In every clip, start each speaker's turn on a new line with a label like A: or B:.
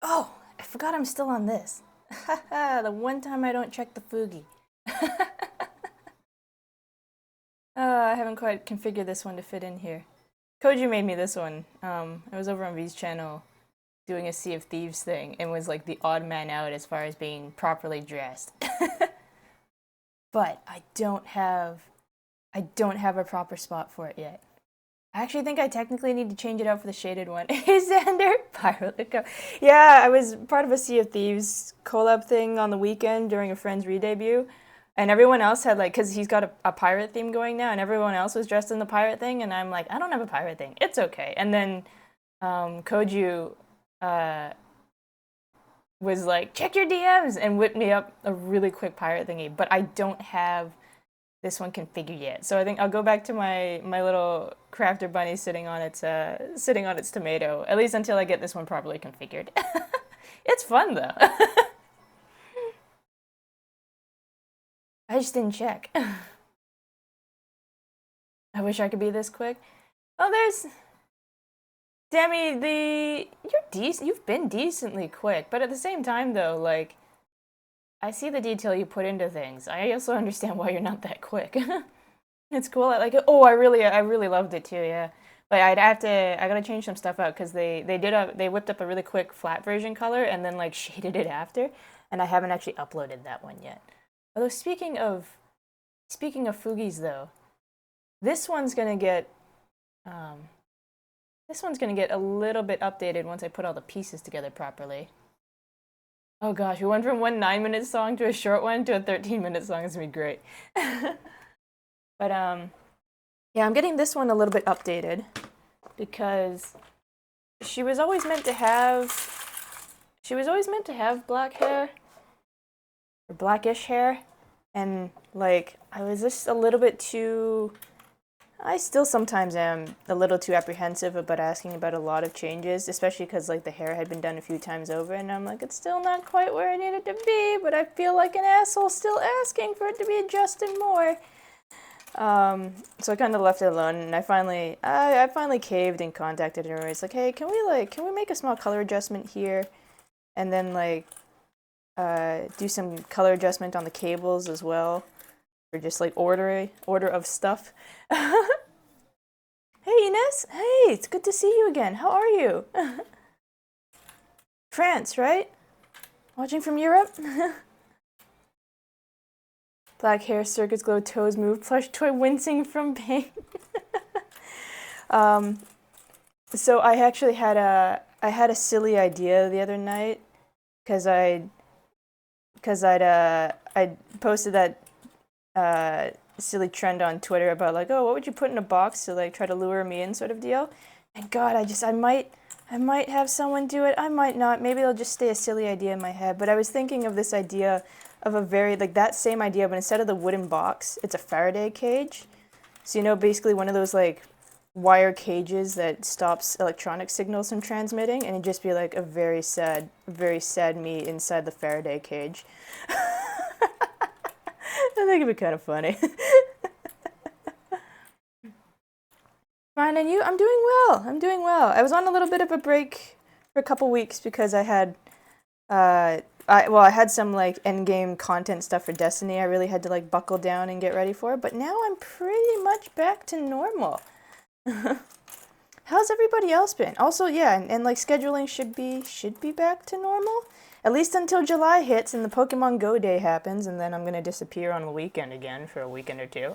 A: Oh, I forgot I'm still on this. The one time I don't check the Fugi. I haven't quite configured this one to fit in here. Koji made me this one. I was over on V's channel doing a Sea of Thieves thing and was like the odd man out as far as being properly dressed. But I don't have a proper spot for it yet. I actually think I technically need to change it out for the shaded one. Hey Xander, Pyro. Yeah, I was part of a Sea of Thieves collab thing on the weekend during a friend's re-debut. And everyone else had like, cause he's got a pirate theme going now, and everyone else was dressed in the pirate thing, and I'm like, I don't have a pirate thing. It's okay. And then Koju was like, check your DMs, and whipped me up a really quick pirate thingy. But I don't have this one configured yet, so I think I'll go back to my little crafter bunny sitting on its tomato, at least until I get this one properly configured. It's fun though. I just didn't check. I wish I could be this quick. Oh, there's Demi. You've been decently quick, but at the same time though, like, I see the detail you put into things. I also understand why you're not that quick. It's cool. I like it. Oh, I really loved it too. Yeah, but I gotta change some stuff out because they whipped up a really quick flat version color and then like shaded it after, and I haven't actually uploaded that one yet. Although speaking of Fugis though, this one's gonna get a little bit updated once I put all the pieces together properly. Oh gosh, we went from one 9-minute song to a short one to a 13-minute song. It's gonna be great. But yeah, I'm getting this one a little bit updated because she was always meant to have black hair or blackish hair, and like I was just a little bit too. I still sometimes am a little too apprehensive about asking about a lot of changes, especially because like the hair had been done a few times over, and I'm like, it's still not quite where I need it to be, but I feel like an asshole still asking for it to be adjusted more. So I kind of left it alone, and I finally caved and contacted her. It's like, hey, can we make a small color adjustment here, and then like do some color adjustment on the cables as well, or just like order of stuff. Hey Ines, hey, it's good to see you again. How are you? France, right? Watching from Europe? Black hair, circuits glow, toes move, plush toy wincing from pain. So I actually had a silly idea the other night because I'd posted that silly trend on Twitter about like, oh, what would you put in a box to like try to lure me in sort of deal. And God, I might have someone do it. I might not. Maybe it'll just stay a silly idea in my head. But I was thinking of this idea of a very like that same idea, but instead of the wooden box, it's a Faraday cage. So you know, basically one of those like wire cages that stops electronic signals from transmitting, and it'd just be like a very sad me inside the Faraday cage. I think it'd be kind of funny. Fine, and you? I'm doing well. I was on a little bit of a break for a couple weeks because I had, I had some like end game content stuff for Destiny. I really had to like buckle down and get ready for it. But now I'm pretty much back to normal. How's everybody else been? Also, yeah, and like scheduling should be back to normal. At least until July hits and the Pokemon Go day happens, and then I'm gonna disappear on the weekend again for a weekend or two.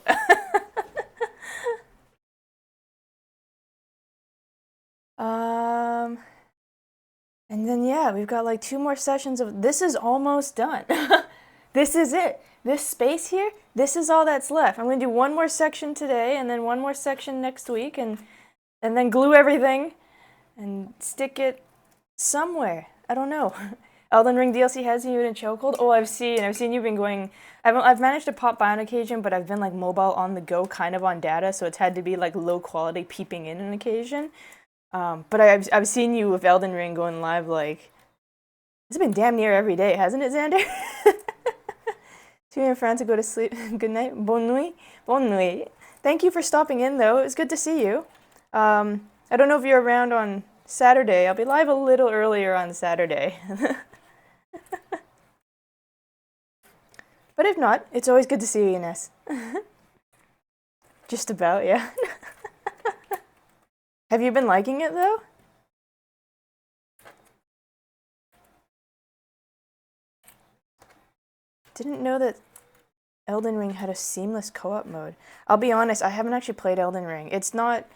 A: um, and then yeah, we've got like 2 more sessions of this is almost done. This is it. This space here, this is all that's left. I'm gonna do 1 more section today, and then 1 more section next week, and then glue everything and stick it somewhere. I don't know. Elden Ring DLC has you in a chokehold. Oh, I've seen you've been going. I've managed to pop by on occasion, but I've been like mobile on the go, kind of on data, so it's had to be like low quality peeping in an occasion. But I've seen you with Elden Ring going live like it's been damn near every day, hasn't it, Xander? Too in France to go to sleep. Good night. Bonne nuit. Bonne nuit. Thank you for stopping in, though. It was good to see you. I don't know if you're around on Saturday. I'll be live a little earlier on Saturday. But if not, it's always good to see you, Ines. Just about, yeah. Have you been liking it, though? Didn't know that Elden Ring had a seamless co-op mode. I'll be honest, I haven't actually played Elden Ring. It's not...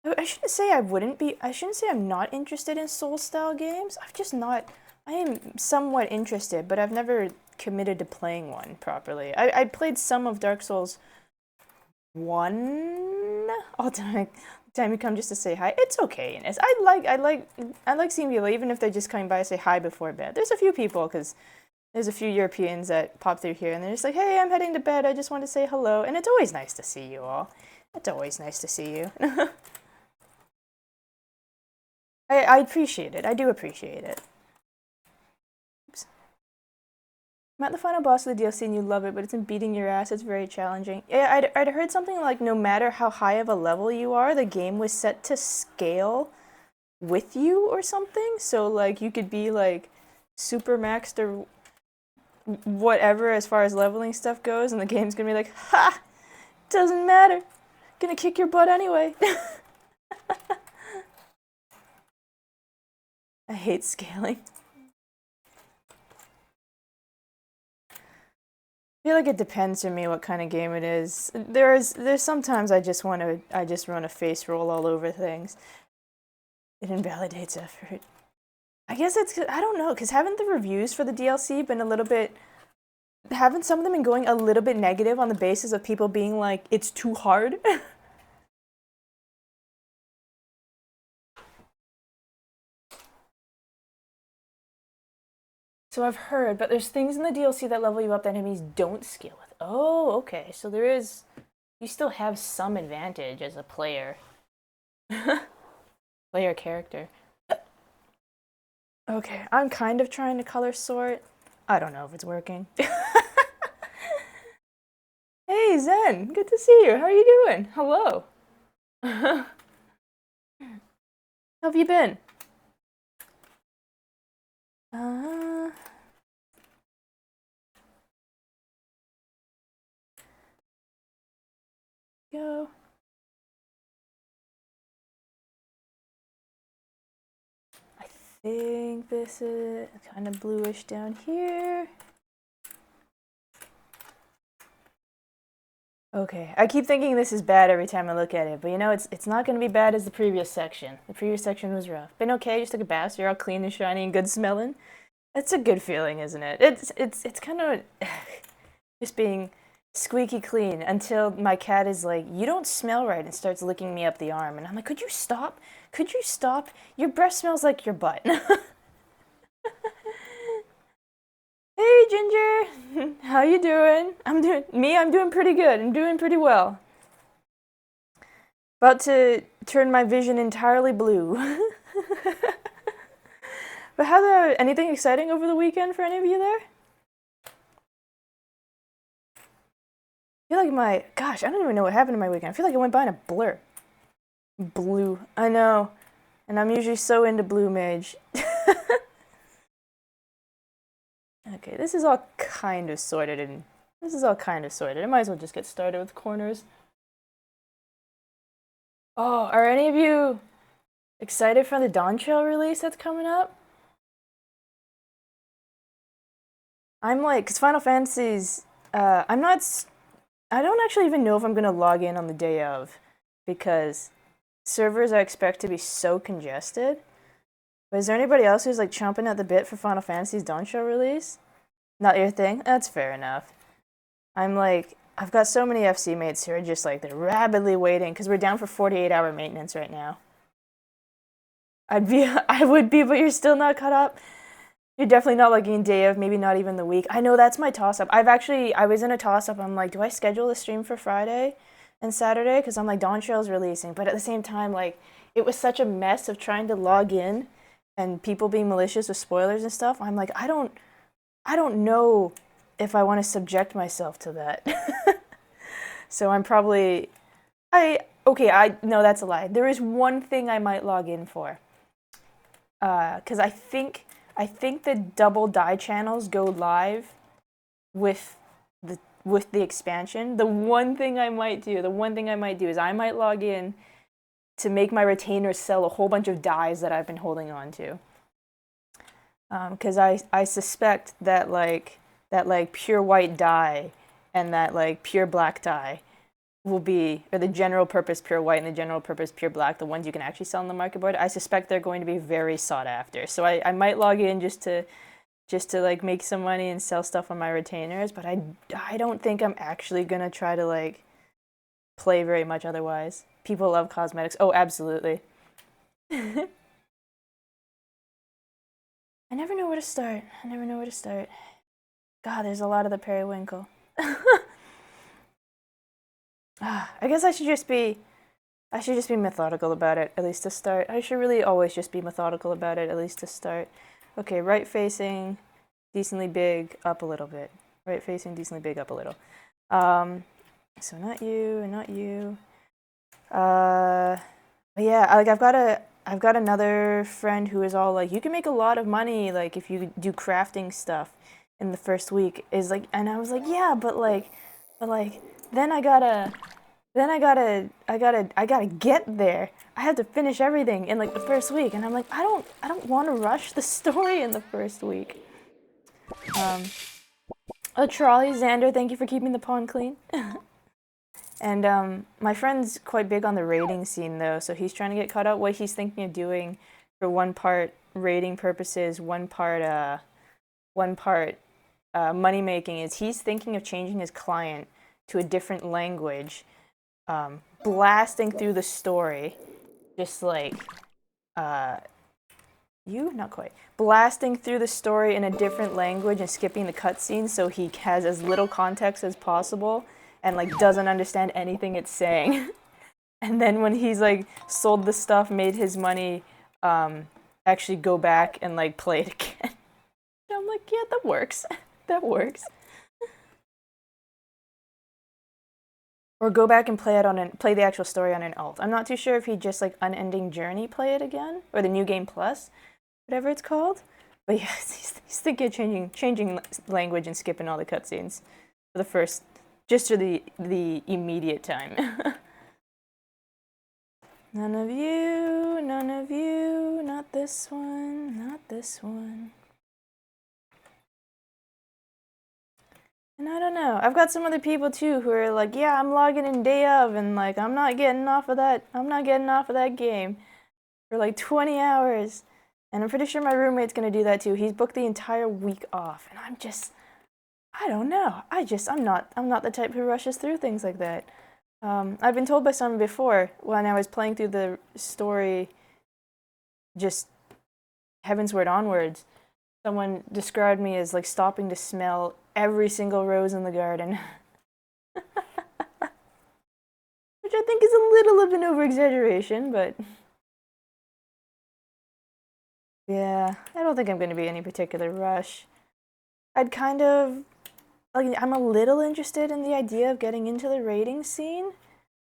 A: I shouldn't say I wouldn't be... I shouldn't say I'm not interested in Soul-style games. I've just not... I am somewhat interested, but I've never committed to playing one properly. I played some of Dark Souls 1 all the time you come just to say hi. It's okay, Ines. I like seeing people, even if they're just coming by to say hi before bed. There's a few people, because there's a few Europeans that pop through here, and they're just like, hey, I'm heading to bed. I just want to say hello. And it's always nice to see you all. It's always nice to see you. I appreciate it. I do appreciate it. Oops. I'm at the final boss of the DLC and you love it, but it's been beating your ass. It's very challenging. Yeah, I'd heard something like no matter how high of a level you are, the game was set to scale with you or something. So, like, you could be, like, super maxed or whatever as far as leveling stuff goes, and the game's gonna be like, ha! Doesn't matter. Gonna kick your butt anyway. I hate scaling. I feel like it depends for me what kind of game it is. There's sometimes I just run a face roll all over things. It invalidates effort. I guess it's, I don't know, because haven't the reviews for the DLC been a little bit, haven't some of them been going a little bit negative on the basis of people being like, it's too hard? So I've heard, but there's things in the DLC that level you up that enemies don't scale with. Oh, okay. So there is, you still have some advantage as a player. Player character. Okay, I'm kind of trying to color sort. I don't know if it's working. Hey, Zen, good to see you. How are you doing? Hello. How have you been? Go. I think this is kind of bluish down here. Okay, I keep thinking this is bad every time I look at it, but you know, it's not going to be bad as the previous section. The previous section was rough. Been okay, just took a bath, so you're all clean and shiny and good smelling. It's a good feeling, isn't it? It's kind of just being squeaky clean until my cat is like, you don't smell right, and starts licking me up the arm. And I'm like, could you stop? Could you stop? Your breath smells like your butt. Hey, Ginger. How you doing? I'm doing pretty good. I'm doing pretty well. About to turn my vision entirely blue. But anything exciting over the weekend for any of you there? I feel like gosh, I don't even know what happened to my weekend. I feel like it went by in a blur. Blue. I know. And I'm usually so into Blue Mage. Okay, this is all kind of sorted and I might as well just get started with corners. Oh, are any of you excited for the Dawn Trail release that's coming up? I'm like, because Final Fantasy's, I don't actually even know if I'm going to log in on the day of, because servers I expect to be so congested. But is there anybody else who's like chomping at the bit for Final Fantasy's Dawn Trail release? Not your thing? That's fair enough. I'm like, I've got so many FC mates who are just like, they're rapidly waiting, because we're down for 48-hour maintenance right now. I would be, but you're still not caught up. You're definitely not looking in day of, maybe not even the week. I know, that's my toss-up. I was in a toss-up. I'm like, do I schedule a stream for Friday and Saturday? Because I'm like, Dawn Trail's releasing. But at the same time, like, it was such a mess of trying to log in and people being malicious with spoilers and stuff. I'm like, I don't know if I want to subject myself to that. So I'm probably, I Okay, no, that's a lie. There is one thing I might log in for. Because I think the double die channels go live with the expansion. The one thing I might do is I might log in to make my retainers sell a whole bunch of dies that I've been holding on to. Because I suspect that like pure white die and that like pure black die will be, or the general purpose pure white and the general purpose pure black, the ones you can actually sell on the market board, I suspect they're going to be very sought after. So I might log in just to like make some money and sell stuff on my retainers, but I don't think I'm actually gonna try to like play very much otherwise. People love cosmetics. Oh, absolutely. I never know where to start. God, there's a lot of the periwinkle. I guess I should just be methodical about it, at least to start. I should really always just be methodical about it, at least to start. Okay, right facing, decently big, up a little bit. Right facing, decently big, up a little. So not you, not you. Yeah, like I've got another friend who is all like, you can make a lot of money, like if you do crafting stuff in the first week. Is like, and I was like, yeah, but like, then I gotta get there. I have to finish everything in like the first week, and I'm like, I don't want to rush the story in the first week. Oh, Trolley, Xander, thank you for keeping the pond clean. And my friend's quite big on the raiding scene though, so he's trying to get caught up. What he's thinking of doing for one part raiding purposes, one part money making is he's thinking of changing his client to a different language, blasting through the story, just like not quite blasting through the story in a different language and skipping the cutscenes so he has as little context as possible and like doesn't understand anything it's saying. And then when he's like sold the stuff, made his money, actually go back and like play it again. And I'm like, yeah, that works. That works. Or go back and play the actual story on an alt. I'm not too sure if he'd just like Unending Journey play it again or the New Game Plus, whatever it's called. But yeah, he's thinking of changing language and skipping all the cutscenes for the first, just for the immediate time. None of you, not this one, not this one. And I don't know. I've got some other people too who are like, yeah, I'm logging in day of, and like, I'm not getting off of that game for like 20 hours. And I'm pretty sure my roommate's gonna do that too. He's booked the entire week off, and I don't know. I'm not the type who rushes through things like that. I've been told by someone before when I was playing through the story, just Heavensward onwards, someone described me as like stopping to smell every single rose in the garden. Which I think is a little of an over-exaggeration, but yeah, I don't think I'm going to be any particular rush. I'd kind of, like, I'm a little interested in the idea of getting into the raiding scene,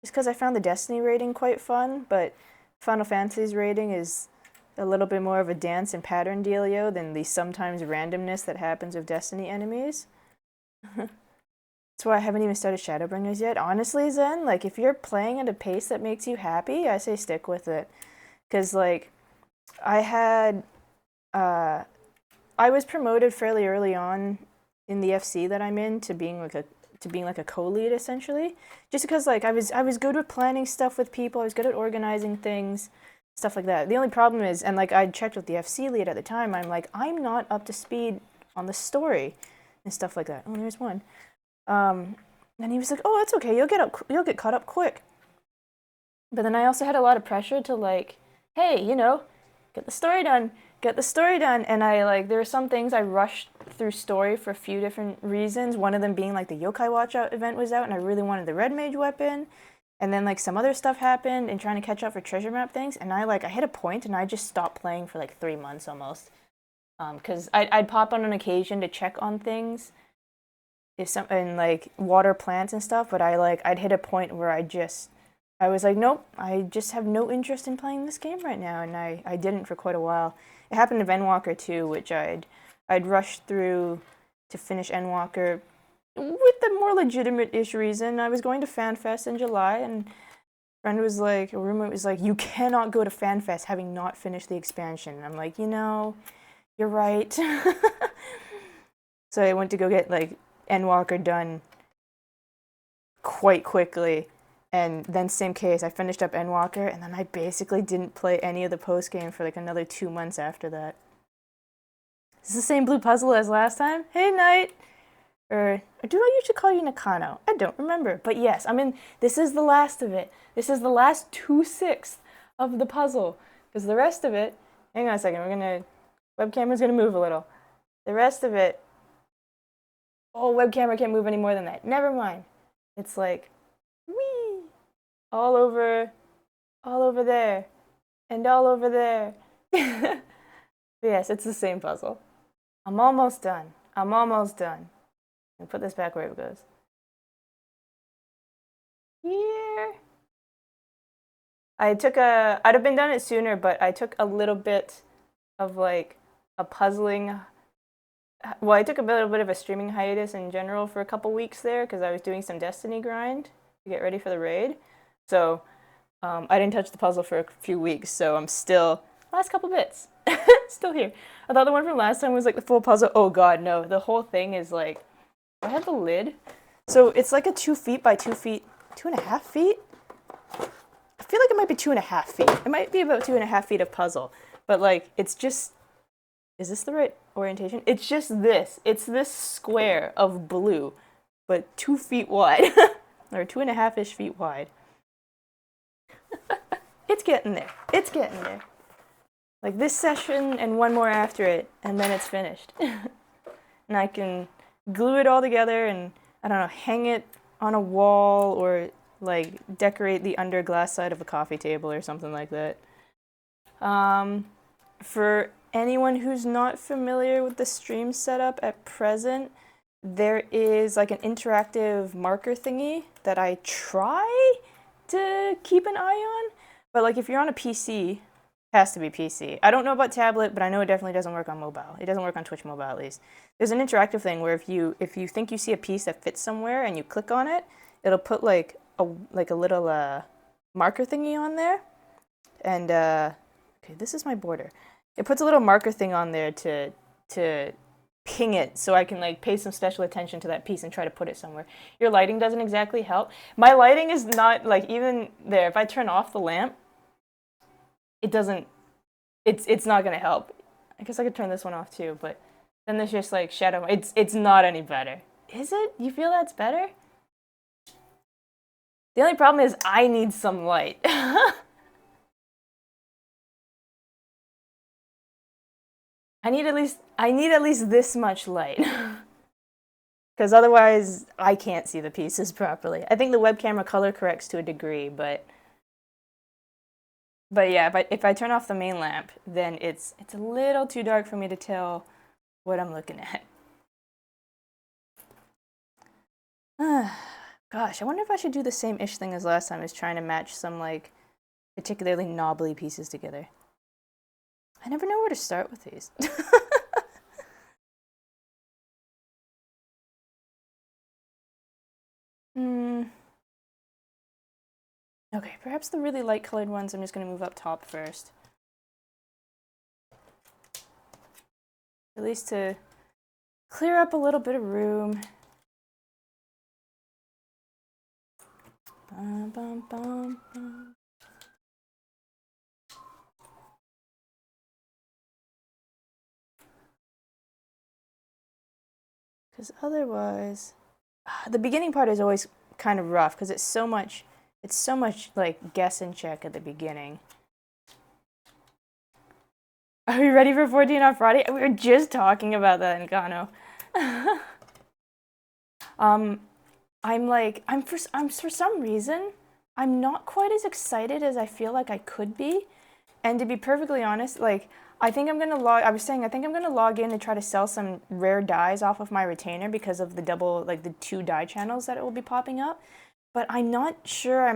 A: just because I found the Destiny raiding quite fun, but Final Fantasy's raiding is a little bit more of a dance and pattern dealio than the sometimes randomness that happens with Destiny enemies. That's why I haven't even started Shadowbringers yet. Honestly, Zen, like, if you're playing at a pace that makes you happy, I say stick with it. Because, like, I was promoted fairly early on in the FC that I'm in to being like a co-lead essentially, just because like I was good with planning stuff with people. I was good at organizing things, stuff like that. The only problem is, and like I checked with the FC lead at the time, I'm like, I'm not up to speed on the story and stuff like that. Oh, there's one. And he was like, oh, that's okay. You'll get caught up quick. But then I also had a lot of pressure to like, hey, get the story done. And I like, there were some things I rushed through story for a few different reasons. One of them being like the Yokai Watch Out event was out and I really wanted the Red Mage weapon. And then like some other stuff happened and trying to catch up for treasure map things. And I hit a point and I just stopped playing for like 3 months almost. Because I'd pop on occasion to check on things and like water plants and stuff, but I'd hit a point where I was like, nope, I just have no interest in playing this game right now, and I didn't for quite a while. It happened to Endwalker too, which I'd rushed through to finish Endwalker with the more legitimate-ish reason. I was going to FanFest in July, and a roommate was like, you cannot go to FanFest having not finished the expansion. And I'm like, you're right. So I went to go get like Endwalker done quite quickly. And then same case, I finished up Endwalker, and then I basically didn't play any of the post game for like another 2 months after that. Is this the same blue puzzle as last time? Hey, Knight! Or do I usually call you Nakano? I don't remember. But yes, this is the last of it. This is the last 2/6 of the puzzle. Because the rest of it, hang on a second, webcamera's gonna move a little. The rest of it, webcamera can't move any more than that. Never mind. It's like, whee! All over there, and all over there. Yes, it's the same puzzle. I'm almost done. And put this back where it goes. Here. I'd have been done it sooner, but I took a little bit of like a puzzling. Well, I took a little bit of a streaming hiatus in general for a couple weeks there because I was doing some Destiny grind to get ready for the raid. So I didn't touch the puzzle for a few weeks, so I'm still last couple bits. Still here. I thought the one from last time was like the full puzzle. Oh god, no. The whole thing is like, I have the lid. So it's like a 2 feet by 2 feet, 2.5 feet? I feel like it might be 2.5 feet. It might be about 2.5 feet of puzzle. But like, it's just, is this the right orientation? It's just this. It's this square of blue, but 2 feet wide. Or 2.5-ish feet wide. It's getting there. It's getting there. Like this session and one more after it, and then it's finished. And I can glue it all together and, I don't know, hang it on a wall or like decorate the under glass side of a coffee table or something like that. For anyone who's not familiar with the stream setup at present, there is like an interactive marker thingy that I try to keep an eye on. But like if you're on a PC, has to be PC. I don't know about tablet, but I know it definitely doesn't work on mobile. It doesn't work on Twitch mobile at least. There's an interactive thing where if you think you see a piece that fits somewhere and you click on it, it'll put like a little marker thingy on there. And okay, this is my border. It puts a little marker thing on there to ping it so I can like pay some special attention to that piece and try to put it somewhere. Your lighting doesn't exactly help. My lighting is not like even there. If I turn off the lamp, it doesn't, it's not gonna help. I guess I could turn this one off too, but then there's just like shadow. It's not any better. Is it? You feel that's better? The only problem is I need some light. I need at least this much light. Because otherwise I can't see the pieces properly. I think the web camera color corrects to a degree, but yeah, if I turn off the main lamp, then it's a little too dark for me to tell what I'm looking at. Gosh, I wonder if I should do the same-ish thing as last time, as trying to match some like particularly knobbly pieces together. I never know where to start with these. Okay, perhaps the really light colored ones I'm just going to move up top first. At least to clear up a little bit of room. Bum, bum, bum, bum. Because otherwise, the beginning part is always kind of rough because it's so much like guess and check at the beginning. Are we ready for 14 on Friday? We were just talking about that in Kano. For some reason, I'm not quite as excited as I feel like I could be. And to be perfectly honest, like, I think I'm gonna log in and try to sell some rare dies off of my retainer because of the the 2 die channels that it will be popping up. but I'm not sure I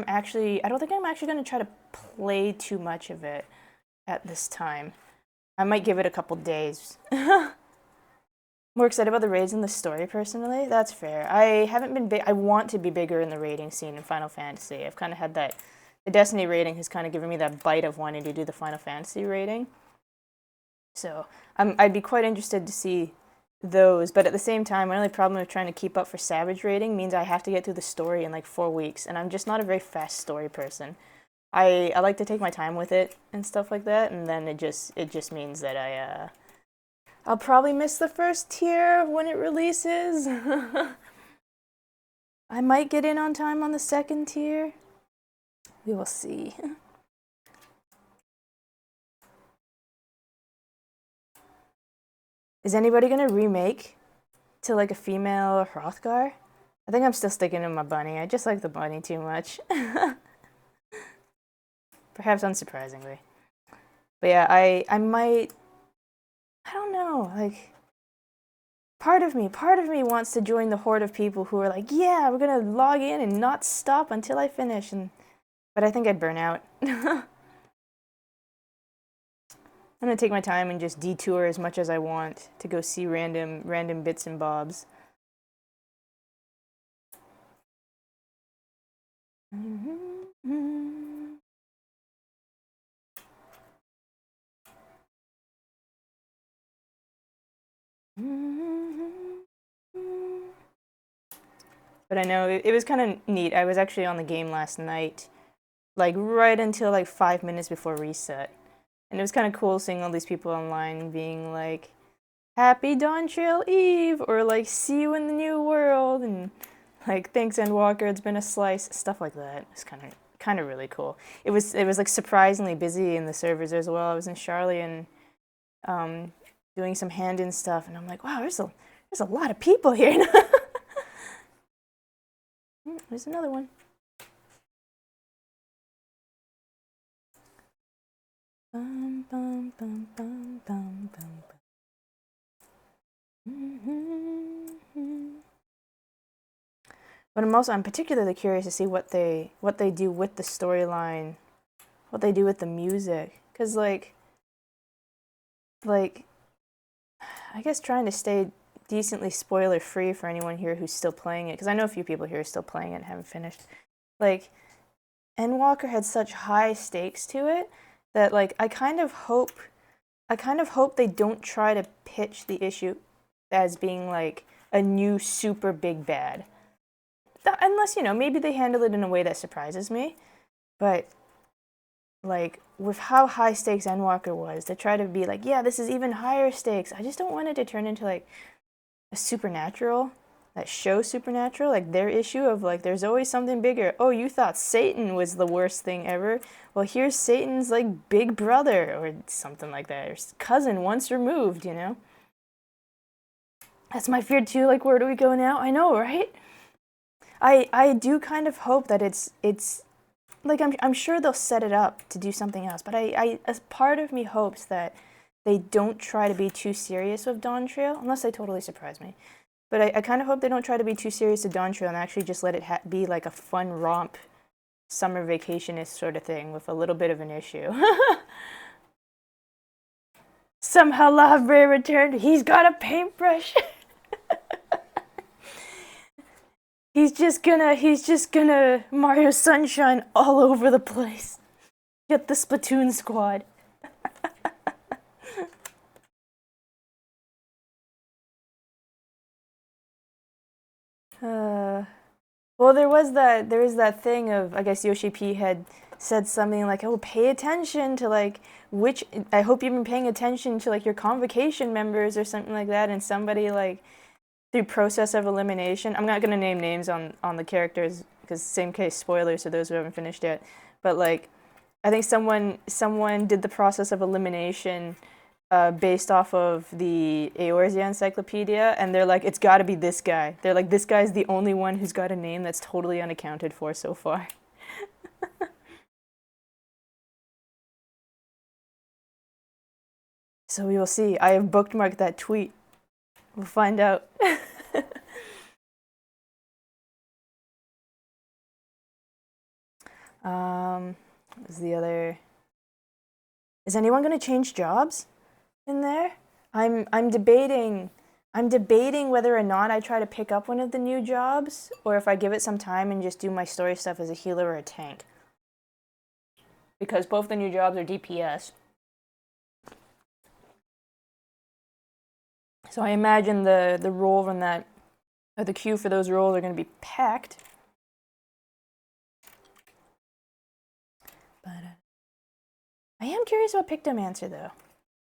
A: don't think I'm actually going to try to play too much of it at this time. I might give it a couple days. More excited about the raids than the story, personally. That's fair. I haven't been big. I want to be bigger in the raiding scene in Final Fantasy. I've kind of had that. The Destiny raiding has kind of given me that bite of wanting to do the Final Fantasy raiding. So I'd be quite interested to see those. But at the same time, my only problem with trying to keep up for Savage raiding means I have to get through the story in like 4 weeks, and I'm just not a very fast story person. I like to take my time with it and stuff like that, and then it just means that I'll probably miss the first tier when it releases. I might get in on time on the second tier. We will see. Is anybody gonna remake to like a female Hrothgar? I think I'm still sticking to my bunny. I just like the bunny too much. Perhaps unsurprisingly. But yeah, I might, I don't know, like, part of me wants to join the horde of people who are like, yeah, we're gonna log in and not stop until I finish, but I think I'd burn out. I'm gonna take my time and just detour as much as I want to go see random bits and bobs. But I know it was kind of neat. I was actually on the game last night, like right until like 5 minutes before reset. And it was kind of cool seeing all these people online being like, Happy Dawn Trail Eve, or like, see you in the new world, and like, thanks Endwalker, it's been a slice, stuff like that. It's kind of really cool. It was like surprisingly busy in the servers as well. I was in Charlie and doing some hand-in stuff, and I'm like, wow, there's a lot of people here. There's another one. Bum, bum, bum, bum, bum, bum. But I'm particularly curious to see what they do with the storyline, what they do with the music, because like I guess trying to stay decently spoiler free for anyone here who's still playing it, because I know a few people here are still playing it and haven't finished. Like, Endwalker had such high stakes to it that like I kind of hope they don't try to pitch the issue as being like a new super big bad. Unless, maybe they handle it in a way that surprises me. But like with how high stakes Endwalker was, to try to be like, yeah, this is even higher stakes. I just don't want it to turn into like a supernatural, that show supernatural, like their issue of like there's always something bigger. Oh, you thought Satan was the worst thing ever? Well, here's Satan's like big brother or something like that, or cousin once removed, That's my fear too, like where do we go now? I know, right? I do kind of hope that it's like I'm sure they'll set it up to do something else, but I as part of me hopes that they don't try to be too serious with Dawn Trail, unless they totally surprise me. But I kind of hope they don't try to be too serious with Dawn Trail and actually just let it be like a fun romp, summer vacationist sort of thing with a little bit of an issue. Somehow Lavray returned. He's got a paintbrush. He's just gonna Mario Sunshine all over the place. Get the Splatoon squad. Well, there is that thing of, I guess Yoshi P had said something like, oh, pay attention to like I hope you've been paying attention to like your convocation members or something like that, and somebody like through process of elimination, I'm not gonna name names on the characters because same case, spoilers to those who haven't finished yet, but like I think someone did the process of elimination based off of the Eorzea encyclopedia, and they're like, it's got to be this guy. They're like, this guy's the only one who's got a name that's totally unaccounted for so far. So we will see. I have bookmarked that tweet. We'll find out. What was the other? Is anyone gonna change jobs in there? I'm debating. I'm debating whether or not I try to pick up one of the new jobs, or if I give it some time and just do my story stuff as a healer or a tank. Because both the new jobs are DPS. So I imagine the role from that, or the queue for those roles are going to be packed. But I am curious about Penultimate though.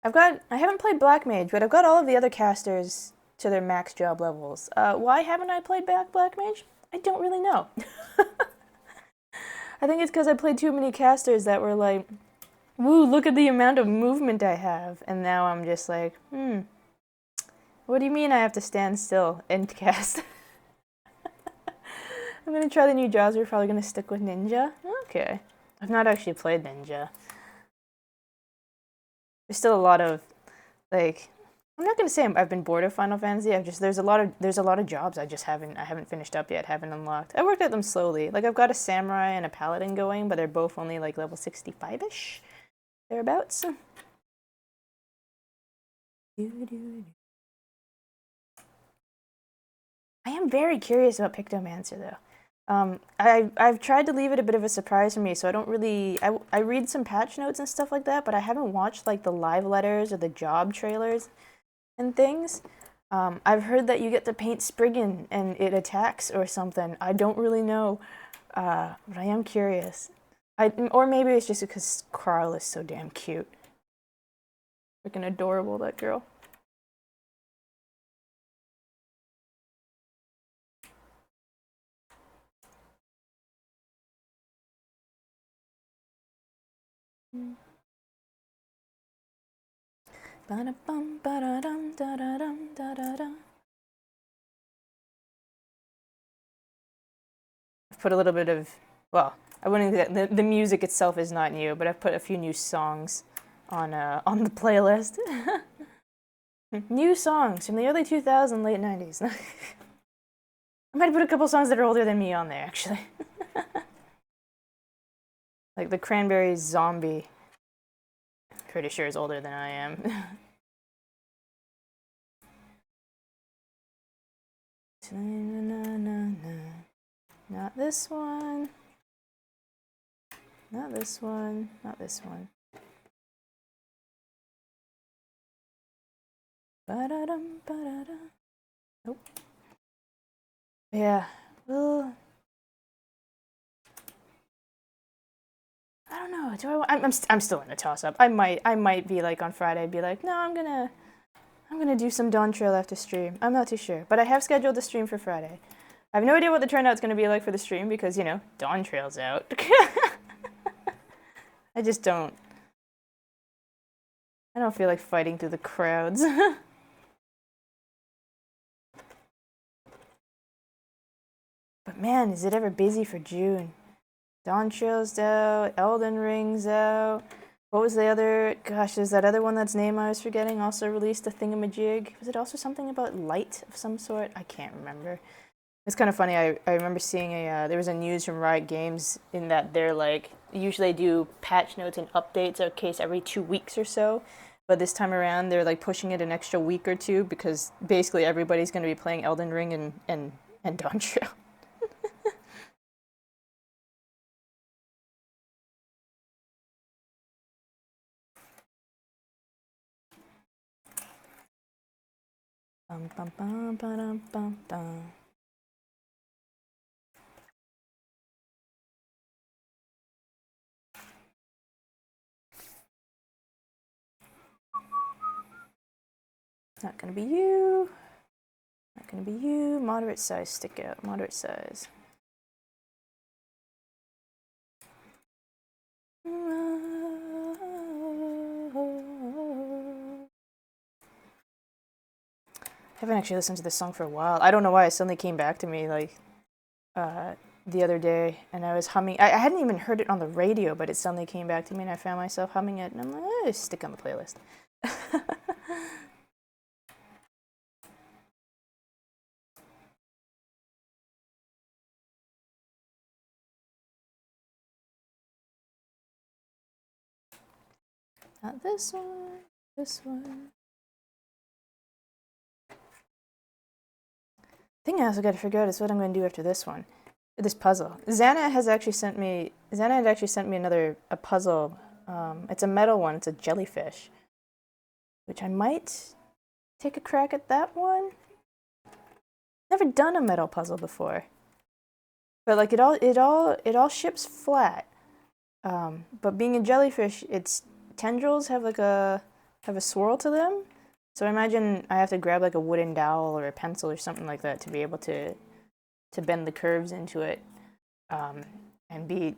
A: I haven't played Black Mage, but I've got all of the other casters to their max job levels. Why haven't I played Black Mage? I don't really know. I think it's because I played too many casters that were like, woo, look at the amount of movement I have. And now I'm just like, what do you mean I have to stand still and cast? I'm gonna try the new jobs. We're probably gonna stick with Ninja. Okay. I've not actually played Ninja. There's still a lot of, like, I'm not gonna say I've been bored of Final Fantasy. There's a lot of jobs I haven't finished up yet, haven't unlocked. I worked at them slowly. Like I've got a samurai and a paladin going, but they're both only like level 65-ish, thereabouts. I am very curious about Pictomancer though. I've tried to leave it a bit of a surprise for me, so I don't really. I read some patch notes and stuff like that, but I haven't watched like the live letters or the job trailers and things. I've heard that you get to paint Spriggan and it attacks or something. I don't really know, but I am curious. Or maybe it's just because Carl is so damn cute. Freaking adorable, that girl. Ba-da-bum, ba-da-dum, da-da-dum, da-da-dum. I've put a little bit of, well, I wouldn't. The music itself is not new, but I've put a few new songs on the playlist. New songs from the early 2000s, late 90s. I might have put a couple songs that are older than me on there, actually. Like the Cranberries' Zombie. Pretty sure is older than I am. Not this one. Not this one. Not this one. Ba-da-dum, ba-da-dum. Nope. Yeah. Well, I don't know. Do I? I'm still in a toss-up. I might be like on Friday. I'd be like, no, I'm gonna do some Dawn Trail after stream. I'm not too sure, but I have scheduled the stream for Friday. I have no idea what the turnout's gonna be like for the stream because Dawn Trail's out. I just don't. I don't feel like fighting through the crowds. But man, is it ever busy for June? Dawn Trail's out, Elden Ring's out. What was the other? Gosh, there's that other one that's name I was forgetting. Also released a thingamajig. Was it also something about light of some sort? I can't remember. It's kind of funny. I remember seeing there was a news from Riot Games in that they're like usually they do patch notes and updates in case every 2 weeks or so. But this time around, they're like pushing it an extra week or two because basically everybody's going to be playing Elden Ring and Dawn Trail. Bum, bum, bum, ba-dum, bum, bum. Not gonna be you. Not gonna be you. Moderate size stick out. Moderate size. I haven't actually listened to this song for a while. I don't know why it suddenly came back to me like the other day, and I was humming. I hadn't even heard it on the radio, but it suddenly came back to me, and I found myself humming it, and I'm like, stick on the playlist. Not this one. This one. Thing I also got to figure out is what I'm going to do after this one. This puzzle. Xana had actually sent me a puzzle. It's a metal one. It's a jellyfish, which I might take a crack at that one. Never done a metal puzzle before, but like it all ships flat. But being a jellyfish, its tendrils have a swirl to them. So I imagine I have to grab like a wooden dowel or a pencil or something like that to be able to bend the curves into it, and be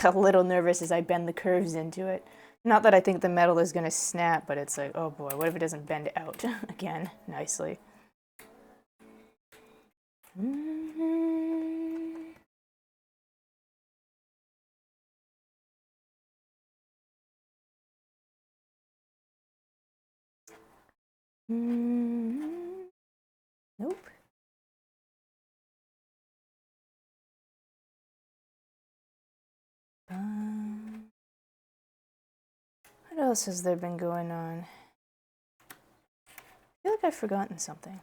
A: a little nervous as I bend the curves into it. Not that I think the metal is gonna snap, but it's like, oh boy, what if it doesn't bend out again nicely? Nope. What else has there been going on? I feel like I've forgotten something.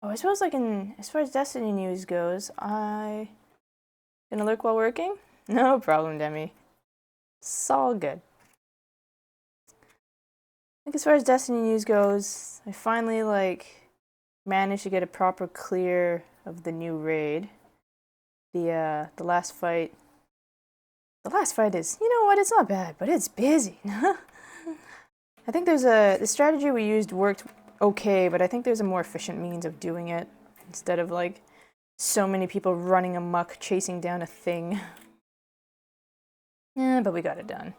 A: Oh, I suppose like as far as Destiny news goes, gonna lurk while working? No problem, Demi. It's all good. Like as far as Destiny news goes, I finally managed to get a proper clear of the new raid. The last fight. The last fight is, you know what? It's not bad, but it's busy. I think the strategy we used worked okay, but I think there's a more efficient means of doing it instead of like so many people running amok chasing down a thing. Yeah, but we got it done.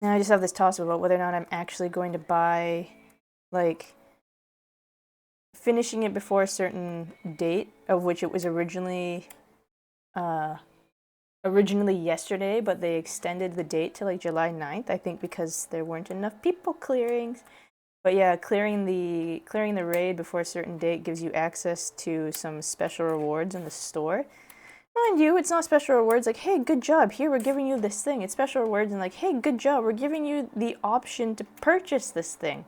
A: Now I just have this toss about whether or not I'm actually going to buy, like, finishing it before a certain date, of which it was originally yesterday, but they extended the date to like July 9th, I think because there weren't enough people clearing. But yeah, clearing the raid before a certain date gives you access to some special rewards in the store. Mind you, it's not special rewards like, hey, good job, here we're giving you this thing. It's special rewards and like, hey, good job, we're giving you the option to purchase this thing.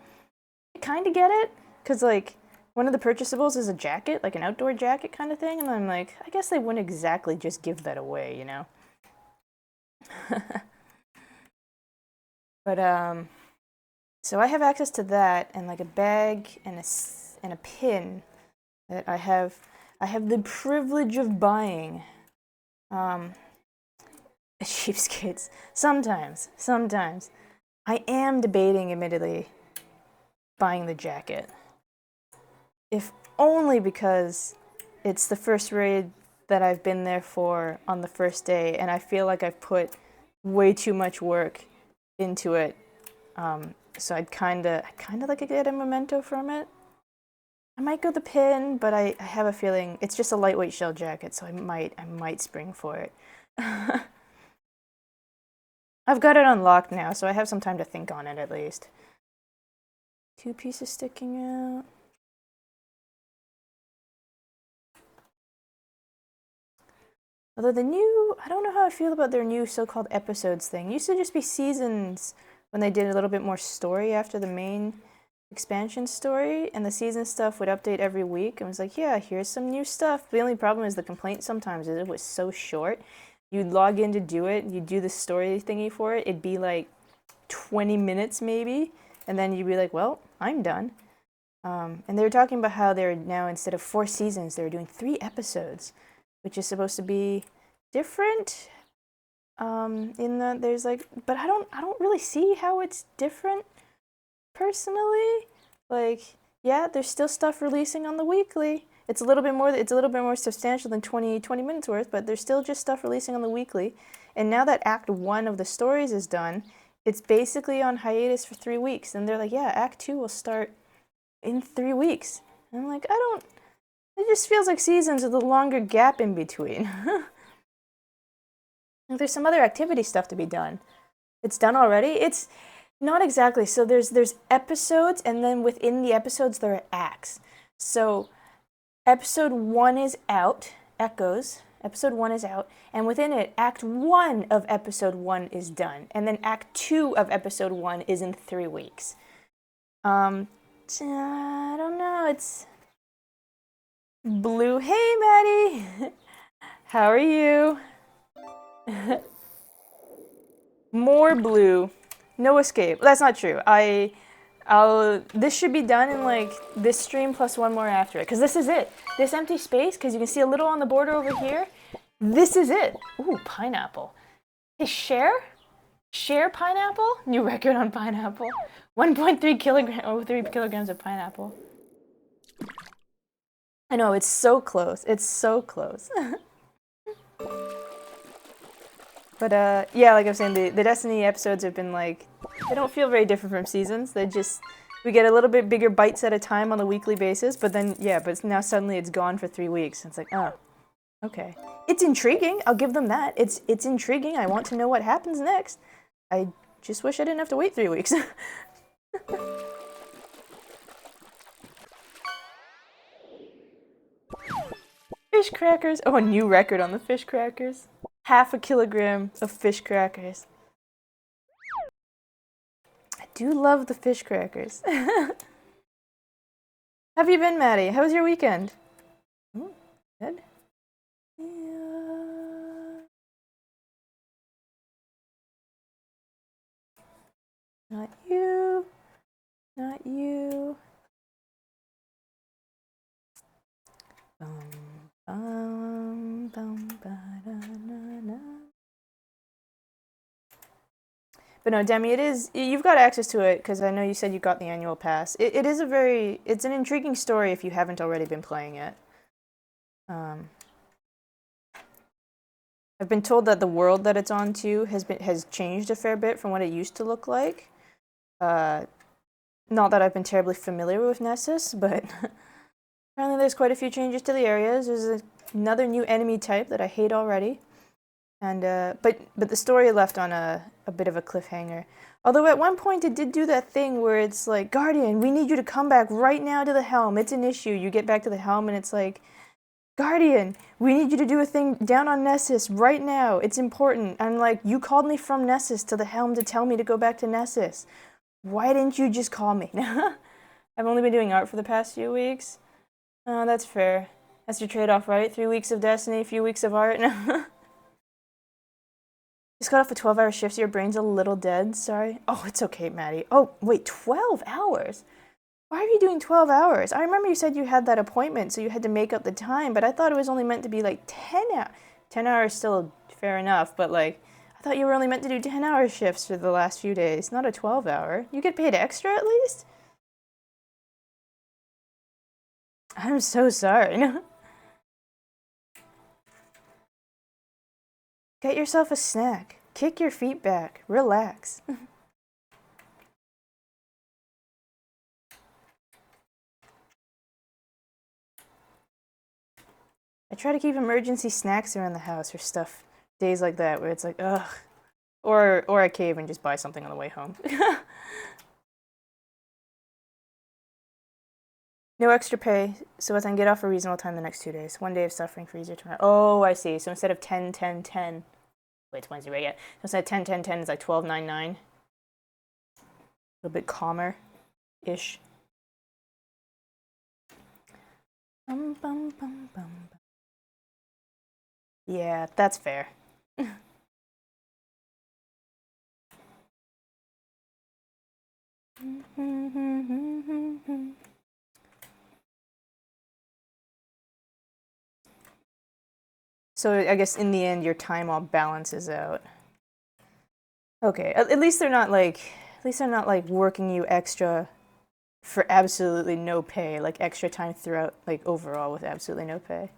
A: I kind of get it, because like, one of the purchasables is a jacket, like an outdoor jacket kind of thing, and I'm like, I guess they wouldn't exactly just give that away, you know? But, so I have access to that, and like a bag and a pin that I have the privilege of buying. Cheapskates. Sometimes. I am debating, admittedly, buying the jacket. If only because it's the first raid that I've been there for on the first day, and I feel like I've put way too much work into it. So I'd kind of like to get a memento from it. I might go the pin, but I have a feeling it's just a lightweight shell jacket, so I might spring for it. I've got it unlocked now, so I have some time to think on it at least. 2 pieces sticking out. Although I don't know how I feel about their new so-called episodes thing. It used to just be seasons when they did a little bit more story after the main expansion story, and the season stuff would update every week. And it was like, yeah, here's some new stuff. The only problem is the complaint sometimes is it was so short. You'd log in to do it, you'd do the story thingy for it, it'd be like 20 minutes maybe, and then you'd be like, well, I'm done. And they were talking about how they're now, instead of 4 seasons, they're doing 3 episodes, which is supposed to be different. In that there's like, but I don't really see how it's different personally. Like, yeah, there's still stuff releasing on the weekly. It's a little bit more substantial than 20 minutes worth, but there's still just stuff releasing on the weekly. And now that Act 1 of the stories is done, it's basically on hiatus for 3 weeks. And they're like, yeah, Act 2 will start in 3 weeks. And I'm like, it just feels like seasons with a longer gap in between. There's some other activity stuff to be done. It's done already? It's not exactly. So there's episodes, and then within the episodes there are acts. So episode 1 is out, Echoes, Episode 1 is out, and within it, Act 1 of Episode 1 is done, and then Act 2 of Episode 1 is in 3 weeks. I don't know, it's... Blue, hey Maddie! How are you? More blue. No escape. That's not true. This should be done in like this stream plus one more after it, because this is it. This empty space, because you can see a little on the border over here. This is it. Ooh, pineapple. Hey, share pineapple? New record on pineapple. 1.3 kilogram, 3 kilograms of pineapple. I know, it's so close. It's so close. But yeah, like I was saying, the Destiny episodes have been like, they don't feel very different from seasons. They just, we get a little bit bigger bites at a time on a weekly basis, but then, yeah, but now suddenly it's gone for 3 weeks. It's like, oh, okay. It's intriguing, I'll give them that. It's intriguing, I want to know what happens next. I just wish I didn't have to wait 3 weeks. Fish crackers, oh, a new record on the fish crackers. 1/2 kilogram of fish crackers. I do love the fish crackers. How have you been, Maddie? How was your weekend? Ooh, good. Yeah. Not you. Not you. But no, Demi, it is, you've got access to it, because I know you said you got the annual pass. It is a very, it's an intriguing story if you haven't already been playing it. I've been told that the world that it's on too has changed a fair bit from what it used to look like. Not that I've been terribly familiar with Nessus, but apparently there's quite a few changes to the areas. There's another new enemy type that I hate already. And but the story left on a bit of a cliffhanger. Although at one point it did do that thing where it's like, Guardian, we need you to come back right now to the helm. It's an issue. You get back to the helm and it's like, Guardian, we need you to do a thing down on Nessus right now. It's important. I'm like, you called me from Nessus to the helm to tell me to go back to Nessus. Why didn't you just call me? I've only been doing art for the past few weeks. Oh, that's fair. That's your trade-off, right? 3 weeks of Destiny, a few weeks of art. Just got off a 12-hour shift, so your brain's a little dead. Sorry. Oh, it's okay, Maddie. Oh, wait, 12 hours? Why are you doing 12 hours? I remember you said you had that appointment, so you had to make up the time, but I thought it was only meant to be like 10 hours. 10 hours still fair enough, but like, I thought you were only meant to do 10-hour shifts for the last few days, not a 12-hour. You get paid extra at least? I'm so sorry. Get yourself a snack. Kick your feet back. Relax. I try to keep emergency snacks around the house or stuff. Days like that where it's like, ugh. Or I cave and just buy something on the way home. No extra pay, so as I can get off a reasonable time the next 2 days. 1 day of suffering for easier tomorrow. Oh, I see. So instead of 10, 10, 10. Wait, it's Wednesday, right? Yeah. So instead of 10, 10, 10, it's like 12, 9, 9. A little bit calmer-ish. Bum, bum, bum, bum. Yeah, that's fair. So I guess in the end, your time all balances out. Okay, at least they're not like, working you extra for absolutely no pay, like extra time throughout, like overall with absolutely no pay.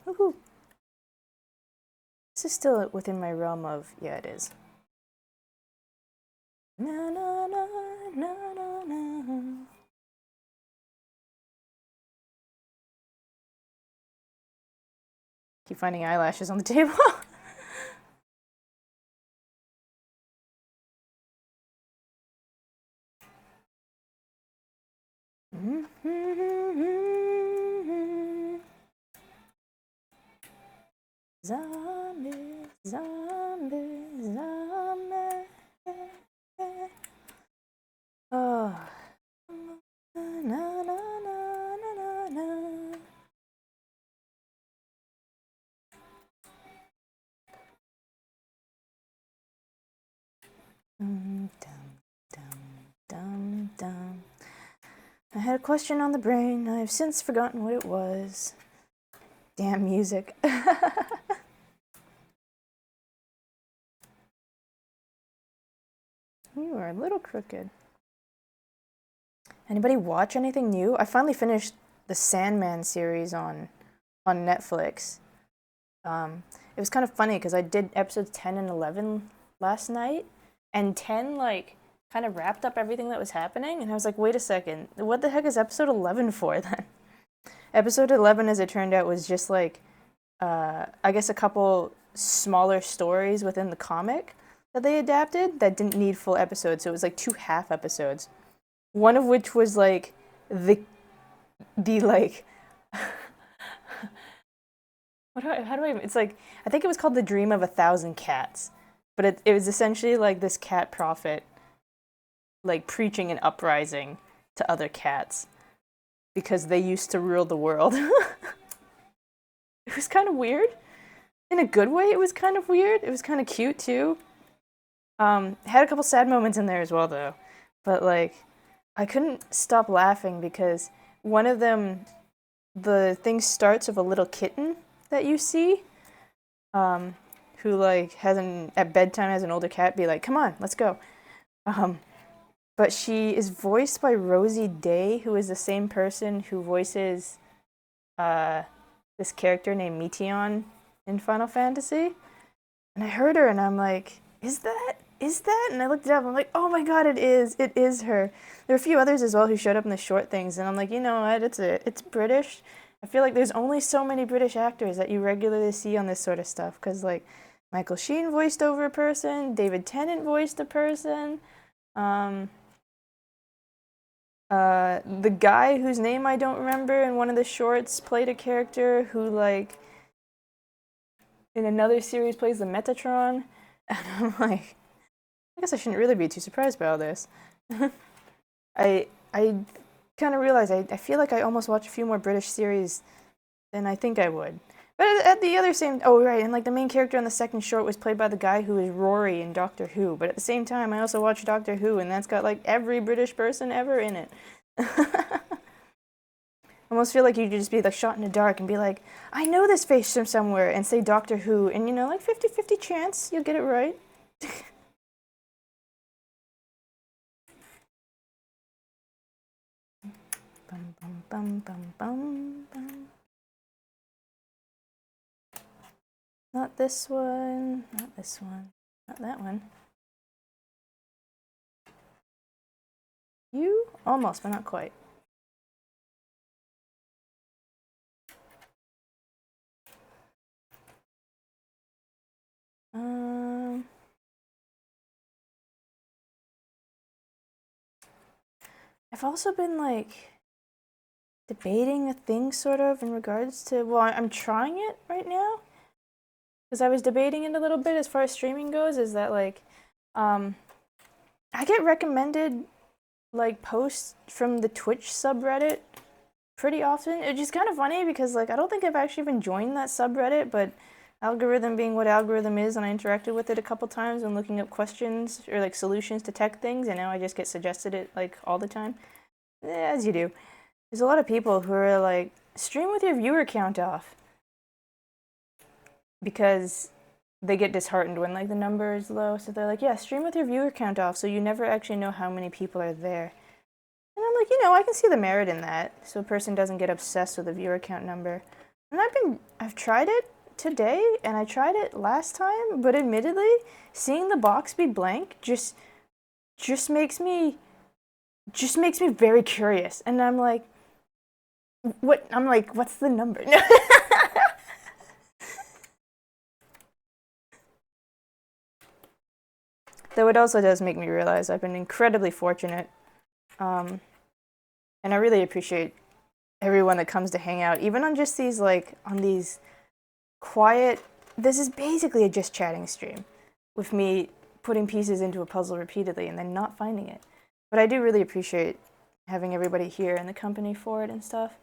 A: Woohoo. This is still within my realm of, yeah, it is. Na, na, na, na, na, na. Keep finding eyelashes on the table. Zombie, zombie, zombie. Oh. Na, na, na, na, na. Dum, dum, dum, dum. I had a question on the brain. I've since forgotten what it was. Damn music. You are a little crooked. Anybody watch anything new? I finally finished the Sandman series on Netflix. It was kind of funny because I did episodes 10 and 11 last night, and 10 like kind of wrapped up everything that was happening, and I was like, wait a second, what the heck is episode 11 for then? Episode 11, as it turned out, was just like I guess a couple smaller stories within the comic that they adapted that didn't need full episodes, so it was like 2 half episodes. One of which was like the like how do I it's like I think it was called The Dream of 1,000 Cats. But it was essentially like this cat prophet like preaching an uprising to other cats because they used to rule the world. It was kind of weird. In a good way, it was kind of weird. It was kind of cute too. Had a couple sad moments in there as well though. But like I couldn't stop laughing because one of them, the thing starts with a little kitten that you see, who like at bedtime has an older cat be like, "Come on, let's go." But she is voiced by Rosie Day, who is the same person who voices this character named Meteon in Final Fantasy. And I heard her and I'm like, is that? And I looked it up, I'm like, oh my god, it is her. There are a few others as well who showed up in the short things, and I'm like, you know what, it's British. I feel like there's only so many British actors that you regularly see on this sort of stuff, because like Michael Sheen voiced over a person, David Tennant voiced a person, the guy whose name I don't remember in one of the shorts played a character who like in another series plays the Metatron, and I'm like, I guess I shouldn't really be too surprised by all this. I kind of realized I feel like I almost watch a few more British series than I think I would. But at the other same, oh right, and like the main character on the second short was played by the guy who is Rory in Doctor Who. But at the same time, I also watch Doctor Who, and that's got like every British person ever in it. I almost feel like you could just be like shot in the dark and be like, I know this face from somewhere, and say Doctor Who, and you know, like 50-50 chance you'll get it right. Bum, bum, bum, bum, bum, bum. Not this one, not this one, not that one. You? Almost, but not quite. I've also been like debating a thing sort of in regards to, well, I'm trying it right now because I was debating it a little bit as far as streaming goes, is that like I get recommended like posts from the Twitch subreddit pretty often. It's just kind of funny because like I don't think I've actually even joined that subreddit, but algorithm being what algorithm is, and I interacted with it a couple times when looking up questions or like solutions to tech things, and now I just get suggested it like all the time. As you do. There's a lot of people who are like, stream with your viewer count off, because they get disheartened when like the number is low, so they're like, yeah, stream with your viewer count off so you never actually know how many people are there. And I'm like, you know, I can see the merit in that, so a person doesn't get obsessed with the viewer count number. And I've tried it today, and I tried it last time, but admittedly, seeing the box be blank just makes me very curious. And I'm like, what's the number? Though it also does make me realize I've been incredibly fortunate, and I really appreciate everyone that comes to hang out, even on just these on these quiet. This is basically a just chatting stream, with me putting pieces into a puzzle repeatedly and then not finding it. But I do really appreciate having everybody here and the company for it and stuff,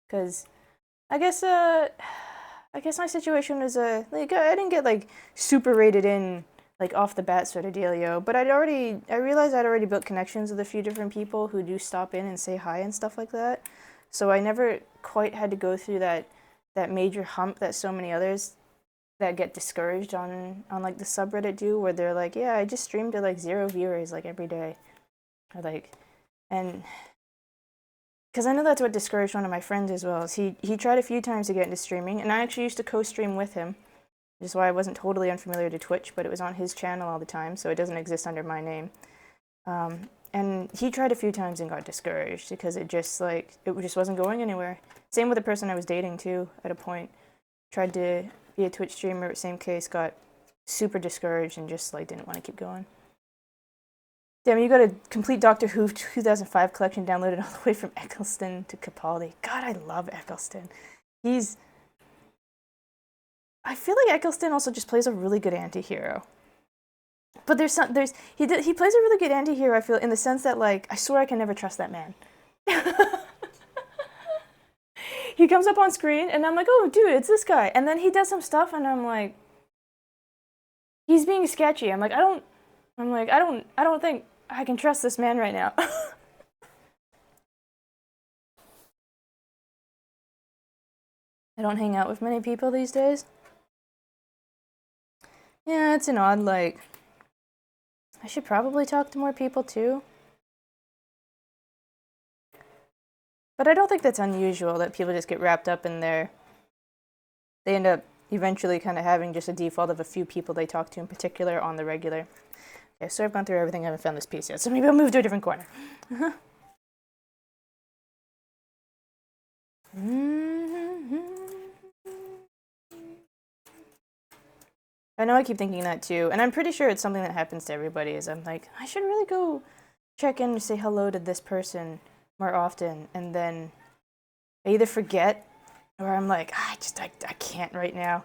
A: because I guess my situation was I didn't get super rated in off the bat sort of dealio, but I realized I'd already built connections with a few different people who do stop in and say hi and stuff like that. So I never quite had to go through that major hump that so many others that get discouraged on the subreddit do, where they're like, yeah, I just stream to 0 viewers every day, or and because I know that's what discouraged one of my friends as well. Is he tried a few times to get into streaming, and I actually used to co-stream with him, which is why I wasn't totally unfamiliar to Twitch, but it was on his channel all the time, so it doesn't exist under my name. And he tried a few times and got discouraged because it just wasn't going anywhere. Same with the person I was dating too. At a point, tried to be a Twitch streamer. Same case, got super discouraged and just didn't want to keep going. Damn, you got a complete Doctor Who 2005 collection downloaded all the way from Eccleston to Capaldi. God, I love Eccleston. I feel like Eccleston also just plays a really good anti-hero. But he plays a really good anti-hero, I feel, in the sense that I swear I can never trust that man. He comes up on screen and I'm like, oh dude, it's this guy. And then he does some stuff and I'm like, he's being sketchy. I don't think I can trust this man right now. I don't hang out with many people these days. Yeah, it's an odd, I should probably talk to more people too. But I don't think that's unusual that people just get wrapped up in they end up eventually kind of having just a default of a few people they talk to in particular on the regular. Okay, so I've gone through everything, I haven't found this piece yet, so maybe I'll move to a different corner. I know I keep thinking that too, and I'm pretty sure it's something that happens to everybody, is I'm like, I should really go check in and say hello to this person more often, and then I either forget, or I'm like, I can't right now.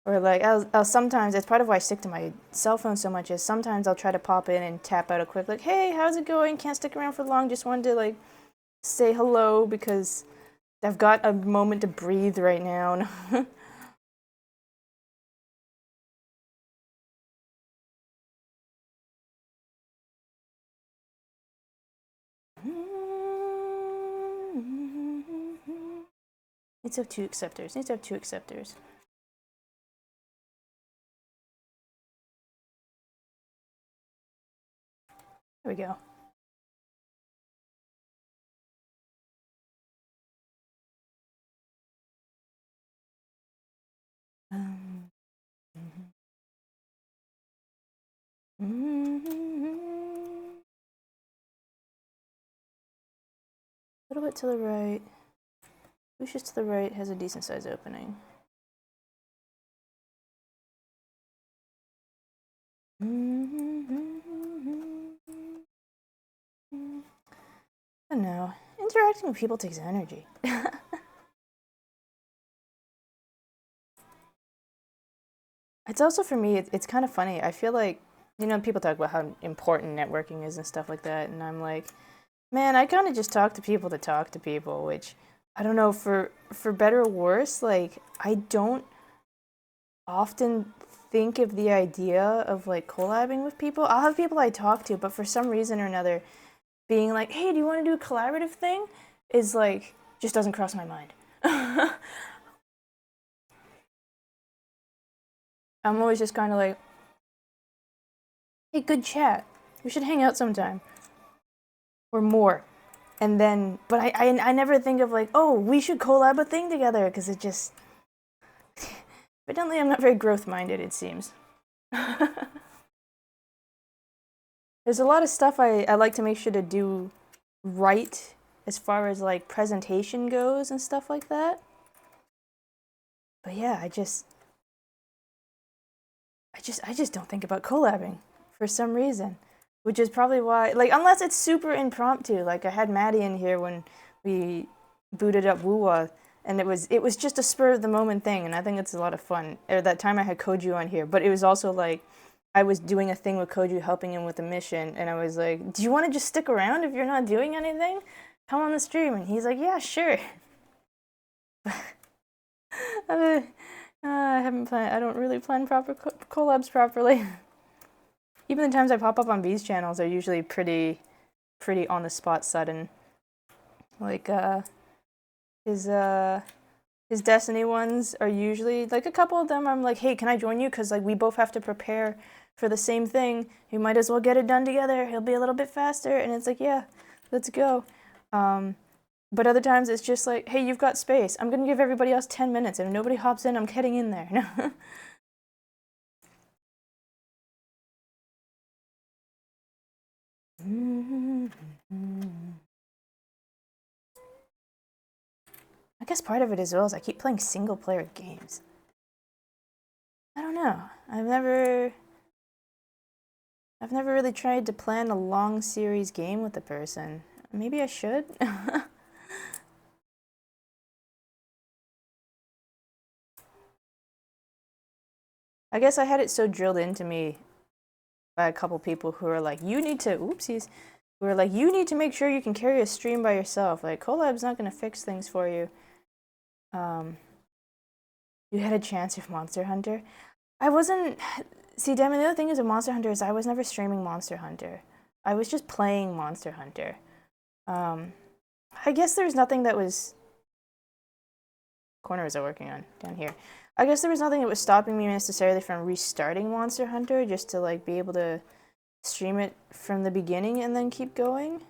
A: Or I'll sometimes, it's part of why I stick to my cell phone so much, is sometimes I'll try to pop in and tap out a quick, hey, how's it going? Can't stick around for long, just wanted to say hello because I've got a moment to breathe right now. Needs to have 2 acceptors. Needs to have 2 acceptors. There we go. A little bit to the right. Lucius to the right has a decent sized opening. I don't know. Interacting with people takes energy. It's also, for me, it's kind of funny. I feel like, people talk about how important networking is and stuff like that, and I'm like, man, I kind of just talk to people, which, I don't know, for better or worse, I don't often think of the idea of collabing with people. I'll have people I talk to, but for some reason or another, being like, hey, do you want to do a collaborative thing? Is just doesn't cross my mind. I'm always just kind of like, hey, good chat. We should hang out sometime. Or more. And then, but I never think of oh, we should collab a thing together, because it just, evidently I'm not very growth-minded, it seems. There's a lot of stuff I like to make sure to do right as far as presentation goes and stuff like that. But yeah, I just don't think about collabing. for some reason, which is probably why, like, unless it's super impromptu. Like, I had Maddie in here when we booted up Woo-Wah, and it was just a spur of the moment thing, and I think it's a lot of fun. Or that time I had Koju on here, but it was also like I was doing a thing with Koju, helping him with a mission, and I was like, "Do you want to just stick around if you're not doing anything? Come on the stream." And he's like, "Yeah, sure." I haven't planned. I don't really plan proper collabs properly. Even the times I pop up on V's channels are usually pretty on the spot sudden. Like his Destiny ones are usually like a couple of them. I'm like, hey, can I join you? Because like we both have to prepare for the same thing. We might as well get it done together. He'll be a little bit faster, and it's like, yeah, let's go. But other times it's just like, hey, you've got space. I'm gonna give everybody else 10 minutes. If nobody hops in, I'm heading in there. I guess part of it as well is I keep playing single player games. I don't know. I've never really tried to plan a long series game with a person. Maybe I should. I guess I had it so drilled into me by a couple people who are like, you need to, oopsies, who are like, you need to make sure you can carry a stream by yourself. Like, collab's not going to fix things for you. You had a chance with Monster Hunter. I wasn't, see, Damon, the other thing is with Monster Hunter is I was never streaming Monster Hunter. I was just playing Monster Hunter. I guess there's nothing that was, corner was I working on down here. I guess there was nothing that was stopping me necessarily from restarting Monster Hunter, just to like be able to stream it from the beginning and then keep going.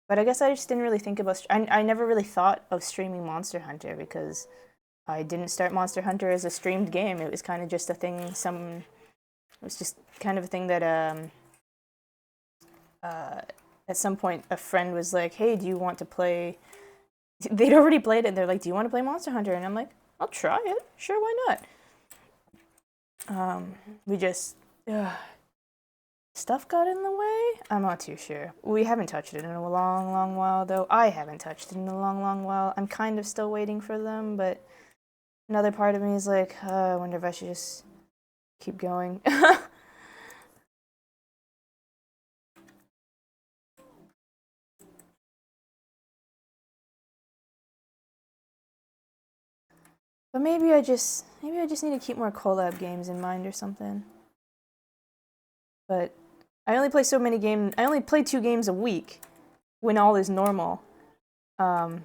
A: But I guess I just didn't really think about, I never really thought of streaming Monster Hunter because I didn't start Monster Hunter as a streamed game. It was kind of just a thing, it was just kind of a thing that at some point a friend was like, hey, do you want to play, they'd already played it, and they're like, do you want to play Monster Hunter? And I'm like, I'll try it. Sure, why not? We just, stuff got in the way? I'm not too sure. We haven't touched it in a long while, though. I haven't touched it in a long while. I'm kind of still waiting for them, but another part of me is like, I wonder if I should just keep going. But maybe I just need to keep more collab games in mind or something. But I only play so many games. I only play 2 games a week when all is normal. I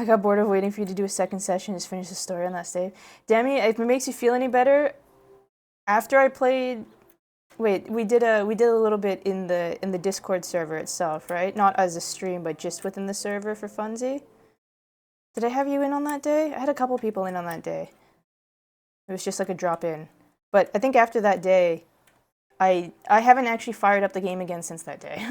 A: got bored of waiting for you to do a second session, just finish the story on that save. Demi, if it makes you feel any better, after I played, wait, we did a little bit in the Discord server itself, right? Not as a stream, but just within the server for funsies. Did I have you in on that day? I had a couple people in on that day. It was just like a drop in. But I think after that day, I haven't actually fired up the game again since that day.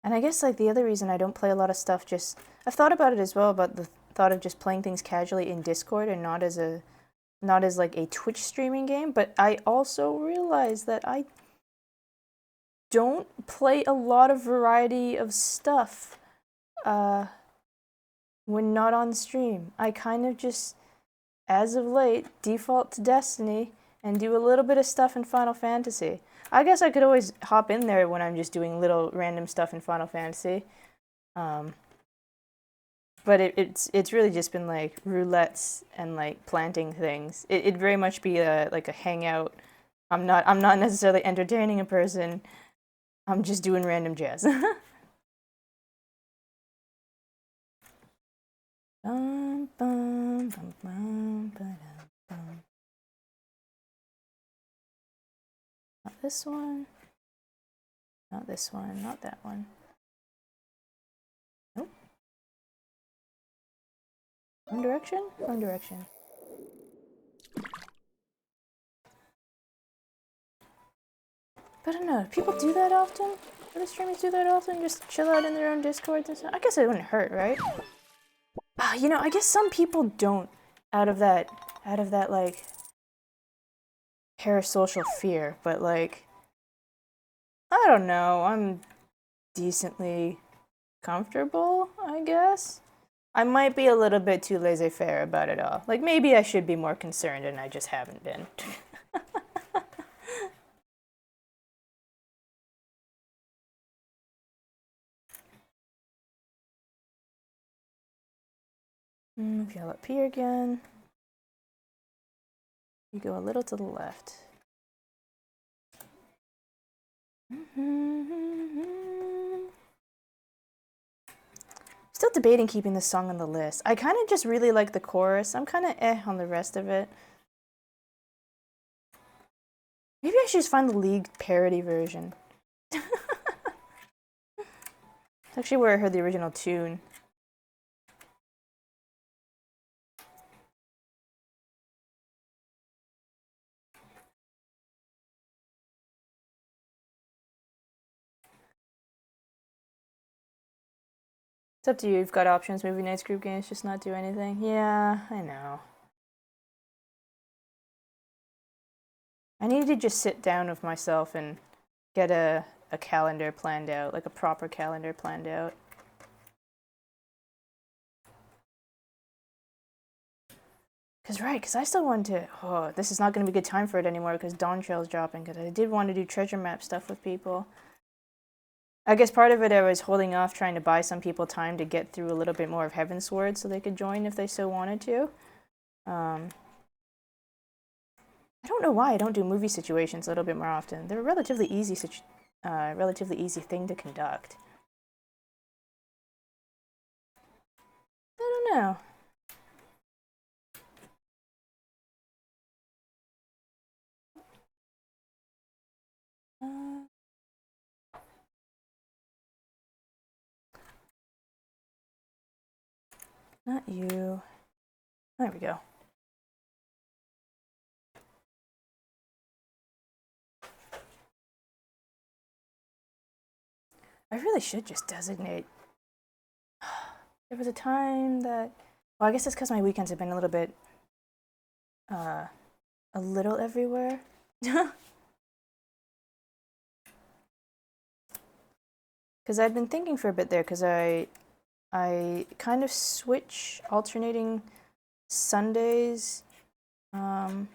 A: And I guess like the other reason I don't play a lot of stuff, just I've thought about it as well, about the thought of just playing things casually in Discord and not as like a Twitch streaming game, but I also realize that I don't play a lot of variety of stuff when not on stream. I kind of just, as of late, default to Destiny and do a little bit of stuff in Final Fantasy. I guess I could always hop in there when I'm just doing little random stuff in Final Fantasy. But it's really just been like roulettes and like planting things. It'd very much be like a hangout. I'm not necessarily entertaining a person. I'm just doing random jazz. Not this one. Not this one. Not that one. Nope. Wrong direction? Wrong direction. But I don't know, people do that often? Do the streamers do that often? Just chill out in their own Discords and stuff? I guess it wouldn't hurt, right? You know, I guess some people don't out of that, like, parasocial fear, but, like, I don't know, I'm decently comfortable, I guess? I might be a little bit too laissez-faire about it all. Like, maybe I should be more concerned and I just haven't been. Move y'all up here again. You go a little to the left. Still debating keeping this song on the list. I kind of just really like the chorus. I'm kind of on the rest of it. Maybe I should just find the L.Y.K.A.I.O.S parody version. It's actually where I heard the original tune. It's up to you. You've got options. Movie nights, group games, just not do anything. Yeah, I know. I need to just sit down with myself and get a calendar planned out, like a proper calendar planned out. Because I still want to, oh, this is not going to be a good time for it anymore because Dawn Trail's dropping, because I did want to do treasure map stuff with people. I guess part of it I was holding off trying to buy some people time to get through a little bit more of Heavensward so they could join if they so wanted to. I don't know why I don't do movie situations a little bit more often. They're a relatively easy thing to conduct. I don't know. Not you. There we go. I really should just designate. There was a time that, well, I guess it's because my weekends have been a little bit, a little everywhere. Because I'd been thinking for a bit there, because I kind of switch alternating Sundays. And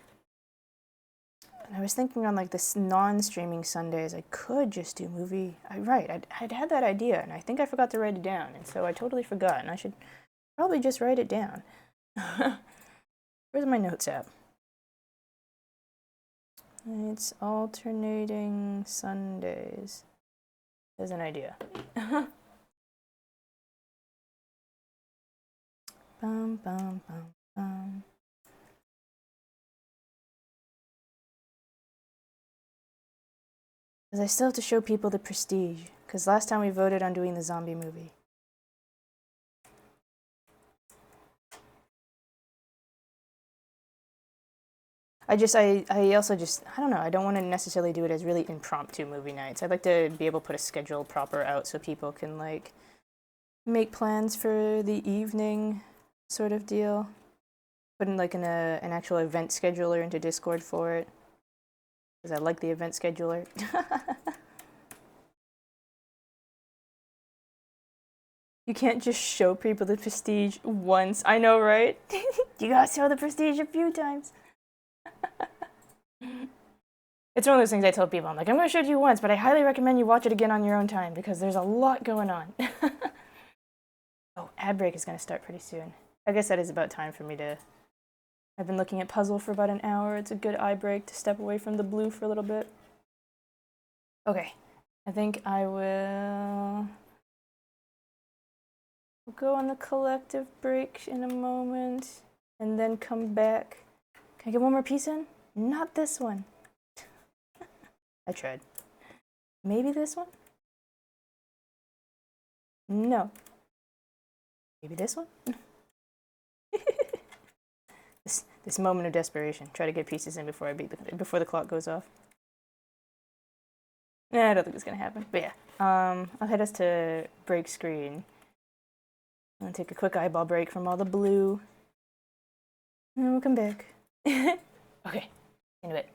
A: I was thinking on like this non-streaming Sundays, I could just do movie. I'd had that idea, and I think I forgot to write it down, and so I totally forgot, and I should probably just write it down. Where's my notes app? It's alternating Sundays. There's an idea. Bum, bum, bum, bum. Because I still have to show people the prestige. Because last time we voted on doing the zombie movie. I also just, I don't know, I don't want to necessarily do it as really impromptu movie nights. I'd like to be able to put a schedule proper out so people can, like, make plans for the evening sort of deal. Put in, like, an actual event scheduler into Discord for it. Because I like the event scheduler. You can't just show people the prestige once. I know, right? You gotta show the prestige a few times. It's one of those things I tell people. I'm like, I'm gonna show it to you once, but I highly recommend you watch it again on your own time because there's a lot going on. Oh, ad break is gonna start pretty soon. I guess that is about time for me to... I've been looking at puzzle for about an hour. It's a good eye break to step away from the blue for a little bit. Okay, I think I will... We'll go on the collective break in a moment. and then come back. Can I get one more piece in? Not this one. I tried. Maybe this one? No. Maybe this one? This moment of desperation. Try to get pieces in before before the clock goes off. Nah, I don't think it's gonna happen. But yeah, I'll head us to break screen. I'm gonna take a quick eyeball break from all the blue, and then we'll come back. Okay, into it.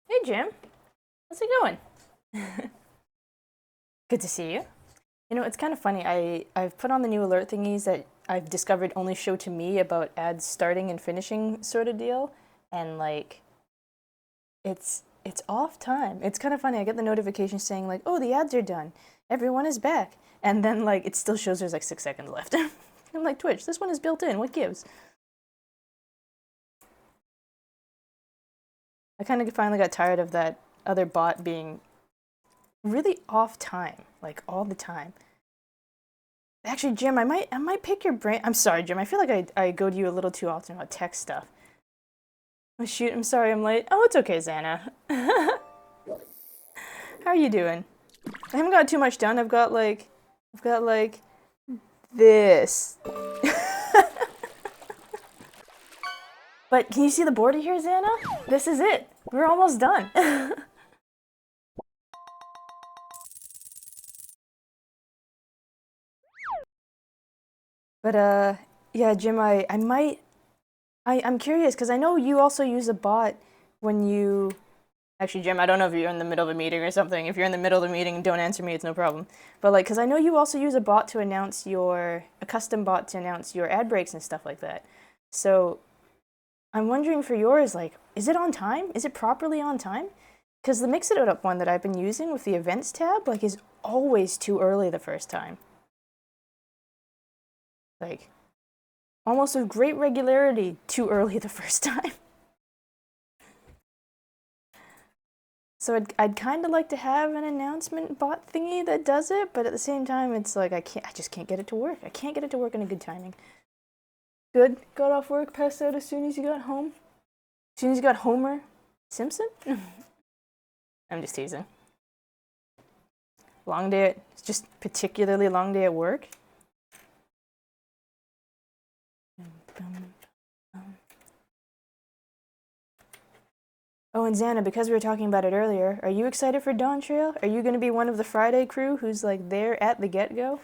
A: Hey Jim, how's it going? Good to see you. You know, it's kind of funny. I've put on the new alert thingies that I've discovered only show to me about ads starting and finishing sort of deal, and like it's off time. It's kind of funny. I get the notification saying like, "Oh, the ads are done. Everyone is back," and then like it still shows there's like 6 seconds left. I'm like, Twitch, this one is built in. What gives? I kind of finally got tired of that other bot being really off time, like all the time. Actually, Jim, I might pick your brain. I'm sorry, Jim. I feel like I go to you a little too often about tech stuff. Oh shoot, I'm sorry I'm late. Oh, it's okay, Xana. How are you doing? I haven't got too much done. I've got like this. But can you see the border here, Xana? This is it. We're almost done. But yeah, Jim, I'm curious because I know you also use a bot when you. Actually, Jim, I don't know if you're in the middle of a meeting or something. If you're in the middle of a meeting, don't answer me. It's no problem. But like, because I know you also use a bot to announce a custom bot to announce your ad breaks and stuff like that. So I'm wondering for yours, like, is it on time? Is it properly on time? Because the Mix It Up one that I've been using with the events tab, like, is always too early the first time. Like, almost with great regularity, too early the first time. So I'd kind of like to have an announcement bot thingy that does it, but at the same time, it's like I just can't get it to work. I can't get it to work in a good timing. Good. Got off work, passed out as soon as you got home. As soon as you got Homer Simpson. I'm just teasing. Long day. It's just particularly long day at work. Oh, and Xana, because we were talking about it earlier, are you excited for Dawn Trail? Are you going to be one of the Friday crew who's like there at the get-go?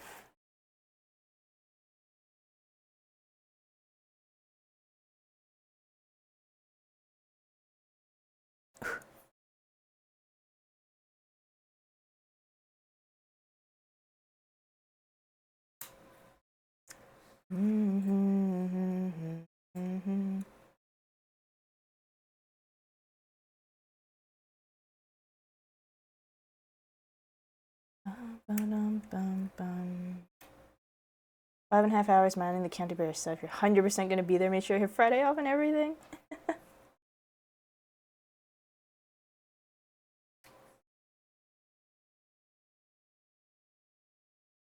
A: Bum, bum, bum. 5.5 hours mining the County Bear stuff. You're 100% going to be there. Make sure you have Friday off and everything.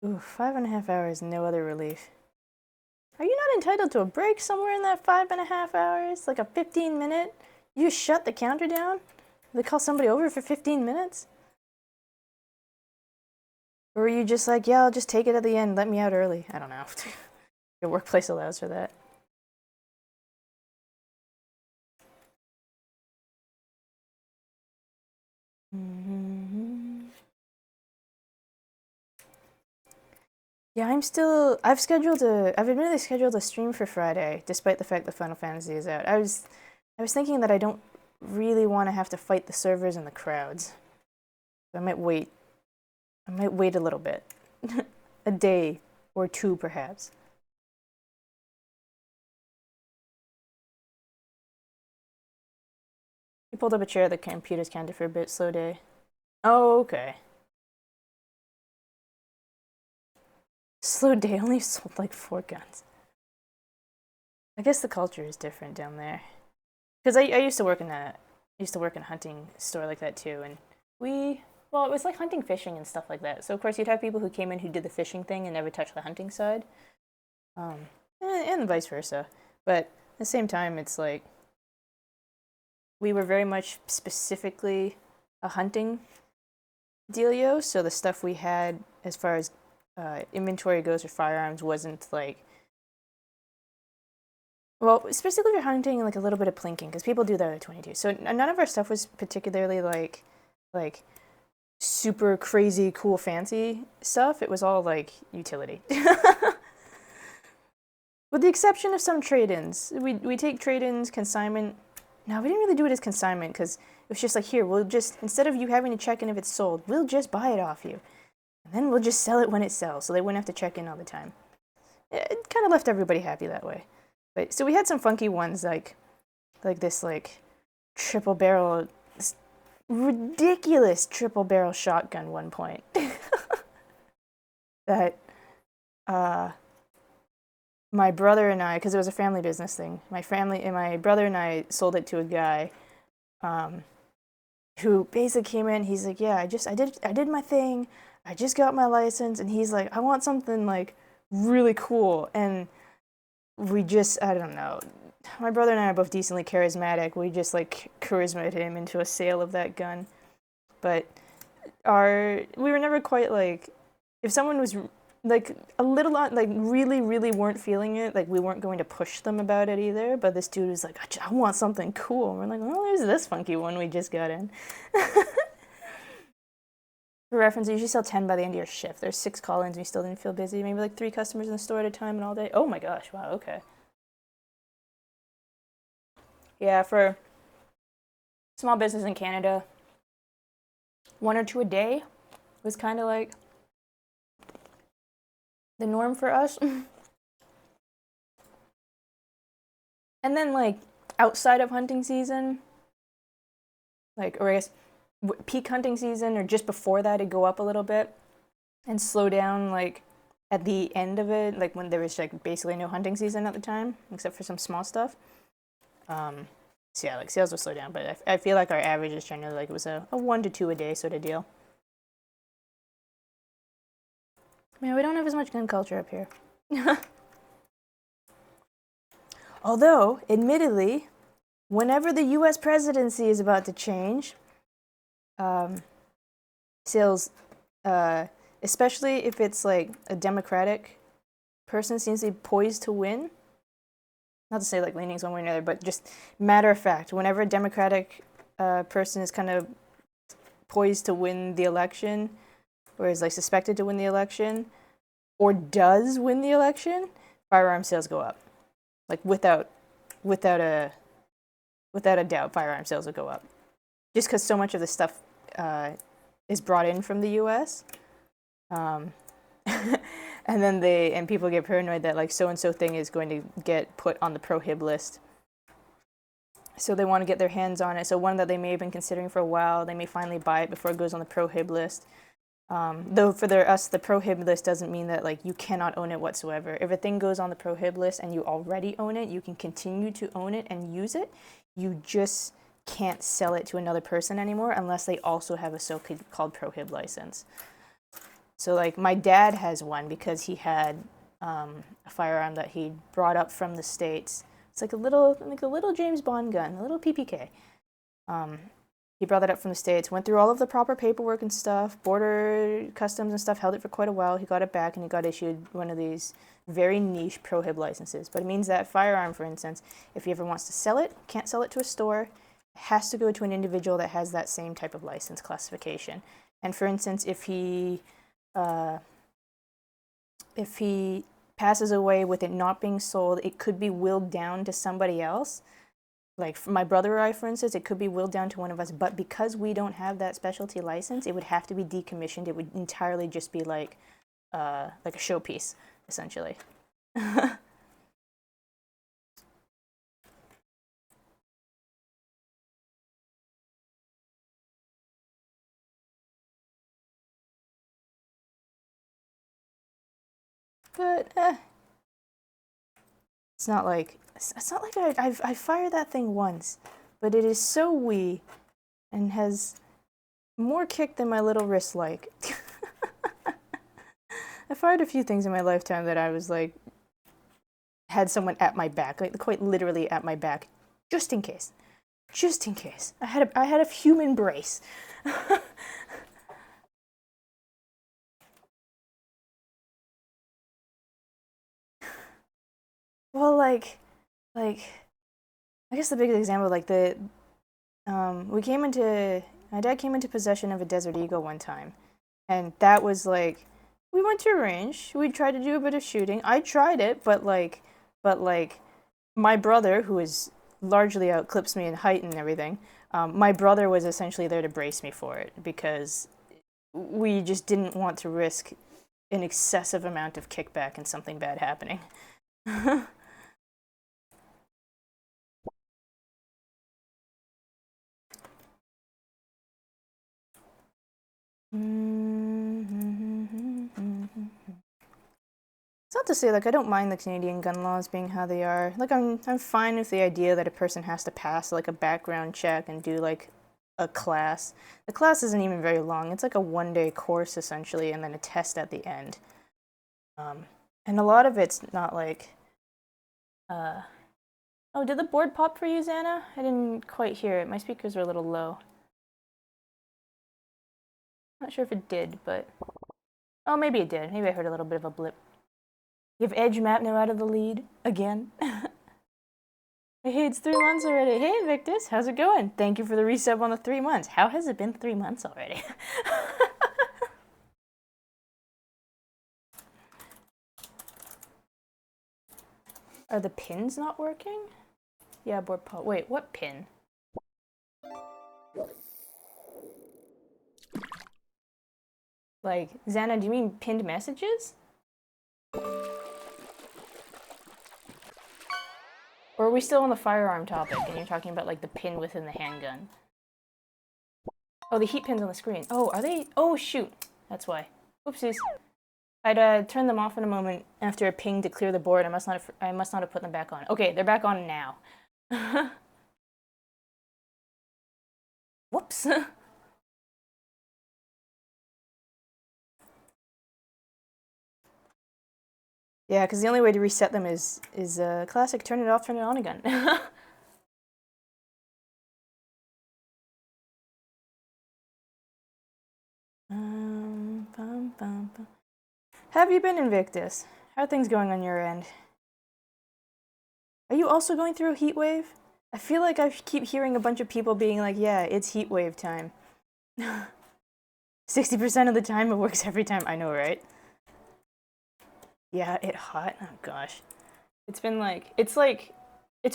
A: Ooh, 5.5 hours, no other relief. Are you not entitled to a break somewhere in that 5.5 hours? Like a 15-minute? You just shut the counter down? They call somebody over for 15 minutes? Or are you just like, yeah, I'll just take it at the end, let me out early? I don't know. Your workplace allows for that. Yeah, I've admittedly scheduled a stream for Friday, despite the fact that Final Fantasy is out. I was thinking that I don't really want to have to fight the servers and the crowds. So I might wait a little bit. A day or two, perhaps. He pulled up a chair, the computer's counted for a bit, slow day. Oh, okay. Slow day only sold like 4 guns. I guess the culture is different down there. Because I used to work in a hunting store like that too, and well, it was like hunting, fishing, and stuff like that. So of course you'd have people who came in who did the fishing thing and never touched the hunting side, and vice versa. But at the same time, it's like we were very much specifically a hunting dealio. So the stuff we had as far as inventory goes for firearms wasn't like. Well, specifically for hunting, like a little bit of plinking, because people do that at 22. So none of our stuff was particularly like super crazy, cool, fancy stuff. It was all like utility. With the exception of some trade-ins. We take trade-ins, consignment. No, we didn't really do it as consignment because it was just like, here, we'll just, instead of you having to check in if it's sold, we'll just buy it off you. And then we'll just sell it when it sells, so they wouldn't have to check in all the time. It kind of left everybody happy that way. But so we had some funky ones like this triple barrel, this ridiculous triple barrel shotgun one point that my brother and I, because it was a family business thing, my brother and I sold it to a guy who basically came in. He's like, yeah, I did my thing. I just got my license, and he's like, I want something like really cool. And I don't know. My brother and I are both decently charismatic. We just like charismaed him into a sale of that gun. But we were never quite like, if someone was like a little like really weren't feeling it, like we weren't going to push them about it either. But this dude was like, I want something cool. And we're like, well, there's this funky one we just got in. For reference, I usually sell 10 by the end of your shift. There's 6 call-ins, we still didn't feel busy. Maybe like 3 customers in the store at a time and all day. Oh my gosh, wow, okay. Yeah, for small business in Canada, 1 or 2 a day was kind of like the norm for us. And then like outside of hunting season, like, or I guess peak hunting season or just before that, it'd go up a little bit and slow down like at the end of it, like when there was like basically no hunting season at the time, except for some small stuff. So yeah, like sales will slow down, but I feel like our average is generally like it was a 1 to 2 a day sort of deal. Man, we don't have as much gun culture up here. Although, admittedly, whenever the U.S. presidency is about to change, sales, especially if it's like a Democratic person, seems to be poised to win. Not to say like leanings one way or another, but just matter of fact, whenever a Democratic person is kind of poised to win the election, or is like suspected to win the election, or does win the election, firearm sales go up. Like without a doubt, firearm sales will go up. Just because so much of the stuff is brought in from the U.S. And then people get paranoid that like so and so thing is going to get put on the prohib list. So they want to get their hands on it. So one that they may have been considering for a while, they may finally buy it before it goes on the prohib list. Though for us, the prohib list doesn't mean that like you cannot own it whatsoever. If a thing goes on the prohib list and you already own it, you can continue to own it and use it. You just can't sell it to another person anymore unless they also have a so-called prohib license. So like my dad has one because he had a firearm that he brought up from the States. It's like a little James Bond gun, a little PPK. He brought that up from the States, went through all of the proper paperwork and stuff, border customs and stuff, held it for quite a while. He got it back and he got issued one of these very niche prohib licenses. But it means that firearm, for instance, if he ever wants to sell it, can't sell it to a store, has to go to an individual that has that same type of license classification. And for instance, if he passes away with it not being sold, it could be willed down to somebody else. Like for my brother or I, for instance, it could be willed down to one of us, but because we don't have that specialty license, it would have to be decommissioned. It would entirely just be like a showpiece, essentially. But it's not like I fired that thing once, but it is so wee and has more kick than my little wrist like. I fired a few things in my lifetime that I was like, had someone at my back, like quite literally at my back, just in case. Just in case. I had a human brace. Well, like I guess the biggest example, like my dad came into possession of a Desert Eagle one time, and that was like, we went to a range, we tried to do a bit of shooting. I tried it, but my brother, who is largely outclips me in height and everything, my brother was essentially there to brace me for it because we just didn't want to risk an excessive amount of kickback and something bad happening. It's not to say, like, I don't mind the Canadian gun laws being how they are. Like, I'm fine with the idea that a person has to pass, like, a background check and do, like, a class. The class isn't even very long. It's like a one-day course, essentially, and then a test at the end. And a lot of it's not, like, Oh, did the board pop for you, Xana? I didn't quite hear it. My speakers are a little low. Not sure if it did, but... Oh, maybe it did. Maybe I heard a little bit of a blip. You have Edge Map now out of the lead. Again. Hey, it's 3 months already. Hey, Invictus, how's it going? Thank you for the resub on the 3 months. How has it been 3 months already? Are the pins not working? Yeah, board pop. Wait, what pin? Like, Xana, do you mean pinned messages? Or are we still on the firearm topic and you're talking about, like, the pin within the handgun? Oh, the heat pins on the screen. Oh, are they? Oh, shoot. That's why. Oopsies. I'd turn them off in a moment after a ping to clear the board. I must not have put them back on. Okay, they're back on now. Whoops. Yeah, because the only way to reset them is classic turn it off, turn it on again. Have you been, Invictus? How are things going on your end? Are you also going through a heat wave? I feel like I keep hearing a bunch of people being like, yeah, it's heat wave time. 60% of the time it works every time. I know, right? Yeah, it hot? Oh gosh. It's been like, it's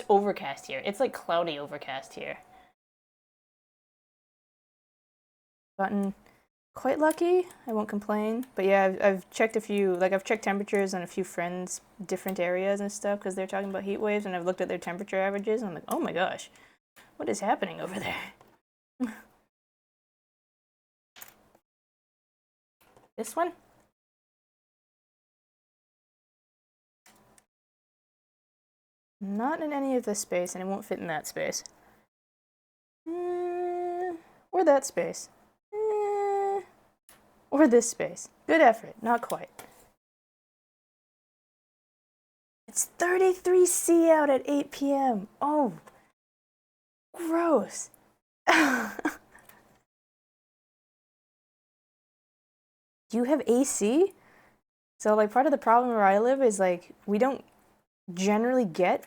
A: overcast here. It's like cloudy overcast here. Gotten quite lucky. I won't complain. But yeah, I've checked a few, like I've checked temperatures on a few friends' different areas and stuff because they're talking about heat waves, and I've looked at their temperature averages and I'm like, oh my gosh, what is happening over there? This one? Not in any of this space, and it won't fit in that space. Or that space. Or this space. Good effort. Not quite. It's 33 C out at 8 p.m. Oh, gross. Do you have AC? So, like, part of the problem where I live is, like, we don't generally get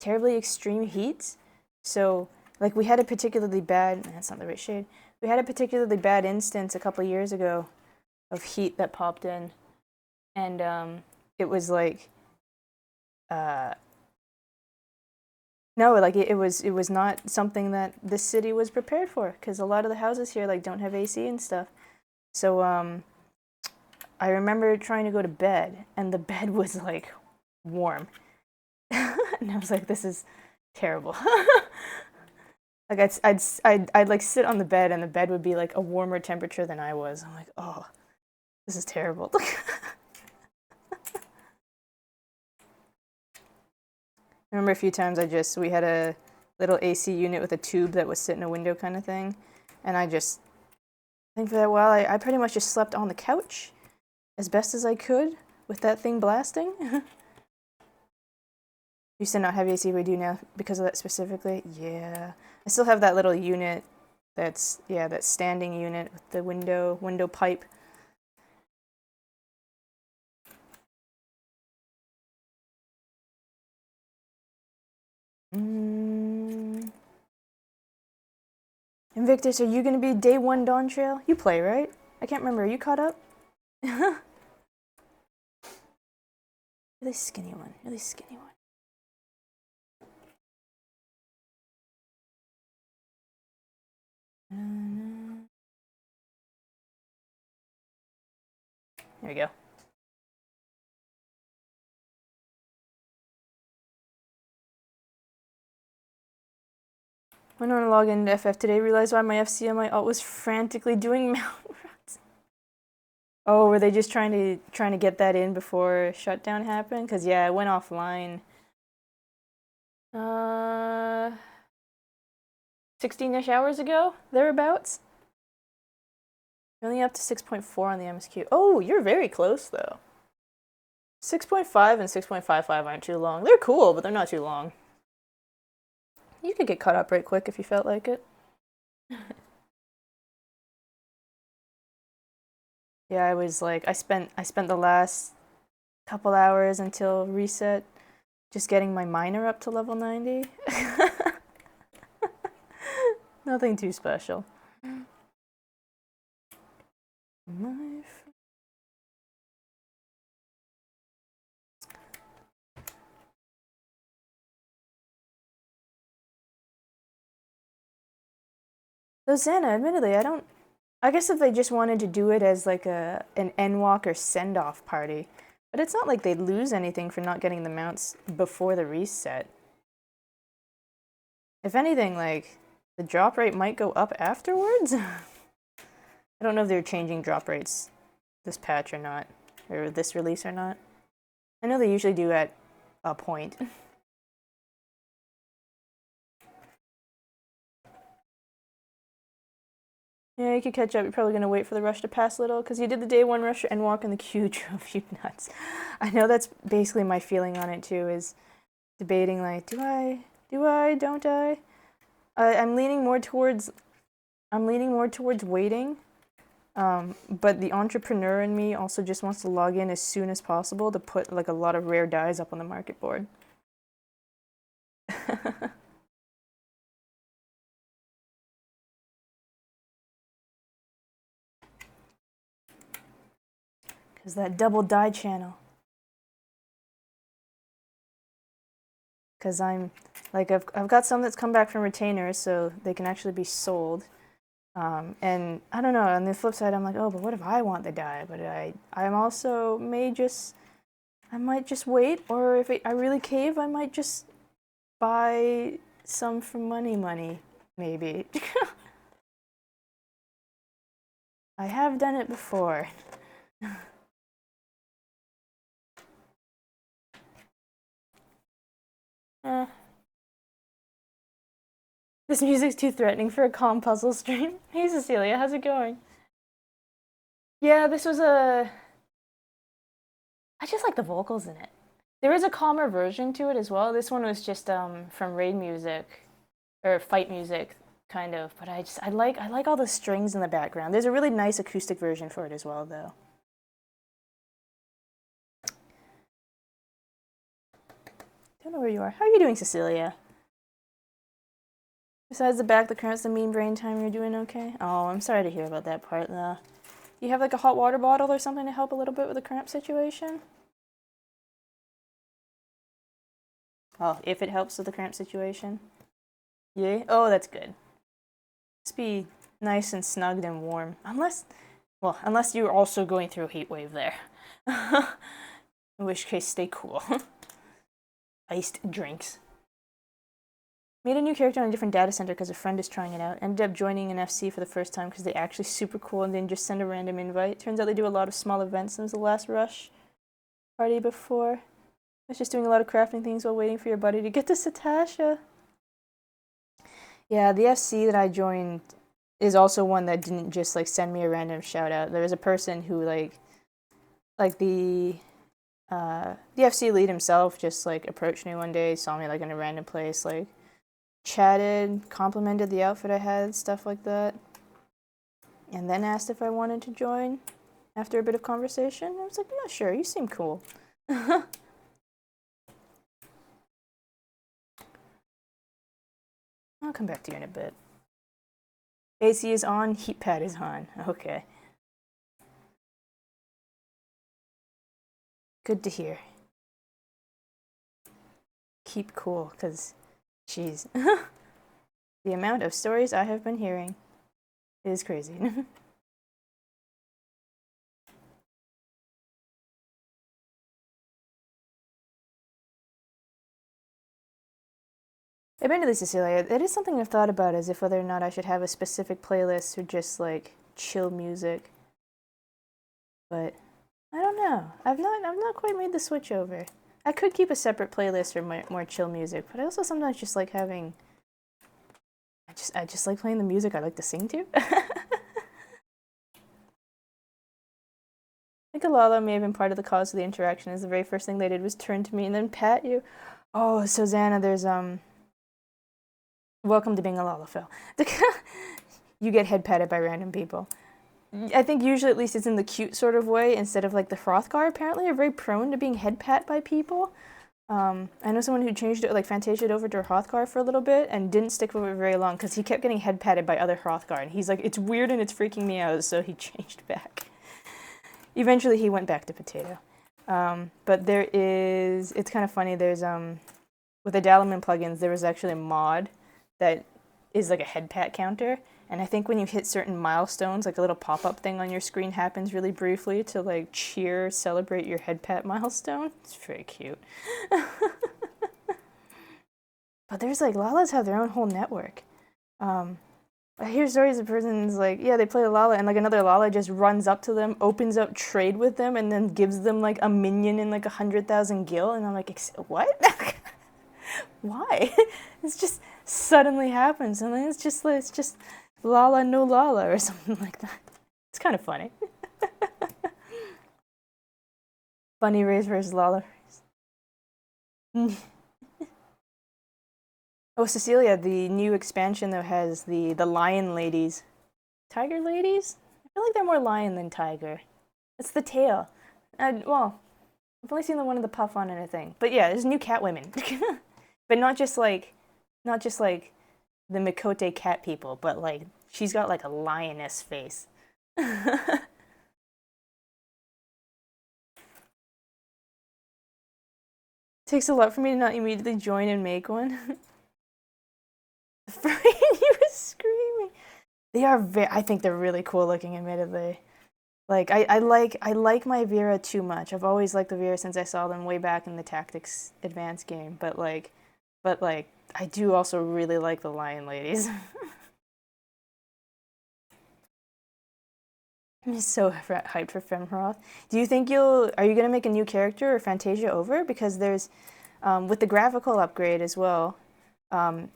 A: terribly extreme heats. So, like, we had a particularly bad, that's not the right shade. We had a particularly bad instance a couple years ago of heat that popped in. And, it was like, no, like it was not something that the city was prepared for, because a lot of the houses here like don't have AC and stuff. So I remember trying to go to bed, and the bed was like warm, and I was like, "This is terrible." Like I'd like sit on the bed, and the bed would be like a warmer temperature than I was. I'm like, "Oh, this is terrible." I remember a few times we had a little AC unit with a tube that was sit in a window kind of thing, and I think for that while I pretty much just slept on the couch as best as I could with that thing blasting. Used to not have AC, we do now because of that specifically. Yeah, I still have that little unit that's, yeah, that standing unit with the window pipe. Invictus, are you gonna be day 1 Dawn Trail? You play, right? I can't remember. Are you caught up? Really skinny one. Really skinny one. There we go. Went on a login to FF today, realized why my FC on my alt was frantically doing mount runs. Oh, were they just trying to get that in before shutdown happened? Cause yeah, it went offline. Uh, 16-ish hours ago, thereabouts. Only up to 6.4 on the MSQ. Oh, you're very close though. 6.5 and 6.55 aren't too long. They're cool, but they're not too long. You could get caught up right quick if you felt like it. Yeah, I was like, I spent the last couple hours until reset just getting my miner up to level 90. Nothing too special. Though Xana, admittedly, I guess if they just wanted to do it as like an N.Y.K.A.I.O.S or send-off party, but it's not like they'd lose anything for not getting the mounts before the reset. If anything, like, the drop rate might go up afterwards? I don't know if they're changing drop rates this patch or not, or this release or not. I know they usually do at a point. Yeah, you could catch up. You're probably going to wait for the rush to pass a little, because you did the day one rush and walk in the queue drove you nuts. I know that's basically my feeling on it too, is debating like, do I, don't I? I'm leaning more towards waiting. But the entrepreneur in me also just wants to log in as soon as possible to put like a lot of rare dies up on the market board. Because that double die channel. Because I'm like I've got some that's come back from retainers, so they can actually be sold. And I don't know. On the flip side, I'm like, oh, but what if I want the die? But I'm also I might just wait, or if I really cave, I might just buy some for money, maybe. I have done it before. Eh. This music's too threatening for a calm puzzle stream. Hey Cecilia, how's it going? Yeah, this was a... I just like the vocals in it. There is a calmer version to it as well. This one was just from raid music, or fight music, kind of. But I like all the strings in the background. There's a really nice acoustic version for it as well, though. Don't know where you are. How are you doing, Cecilia? Besides the back, the cramps, the mean brain time, you're doing okay? Oh, I'm sorry to hear about that part, though. Do you have like a hot water bottle or something to help a little bit with the cramp situation? Oh, if it helps with the cramp situation. Yeah? Oh, that's good. Just be nice and snugged and warm. Unless you're also going through a heat wave there. In which case, stay cool. Iced drinks. Made a new character on a different data center because a friend is trying it out. Ended up joining an FC for the first time because they're actually super cool and didn't just send a random invite. Turns out they do a lot of small events. It was the last rush party before. I was just doing a lot of crafting things while waiting for your buddy to get to Satasha. Yeah, the FC that I joined is also one that didn't just like send me a random shout out. There was a person who like the FC lead himself just like approached me one day, saw me like in a random place, like chatted, complimented the outfit I had, stuff like that, and then asked if I wanted to join after a bit of conversation. I was like, yeah, sure, you seem cool. I'll come back to you in a bit. AC is on, heat pad is on. Okay. Good to hear. Keep cool, because, jeez. The amount of stories I have been hearing is crazy. Admittedly, Cecilia, it is something I've thought about, as if whether or not I should have a specific playlist or just like chill music. But I don't know. I've not quite made the switch over. I could keep a separate playlist for more chill music, but I also sometimes just like having. I just like playing the music I like to sing to. I think L.Y.K.A.I.O may have been part of the cause of the interaction, as the very first thing they did was turn to me and then pat you. Oh, so Xana, there's welcome to being a Lalafell. You get head patted by random people. I think usually at least it's in the cute sort of way instead of like the Hrothgar apparently are very prone to being head pat by people. I know someone who changed it, like Fantasia'd over to Hrothgar for a little bit and didn't stick with it very long because he kept getting head patted by other Hrothgar and he's like, it's weird and it's freaking me out, so he changed back. Eventually he went back to Potato. But there is, it's kind of funny, there's, with the Dalaman plugins, there was actually a mod that is like a head pat counter. And I think when you hit certain milestones, like a little pop-up thing on your screen happens really briefly to like celebrate your head pat milestone. It's very cute. But there's like, Lalas have their own whole network. I hear stories of persons like, yeah, they play a Lala and like another Lala just runs up to them, opens up trade with them, and then gives them like a minion in like 100,000 gil. And I'm like, what? Why? It's just suddenly happens. And then it's just Lala no Lala or something like that. It's kind of funny. Bunny race versus Lala race. Oh, Cecilia, the new expansion though has the lion ladies. Tiger ladies? I feel like they're more lion than tiger. It's the tail. Well, I've only seen the one of the puff on anything. But yeah, there's new cat women. But not just like the Mikote cat people, but like she's got like a lioness face. Takes a lot for me to not immediately join and make one. You were screaming. They are very. I think they're really cool looking. Admittedly, like I like my Vera too much. I've always liked the Vera since I saw them way back in the Tactics Advanced game. But I do also really like the Lion Ladies. I'm so hyped for Femroth. Do you think are you gonna make a new character or Fantasia over? Because there's, with the graphical upgrade as well,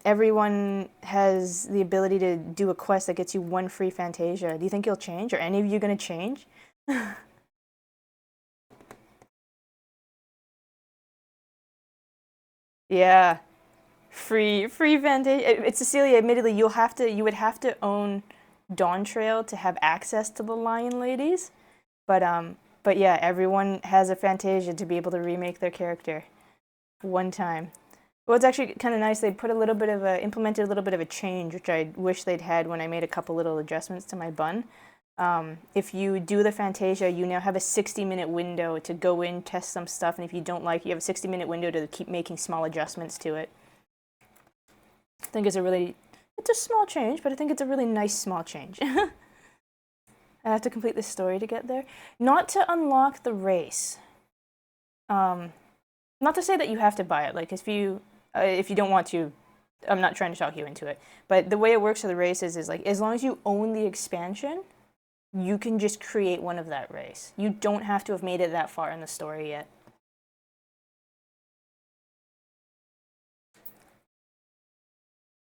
A: everyone has the ability to do a quest that gets you one free Fantasia. Do you think you'll change? Are any of you gonna change? Yeah, free Fantasia. It's Cecilia. Admittedly, you would have to own Dawn Trail to have access to the Lion Ladies. But yeah, everyone has a Fantasia to be able to remake their character one time. Well, it's actually kind of nice. They put implemented a little bit of a change, which I wish they'd had when I made a couple little adjustments to my bun. If you do the Fantasia, you now have a 60-minute window to go in, test some stuff, and if you don't like it, you have a 60-minute window to keep making small adjustments to it. I think it's a small change, but I think it's a really nice small change. I have to complete this story to get there. Not to unlock the race. Not to say that you have to buy it. Like if you don't want to, I'm not trying to talk you into it. But the way it works for the races is like as long as you own the expansion, you can just create one of that race. You don't have to have made it that far in the story yet.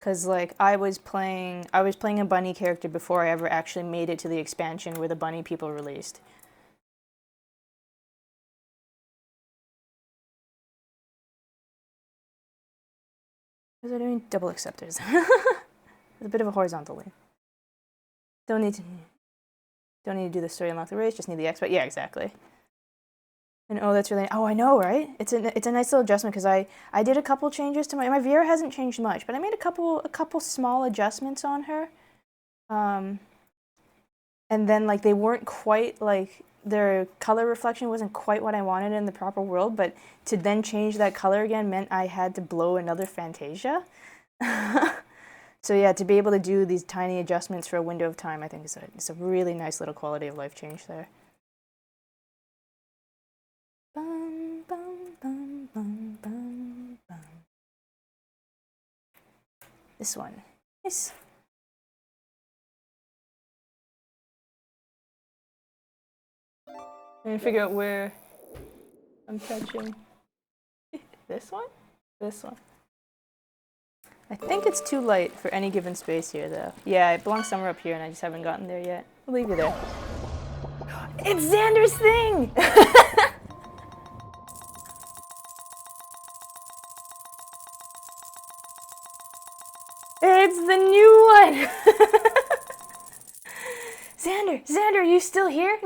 A: Cause like I was playing a bunny character before I ever actually made it to the expansion where the bunny people released. Because they're doing double acceptors. It's a bit of a horizontal lean. Don't need to do the story unlock the race. Just need the expert. Yeah, exactly. And oh, that's really. Oh, I know, right? It's a nice little adjustment because I did a couple changes to my Vera hasn't changed much, but I made a couple small adjustments on her. And then like they weren't quite like their color reflection wasn't quite what I wanted in the proper world, but to then change that color again meant I had to blow another Fantasia. So yeah, to be able to do these tiny adjustments for a window of time, I think it's a really nice little quality of life change there. Bum, bum, bum, bum, bum, bum. This one. Nice. Let me figure out where I'm touching. This one? This one. I think it's too light for any given space here, though. Yeah, it belongs somewhere up here, and I just haven't gotten there yet. I'll leave you there. It's Xander's thing! It's the new one! Xander, are you still here?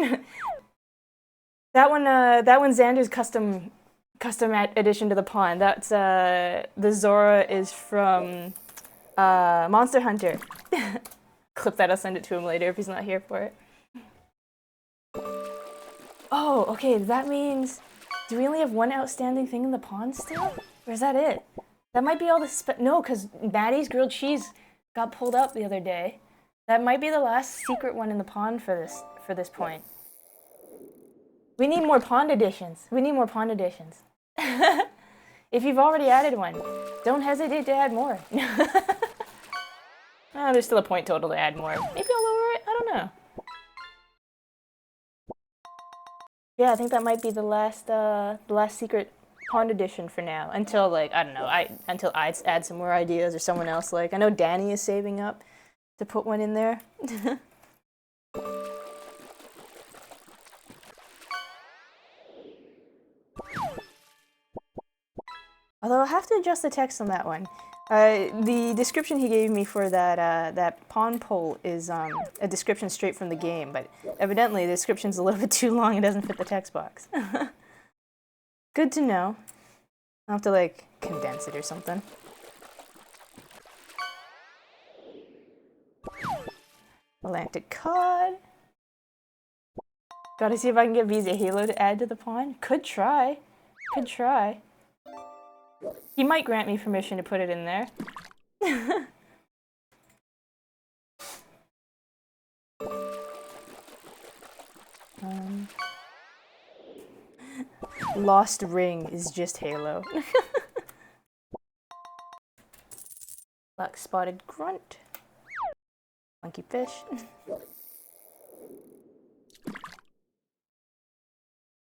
A: That one's Xander's custom addition to the pond. That's the Zora is from Monster Hunter. Clip that, I'll send it to him later if he's not here for it. Oh, okay, that means, do we only have one outstanding thing in the pond still? Or is that it? That might be all the no, because Maddie's grilled cheese got pulled up the other day. That might be the last secret one in the pond for this point. We need more pond additions. We need more pond additions. If you've already added one, don't hesitate to add more. There's still a point total to add more. Maybe I'll lower it? I don't know. Yeah, I think that might be the last secret pond edition for now. Until, like, I don't know, until I add some more ideas or someone else. Like, I know Danny is saving up to put one in there. Although I'll have to adjust the text on that one. The description he gave me for that pond pole is a description straight from the game, but evidently the description's a little bit too long, it doesn't fit the text box. Good to know. I'll have to, like, condense it or something. Atlantic cod. Gotta see if I can get Visa Halo to add to the pond. Could try. Could try. He might grant me permission to put it in there. Lost Ring is just Halo. Black spotted grunt. Monkey fish.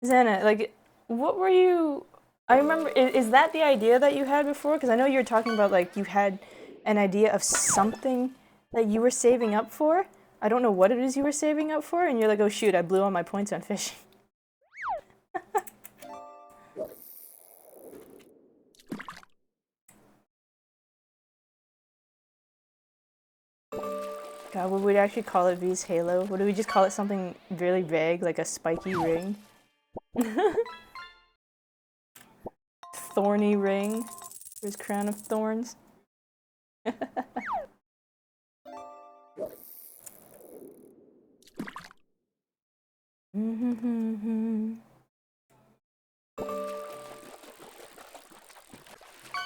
A: Xana, like, what were you... I remember, is that the idea that you had before? Because I know you were talking about, like, you had an idea of something that you were saving up for. I don't know what it is you were saving up for, and you're like, oh shoot, I blew all my points on fishing. God, what would we actually call it V's Halo? Would we just call it something really vague, like a spiky ring? Thorny ring. His crown of thorns.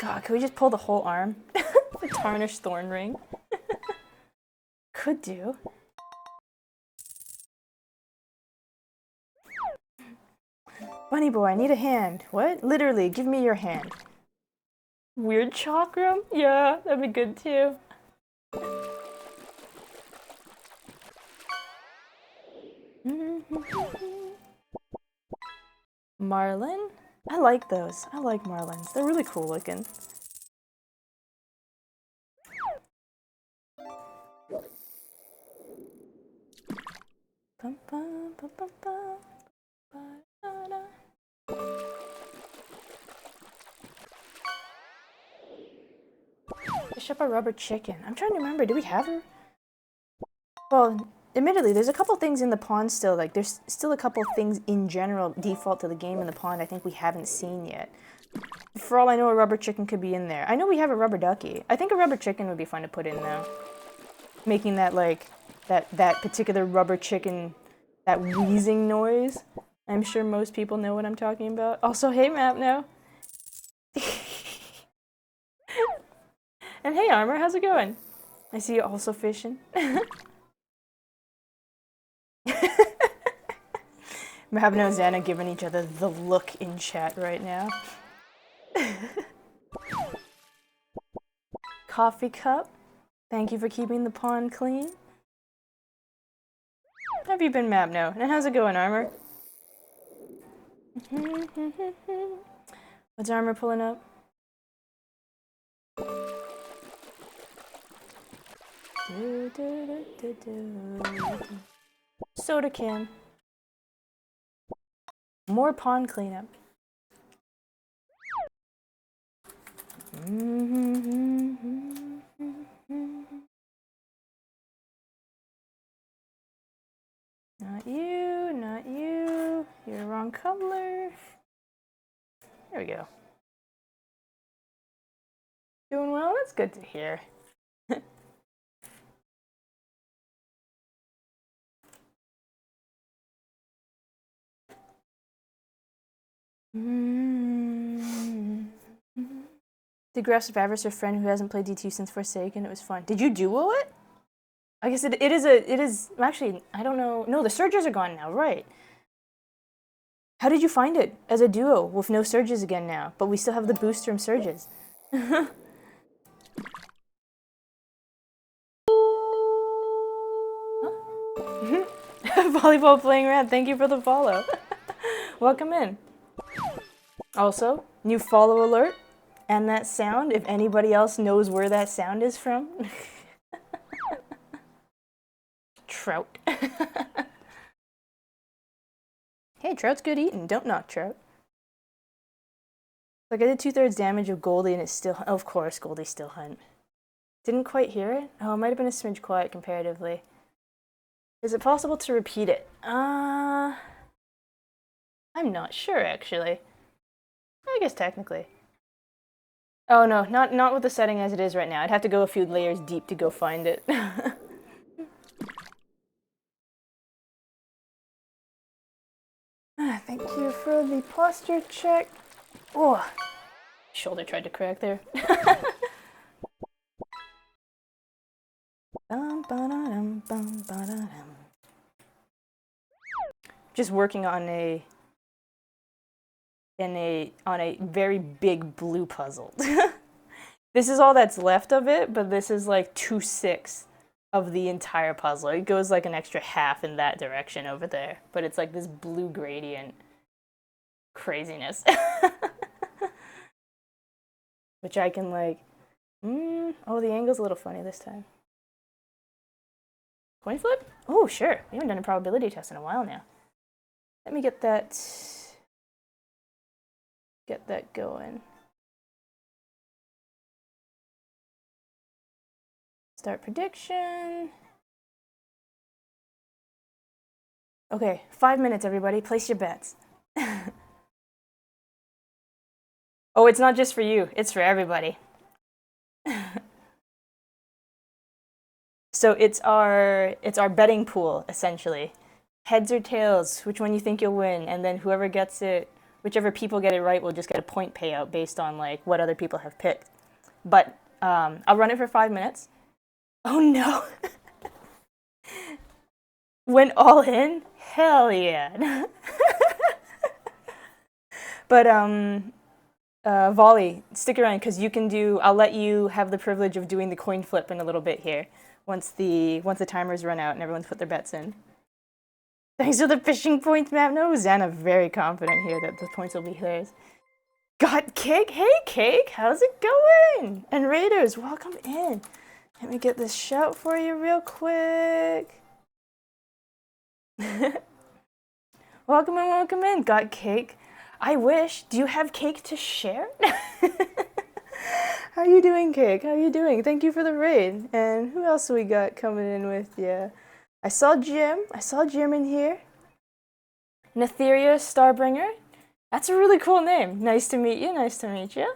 A: God, could we just pull the whole arm? The tarnished thorn ring. Could do. Bunny boy, I need a hand. What? Literally, give me your hand. Weird chakram? Yeah, that'd be good too. Marlin? I like those. I like marlins. They're really cool looking. Fish up a rubber chicken. I'm trying to remember, do we have her? Well, admittedly, there's a couple things in the pond still. Like, there's still a couple things in general default to the game in the pond I think we haven't seen yet. For all I know, a rubber chicken could be in there. I know we have a rubber ducky. I think a rubber chicken would be fun to put in, though. Making that, like, that particular rubber chicken, that wheezing noise. I'm sure most people know what I'm talking about. Also, hey, Map now. And hey, Armor, how's it going? I see you also fishing. Mabno and Xana giving each other the look in chat right now. Coffee cup. Thank you for keeping the pond clean. How have you been, Mabno? And how's it going, Armor? What's armor pulling up? Soda can. More pond cleanup. Not you, not you. You're wrong color. There we go. Doing well? That's good to hear. Did Graph Survivors a friend who hasn't played D2 since Forsaken? It was fun. Did you duo it? I guess it is, actually, I don't know. No, the surges are gone now, right. How did you find it as a duo with no surges again now, but we still have the boost from surges? Volleyball playing rat, thank you for the follow. Welcome in. Also, new follow alert and that sound, if anybody else knows where that sound is from. Trout. Hey, Trout's good eating, don't knock Trout. Like I did 2/3 damage of Goldie and it's still, of course Goldie still hunt. Didn't quite hear it? Oh, it might have been a smidge quiet comparatively. Is it possible to repeat it? I'm not sure actually. I guess technically. Oh no, not with the setting as it is right now. I'd have to go a few layers deep to go find it. Thank you for the posture check. Oh, shoulder tried to crack there. Just working on a very big blue puzzle. This is all that's left of it, but this is like 2/6 of the entire puzzle. It goes like an extra half in that direction over there, but it's like this blue gradient craziness. Which I can like, oh, the angle's a little funny this time. Coin flip? Oh, sure. We haven't done a probability test in a while now. Let me get that going. Start prediction. Okay, 5 minutes, everybody. Place your bets. Oh, it's not just for you. It's for everybody. So it's our betting pool, essentially. Heads or tails, which one you think you'll win, and then whoever gets it, whichever people get it right will just get a point payout based on like what other people have picked. But I'll run it for 5 minutes. Oh no. Went all in? Hell yeah. But Volley, stick around because you can do, I'll let you have the privilege of doing the coin flip in a little bit here once the timers run out and everyone's put their bets in. Thanks for the fishing points, map. No, Xana very confident here that the points will be hers. Got Cake? Hey Cake, how's it going? And Raiders, welcome in. Let me get this shout for you real quick. Welcome in, welcome in. Got Cake. I wish. Do you have cake to share? How you doing, Cake? How you doing? Thank you for the raid. And who else we got coming in with you? I saw Jim. I saw Jim in here. Netheria Starbringer. That's a really cool name. Nice to meet you. Nice to meet you.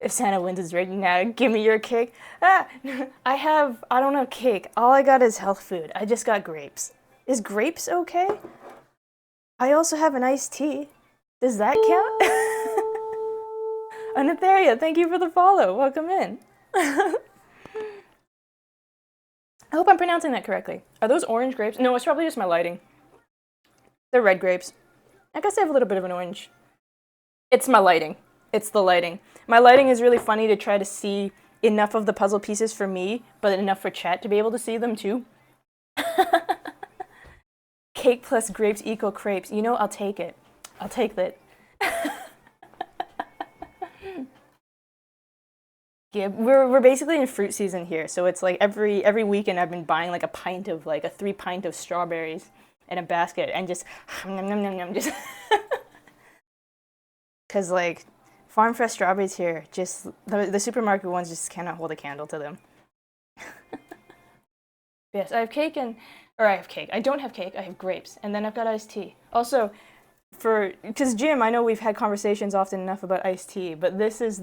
A: If Santa wins his raid now, give me your cake. I don't know, cake. All I got is health food. I just got grapes. Is grapes okay? I also have an iced tea. Does that count? Anatheria, thank you for the follow. Welcome in. I hope I'm pronouncing that correctly. Are those orange grapes? No, it's probably just my lighting. They're red grapes. I guess they have a little bit of an orange. It's my lighting. It's the lighting. My lighting is really funny to try to see enough of the puzzle pieces for me, but enough for chat to be able to see them too. cake plus grapes equal crepes. You know, I'll take it. I'll take that. Yeah, we're basically in fruit season here, so it's like every weekend I've been buying like a pint of like a 3 pint of strawberries in a basket and just nom, nom, nom, nom, just because like farm fresh strawberries here, just the supermarket ones just cannot hold a candle to them. Yes, I have cake or I have cake. I don't have cake. I have grapes, and then I've got iced tea. Also, because Jim, I know we've had conversations often enough about iced tea, but this is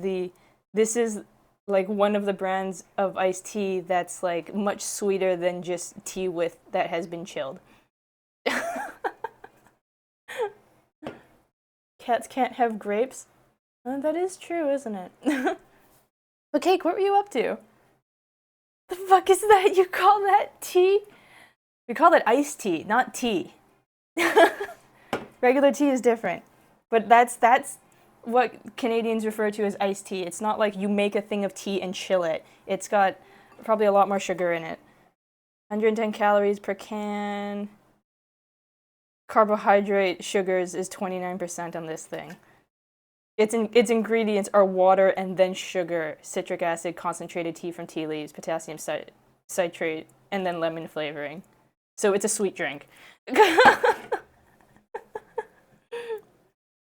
A: like one of the brands of iced tea that's like much sweeter than just tea with that has been chilled. Cats can't have grapes. That is true, isn't it? But Cake, what were you up to? The fuck is that? You call that tea? We call it iced tea, not tea. Regular tea is different. But that's what Canadians refer to as iced tea. It's not like you make a thing of tea and chill it. It's got probably a lot more sugar in it. 110 calories per can. Carbohydrate sugars is 29% on this thing. Its ingredients are water and then sugar, citric acid, concentrated tea from tea leaves, potassium citrate, and then lemon flavoring. So it's a sweet drink.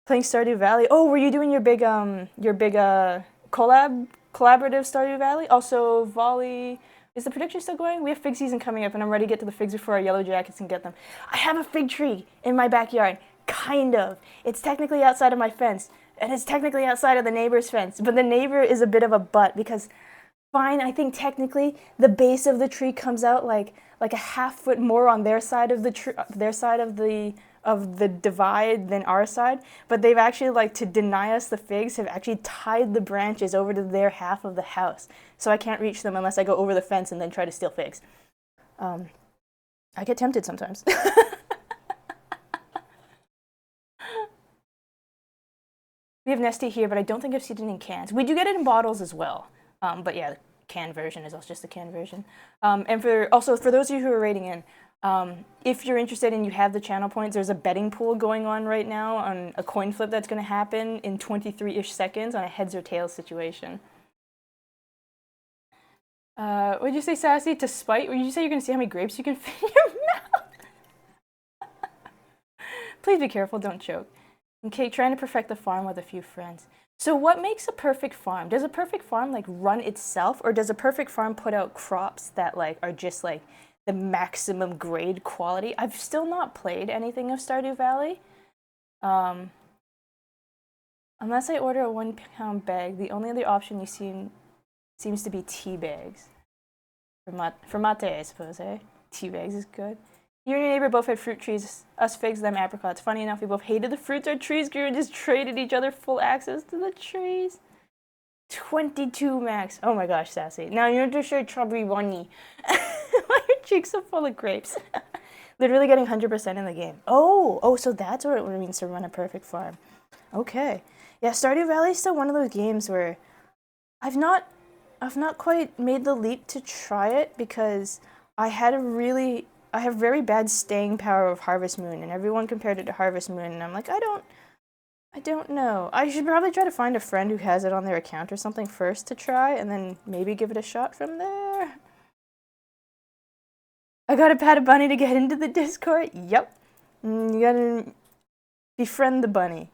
A: Playing Stardew Valley. Oh, were you doing your big collaborative Stardew Valley? Also, volley. Is the prediction still going? We have fig season coming up, and I'm ready to get to the figs before our yellow jackets can get them. I have a fig tree in my backyard. Kind of. It's technically outside of my fence, and it's technically outside of the neighbor's fence. But the neighbor is a bit of a butt because, fine, I think technically the base of the tree comes out like a half foot more on their side of the divide than our side, but they've actually, like, to deny us the figs, have actually tied the branches over to their half of the house. So I can't reach them unless I go over the fence and then try to steal figs. I get tempted sometimes. We have Nestea here, but I don't think I've seen it in cans. We do get it in bottles as well. But yeah, the canned version is also just the canned version. And for those of you who are rating in, if you're interested and you have the channel points, there's a betting pool going on right now on a coin flip that's going to happen in 23-ish seconds on a heads or tails situation. What did you say, Sassy? To spite? Or did you say you're going to see how many grapes you can fit in your mouth? Please be careful, don't choke. Okay, trying to perfect the farm with a few friends. So what makes a perfect farm? Does a perfect farm like run itself, or does a perfect farm put out crops that like are just like the maximum grade quality? I've still not played anything of Stardew Valley. Unless I order a 1 pound bag, the only other option you seems to be tea bags. For mate, I suppose, eh? Tea bags is good. You and your neighbor both had fruit trees, us figs, them apricots. Funny enough, we both hated the fruits our trees grew and just traded each other full access to the trees. 22 max. Oh my gosh, Sassy. Now you're just a chubby bunny. Why are your cheeks so full of grapes? Literally getting 100% in the game. Oh, so that's what it means to run a perfect farm. Okay. Yeah, Stardew Valley is still one of those games where I've not quite made the leap to try it because I have very bad staying power of Harvest Moon, and everyone compared it to Harvest Moon, and I'm like, I don't know. I should probably try to find a friend who has it on their account or something first to try, and then maybe give it a shot from there. I gotta pat a bunny to get into the Discord? Yep. You gotta befriend the bunny.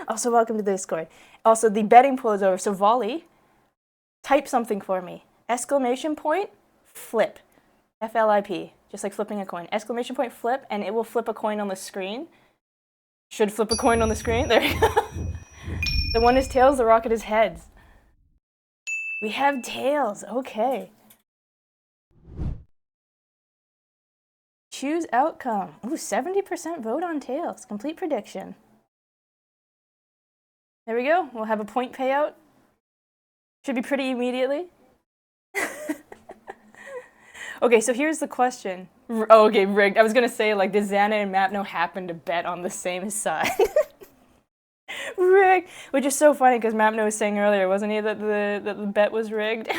A: Also, welcome to the Discord. Also, the betting pool is over, so Volley, type something for me. Exclamation point, flip. F-L-I-P, just like flipping a coin. Exclamation point, flip, and it will flip a coin on the screen. Should flip a coin on the screen. There you go. The one is tails, the rocket is heads. We have tails, okay. Choose outcome. Ooh, 70% vote on tails. Complete prediction. There we go. We'll have a point payout. Should be pretty immediately. Okay, so here's the question. Oh, okay, rigged. I was gonna say, like, did Xana and Mapno happen to bet on the same side? Rigged! Which is so funny, because Mapno was saying earlier, wasn't he, that the bet was rigged?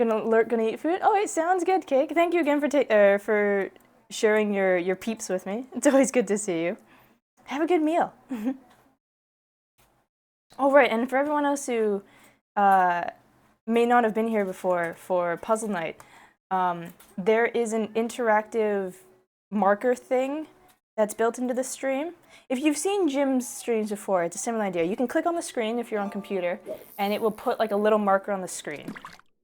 A: Gonna eat food? Oh, it sounds good, Cake. Thank you again for sharing your peeps with me. It's always good to see you. Have a good meal. Oh, right, and for everyone else who may not have been here before for Puzzle Night, there is an interactive marker thing that's built into the stream. If you've seen Jim's streams before, it's a similar idea. You can click on the screen if you're on computer, and it will put like a little marker on the screen.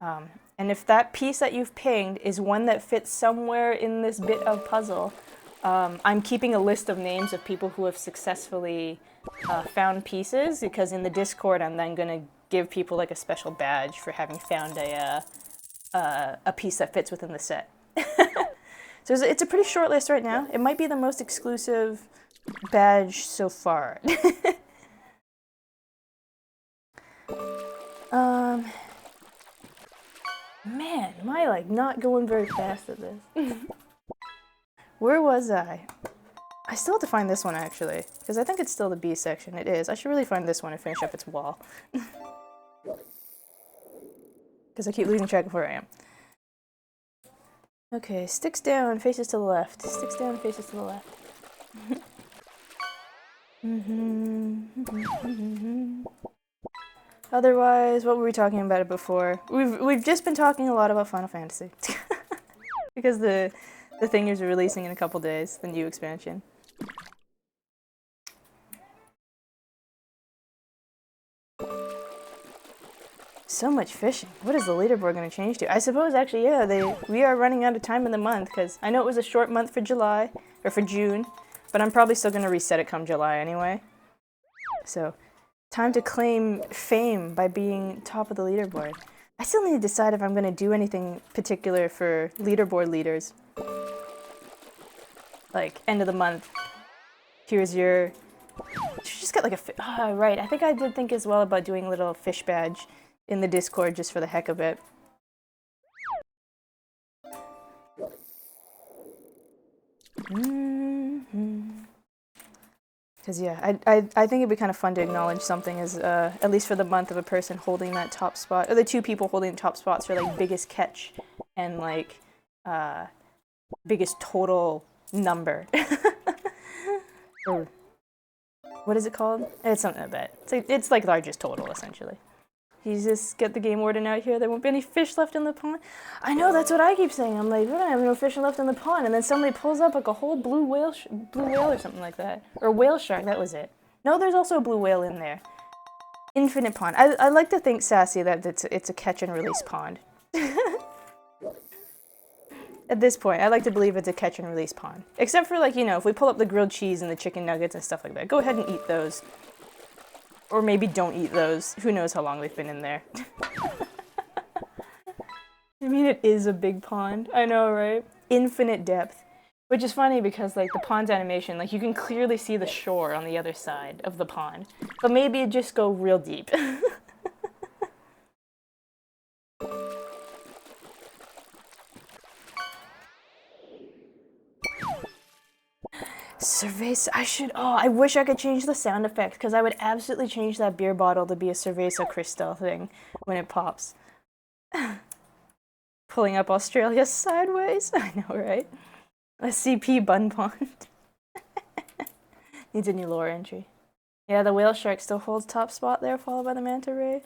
A: And if that piece that you've pinged is one that fits somewhere in this bit of puzzle, I'm keeping a list of names of people who have successfully found pieces, because in the Discord I'm then going to give people like a special badge for having found a piece that fits within the set. So it's a pretty short list right now. It might be the most exclusive badge so far. Man, am I like not going very fast at this? Where was I? I still have to find this one actually, because I think it's still the B section. It is. I should really find this one and finish up its wall. Because I keep losing track of where I am. Okay, sticks down, faces to the left. Sticks down, faces to the left. Otherwise, what were we talking about it before? We've just been talking a lot about Final Fantasy. Because the thing is releasing in a couple days, the new expansion. So much fishing. What is the leaderboard going to change to? I suppose actually, yeah, we are running out of time in the month, because I know it was a short month for July, or for June, but I'm probably still going to reset it come July anyway. So, time to claim fame by being top of the leaderboard. I still need to decide if I'm going to do anything particular for leaderboard leaders. Like, end of the month, here's your... You should just get like a... Oh, right, I think I did think as well about doing a little fish badge in the Discord just for the heck of it. Because yeah, I think it'd be kind of fun to acknowledge something as, at least for the month, of a person holding that top spot, or the two people holding the top spots for like biggest catch and like biggest total number. Or what is it called? It's something like that. It's like largest total essentially. You just get the game warden out here, there won't be any fish left in the pond. I know, that's what I keep saying. I'm like, we don't have no fish left in the pond. And then somebody pulls up like a whole blue whale or something like that. Or whale shark, that was it. No, there's also a blue whale in there. Infinite pond. I like to think, Sassy, that it's a catch and release pond. At this point, I like to believe it's a catch and release pond. Except for like, you know, if we pull up the grilled cheese and the chicken nuggets and stuff like that, go ahead and eat those. Or maybe don't eat those. Who knows how long they've been in there. I mean, it is a big pond. I know, right? Infinite depth. Which is funny because, like, the pond's animation, like, you can clearly see the shore on the other side of the pond. But maybe it just go real deep. Cerveza, I wish I could change the sound effect, because I would absolutely change that beer bottle to be a Cerveza Cristal thing when it pops. Pulling up Australia sideways? I know, right? A CP bun pond. Needs a new lore entry. Yeah, the whale shark still holds top spot there, followed by the manta ray.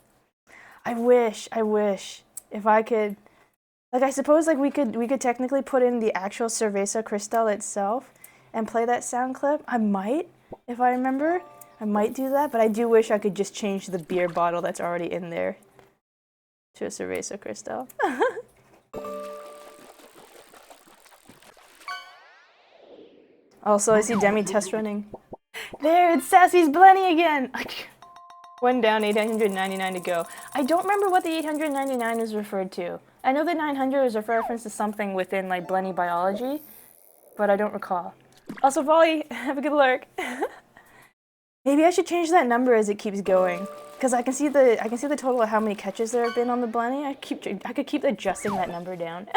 A: I wish, if I could... Like, I suppose, like, we could technically put in the actual Cerveza Cristal itself and play that sound clip. I might, if I remember. I might do that, but I do wish I could just change the beer bottle that's already in there to a Cerveza Cristal. Also, I see Demi test running. There, it's Sassy's Blenny again! One down, 899 to go. I don't remember what the 899 is referred to. I know the 900 is a reference to something within, like, Blenny biology, but I don't recall. Also, Volley, have a good lurk. Maybe I should change that number as it keeps going, because I can see the total of how many catches there have been on the Blenny. I could keep adjusting that number down.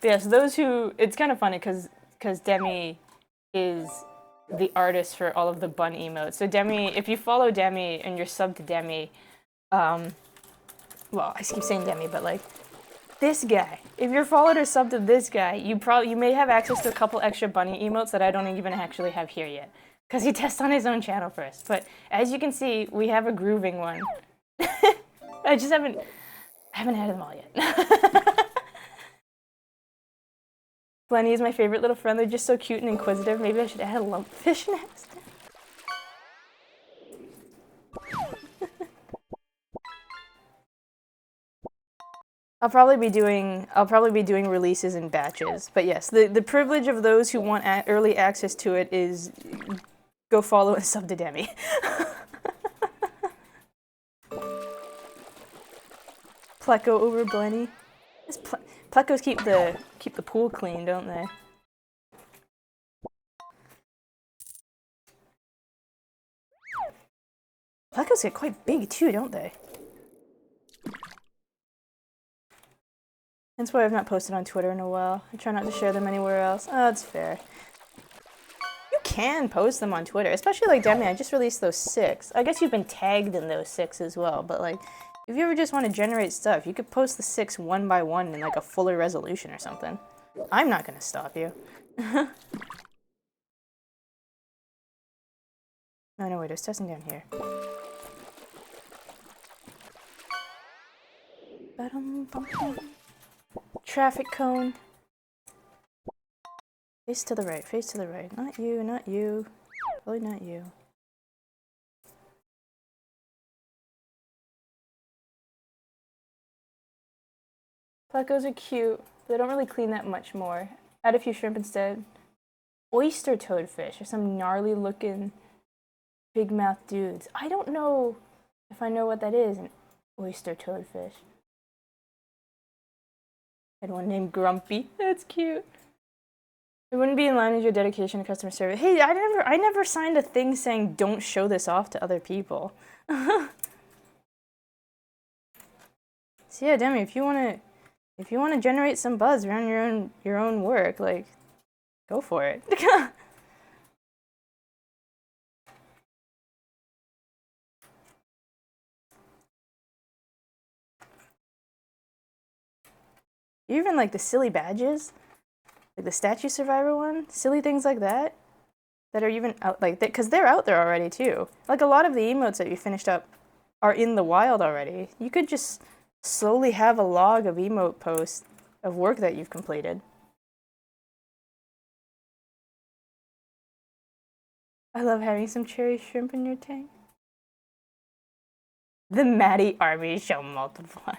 A: But yes, those who, it's kind of funny because Demi is the artist for all of the bun emotes. So Demi, if you follow Demi and you're sub to Demi, Well, I keep saying Demi, but like, this guy. If you're followed or subbed to this guy, you may have access to a couple extra bunny emotes that I don't even actually have here yet. Because he tests on his own channel first. But as you can see, we have a grooving one. I just haven't had them all yet. Lenny is my favorite little friend. They're just so cute and inquisitive. Maybe I should add a lumpfish next. I'll probably be doing releases in batches. But yes, the privilege of those who want early access to it is go follow and sub to Demi. Pleco over Blenny. Plecos keep the pool clean, don't they? Plecos get quite big too, don't they? That's why I've not posted on Twitter in a while. I try not to share them anywhere else. Oh, that's fair. You can post them on Twitter, especially like Demi. I just released those 6. I guess you've been tagged in those 6 as well, but like, if you ever just want to generate stuff, you could post the 6 one by one in like a fuller resolution or something. I'm not gonna stop you. Oh no, wait, it's testing down here. Traffic cone. Face to the right, face to the right. Not you, not you. Probably not you. Plecos are cute. They don't really clean that much more. Add a few shrimp instead. Oyster toadfish are some gnarly looking big mouth dudes. I don't know if I know what that is, an oyster toadfish. Had one named Grumpy. That's cute. It wouldn't be in line with your dedication to customer service. Hey, I never signed a thing saying don't show this off to other people. So yeah, Demi, if you wanna generate some buzz around your own work, like, go for it. Even like the silly badges, like the statue survivor one, silly things like that are even out, like, because they're out there already too. Like a lot of the emotes that you finished up are in the wild already. You could just slowly have a log of emote posts of work that you've completed. I love having some cherry shrimp in your tank. The Maddie army shall multiply.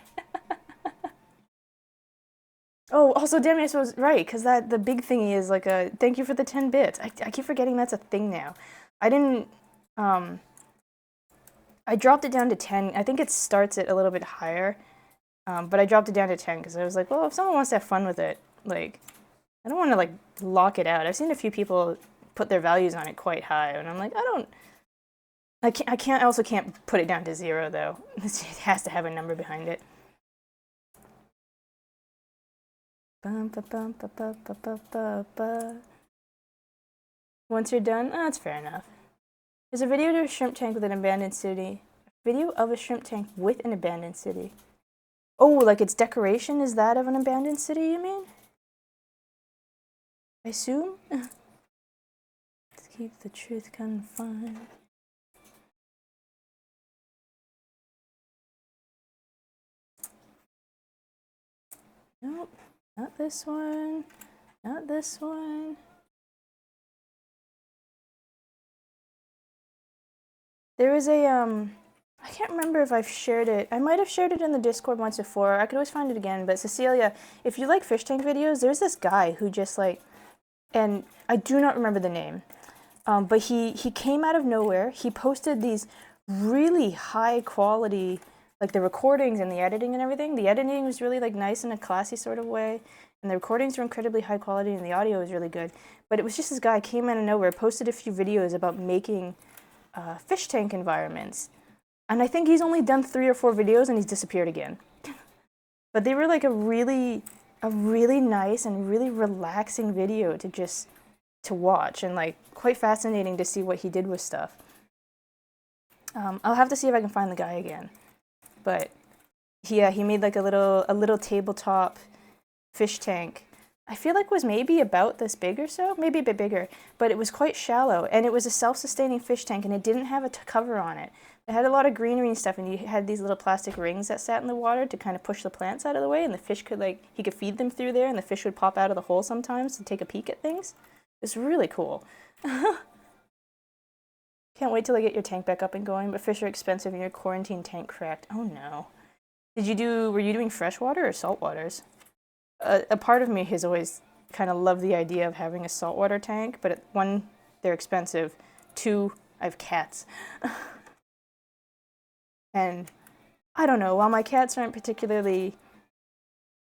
A: Oh, also, damn, I was right, because the big thingy is like a thank you for the 10 bits. I keep forgetting that's a thing now. I didn't, I dropped it down to 10. I think it starts it a little bit higher, but I dropped it down to 10 because I was like, well, if someone wants to have fun with it, like, I don't want to like lock it out. I've seen a few people put their values on it quite high, and I'm like, I also can't put it down to 0 though. It has to have a number behind it. Once you're done, that's fair enough. There's a video of a shrimp tank with an abandoned city. A video of a shrimp tank with an abandoned city. Oh, like its decoration is that of an abandoned city, you mean? I assume? Let's keep the truth confined. Nope, not this one. Not this one. There was a, I can't remember if I've shared it. I might have shared it in the Discord once before. I could always find it again. But Cecilia, if you like fish tank videos, there's this guy who just like, and I do not remember the name, but he came out of nowhere. He posted these really high quality, like the recordings and the editing and everything. The editing was really like nice in a classy sort of way. And the recordings were incredibly high quality and the audio was really good. But it was just this guy came out of nowhere, posted a few videos about making fish tank environments. And I think he's only done 3 or 4 videos and he's disappeared again. But they were like a really nice and really relaxing video to watch and like quite fascinating to see what he did with stuff. I'll have to see if I can find the guy again. but yeah, he made like a little tabletop fish tank. I feel like it was maybe about this big or so, maybe a bit bigger, but it was quite shallow, and it was a self-sustaining fish tank, and it didn't have a cover on it. It had a lot of greenery and stuff, and you had these little plastic rings that sat in the water to kind of push the plants out of the way, and the fish could he could feed them through there, and the fish would pop out of the hole sometimes to take a peek at things. It's really cool. Can't wait till I get your tank back up and going, but fish are expensive and your quarantine tank cracked. Oh no. Were you doing freshwater or saltwaters? A part of me has always kind of loved the idea of having a saltwater tank, but one, they're expensive. Two, I have cats. And I don't know, while my cats aren't particularly,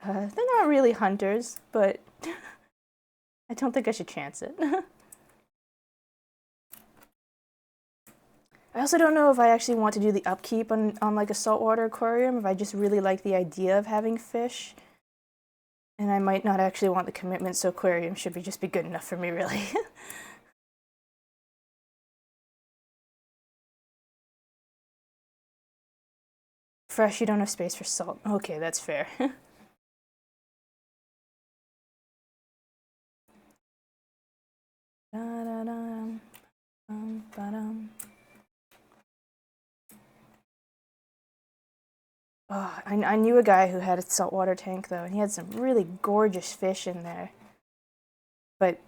A: they're not really hunters, but I don't think I should chance it. I also don't know if I actually want to do the upkeep on like a saltwater aquarium, if I just really like the idea of having fish. And I might not actually want the commitment, so aquarium should just be good enough for me, really. Fresh, you don't have space for salt. Okay, that's fair. Oh, I knew a guy who had a saltwater tank, though, and he had some really gorgeous fish in there. But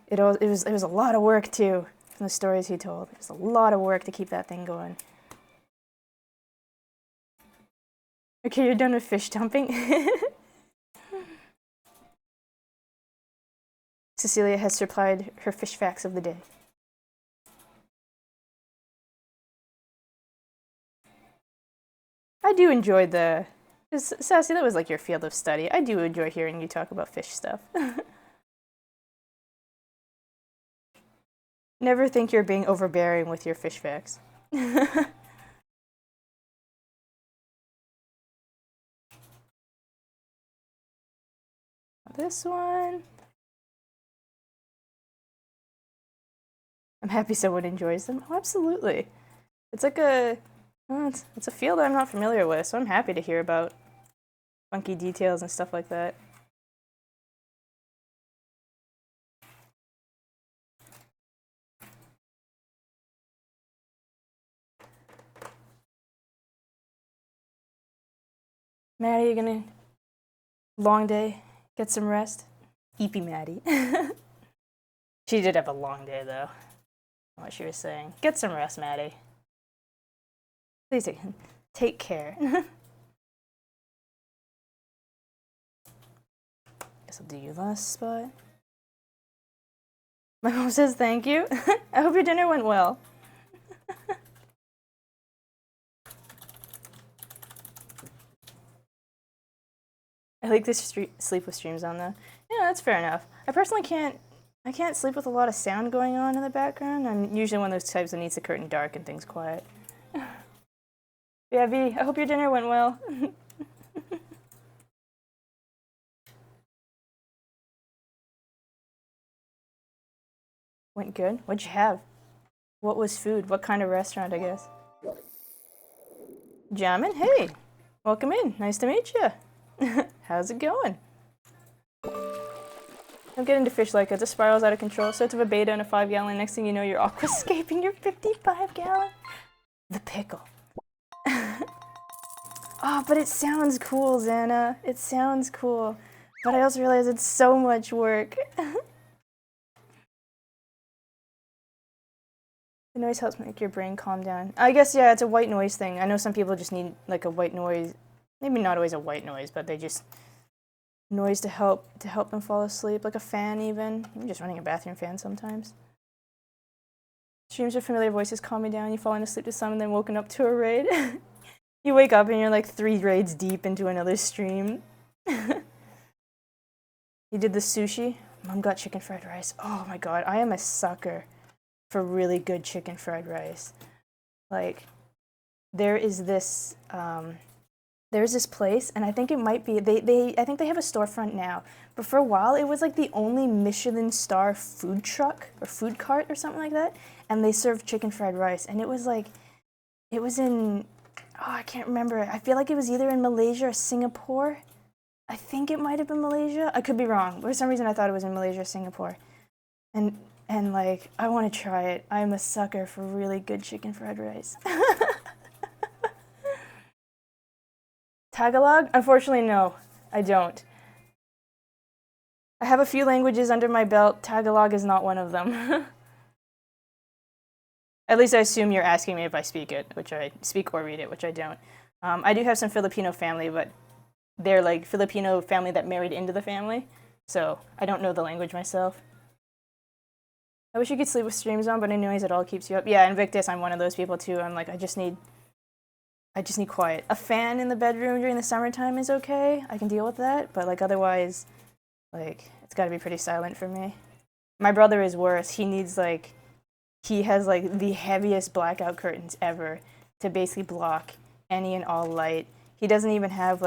A: it was a lot of work, too, from the stories he told. It was a lot of work to keep that thing going. Okay, you're done with fish dumping? Cecilia has supplied her fish facts of the day. I do enjoy Sassy, that was like your field of study. I do enjoy hearing you talk about fish stuff. Never think you're being overbearing with your fish facts. This one. I'm happy someone enjoys them. Oh, absolutely. It's like it's a field I'm not familiar with, so I'm happy to hear about funky details and stuff like that. Maddie, you gonna long day, get some rest? Eepy Maddie. She did have a long day though. What she was saying. Get some rest, Maddie. Please take care. Guess I'll do your last spot. My mom says thank you. I hope your dinner went well. I like this sleep with streams on though. Yeah, that's fair enough. I personally I can't sleep with a lot of sound going on in the background. I'm usually one of those types that needs the curtain dark and things quiet. Yeah, V, I hope your dinner went well. Went good? What'd you have? What was food? What kind of restaurant, I guess? Jammin'? Hey! Welcome in. Nice to meet you. How's it going? Don't get into fish like it. It spirals out of control. Starts with a beta and a 5-gallon. Next thing you know, you're aquascaping your 55-gallon. The pickle. Oh, but it sounds cool, Xana. It sounds cool. But I also realize it's so much work. The noise helps make your brain calm down. I guess, yeah, it's a white noise thing. I know some people just need, like, a white noise. Maybe not always a white noise, but they just noise to help them fall asleep. Like a fan, even. I'm just running a bathroom fan sometimes. Streams of familiar voices calm me down. You falling asleep to some and then woken up to a raid. You wake up and you're like 3 raids deep into another stream. You did the sushi? Mom got chicken fried rice. Oh my god, I am a sucker for really good chicken fried rice. Like, there's this place, and I think it might be, I think they have a storefront now, but for a while it was like the only Michelin star food truck or food cart or something like that, and they served chicken fried rice, and it was like, it was in, Oh, I can't remember. I feel like it was either in Malaysia or Singapore. I think it might have been Malaysia. I could be wrong. For some reason, I thought it was in Malaysia or Singapore. And like, I want to try it. I'm a sucker for really good chicken fried rice. Tagalog? Unfortunately, no. I don't. I have a few languages under my belt. Tagalog is not one of them. At least I assume you're asking me if I speak it, which I speak or read it, which I don't. I do have some Filipino family, but they're like Filipino family that married into the family, so I don't know the language myself. I wish you could sleep with streams on, but anyways, it all keeps you up. Yeah, Invictus, I'm one of those people too. I'm like, I just need quiet. A fan in the bedroom during the summertime is okay. I can deal with that, but like otherwise, like it's got to be pretty silent for me. My brother is worse. He has like the heaviest blackout curtains ever to basically block any and all light. He doesn't even have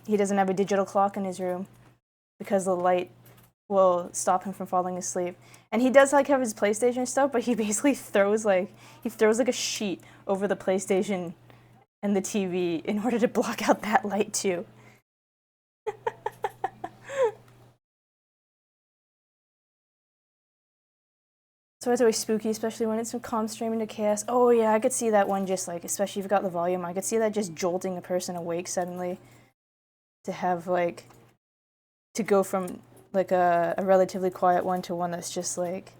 A: he doesn't have a digital clock in his room because the light will stop him from falling asleep. And he does like have his PlayStation stuff, but he basically throws like a sheet over the PlayStation and the TV in order to block out that light too. So it's always spooky, especially when it's from calm streaming to chaos. Oh yeah, I could see that one just like, especially if you've got the volume, I could see that just jolting a person awake suddenly. To have like, to go from like a relatively quiet one to one that's just like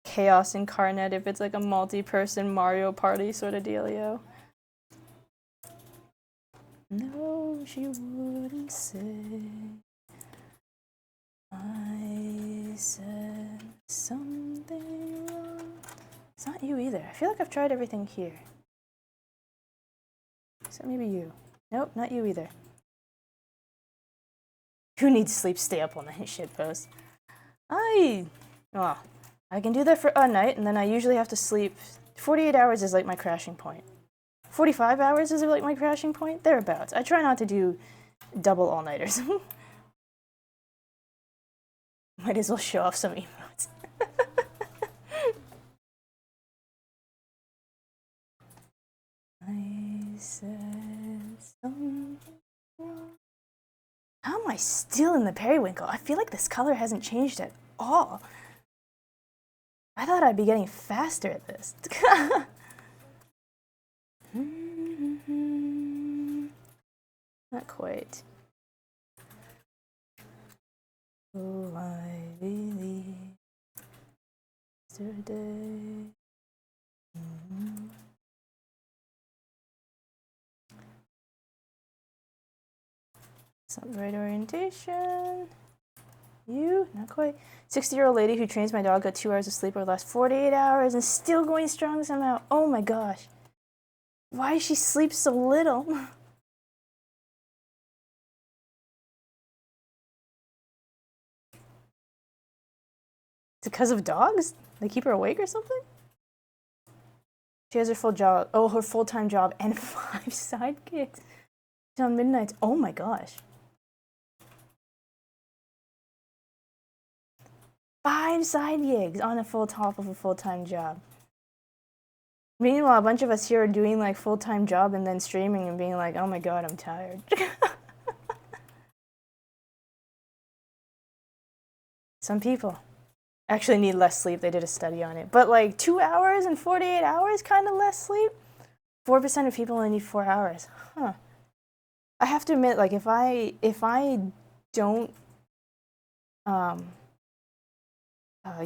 A: chaos incarnate if it's like a multi-person Mario Party sort of dealio. No, she wouldn't say. I said something wrong. It's not you either. I feel like I've tried everything here. So maybe you. Nope, not you either. Who needs sleep? Stay up on the shitpost. Well, I can do that for a night, and then I usually have to sleep. 48 hours is like my crashing point. 45 hours is like my crashing point? Thereabouts. I try not to do double all-nighters. Might as well show off some emotes. I said something wrong. How am I still in the periwinkle? I feel like this color hasn't changed at all. I thought I'd be getting faster at this. Not quite. Oh, I believe yesterday. It's not the right orientation. You? Not quite. 60-year-old lady who trains my dog got 2 hours of sleep over the last 48 hours and still going strong somehow. Oh my gosh. Why does she sleep so little? It's because of dogs? They keep her awake or something? She has her full job. Oh, her full-time job and 5 sidekicks. She's on midnights. Oh my gosh. 5 side gigs on a full top of a full-time job. Meanwhile, a bunch of us here are doing like full-time job and then streaming and being like, oh my god, I'm tired. Some people actually need less sleep. They did a study on it. But like 2 hours and 48 hours, kind of less sleep? 4% of people only need 4 hours. Huh. I have to admit, like if I don't,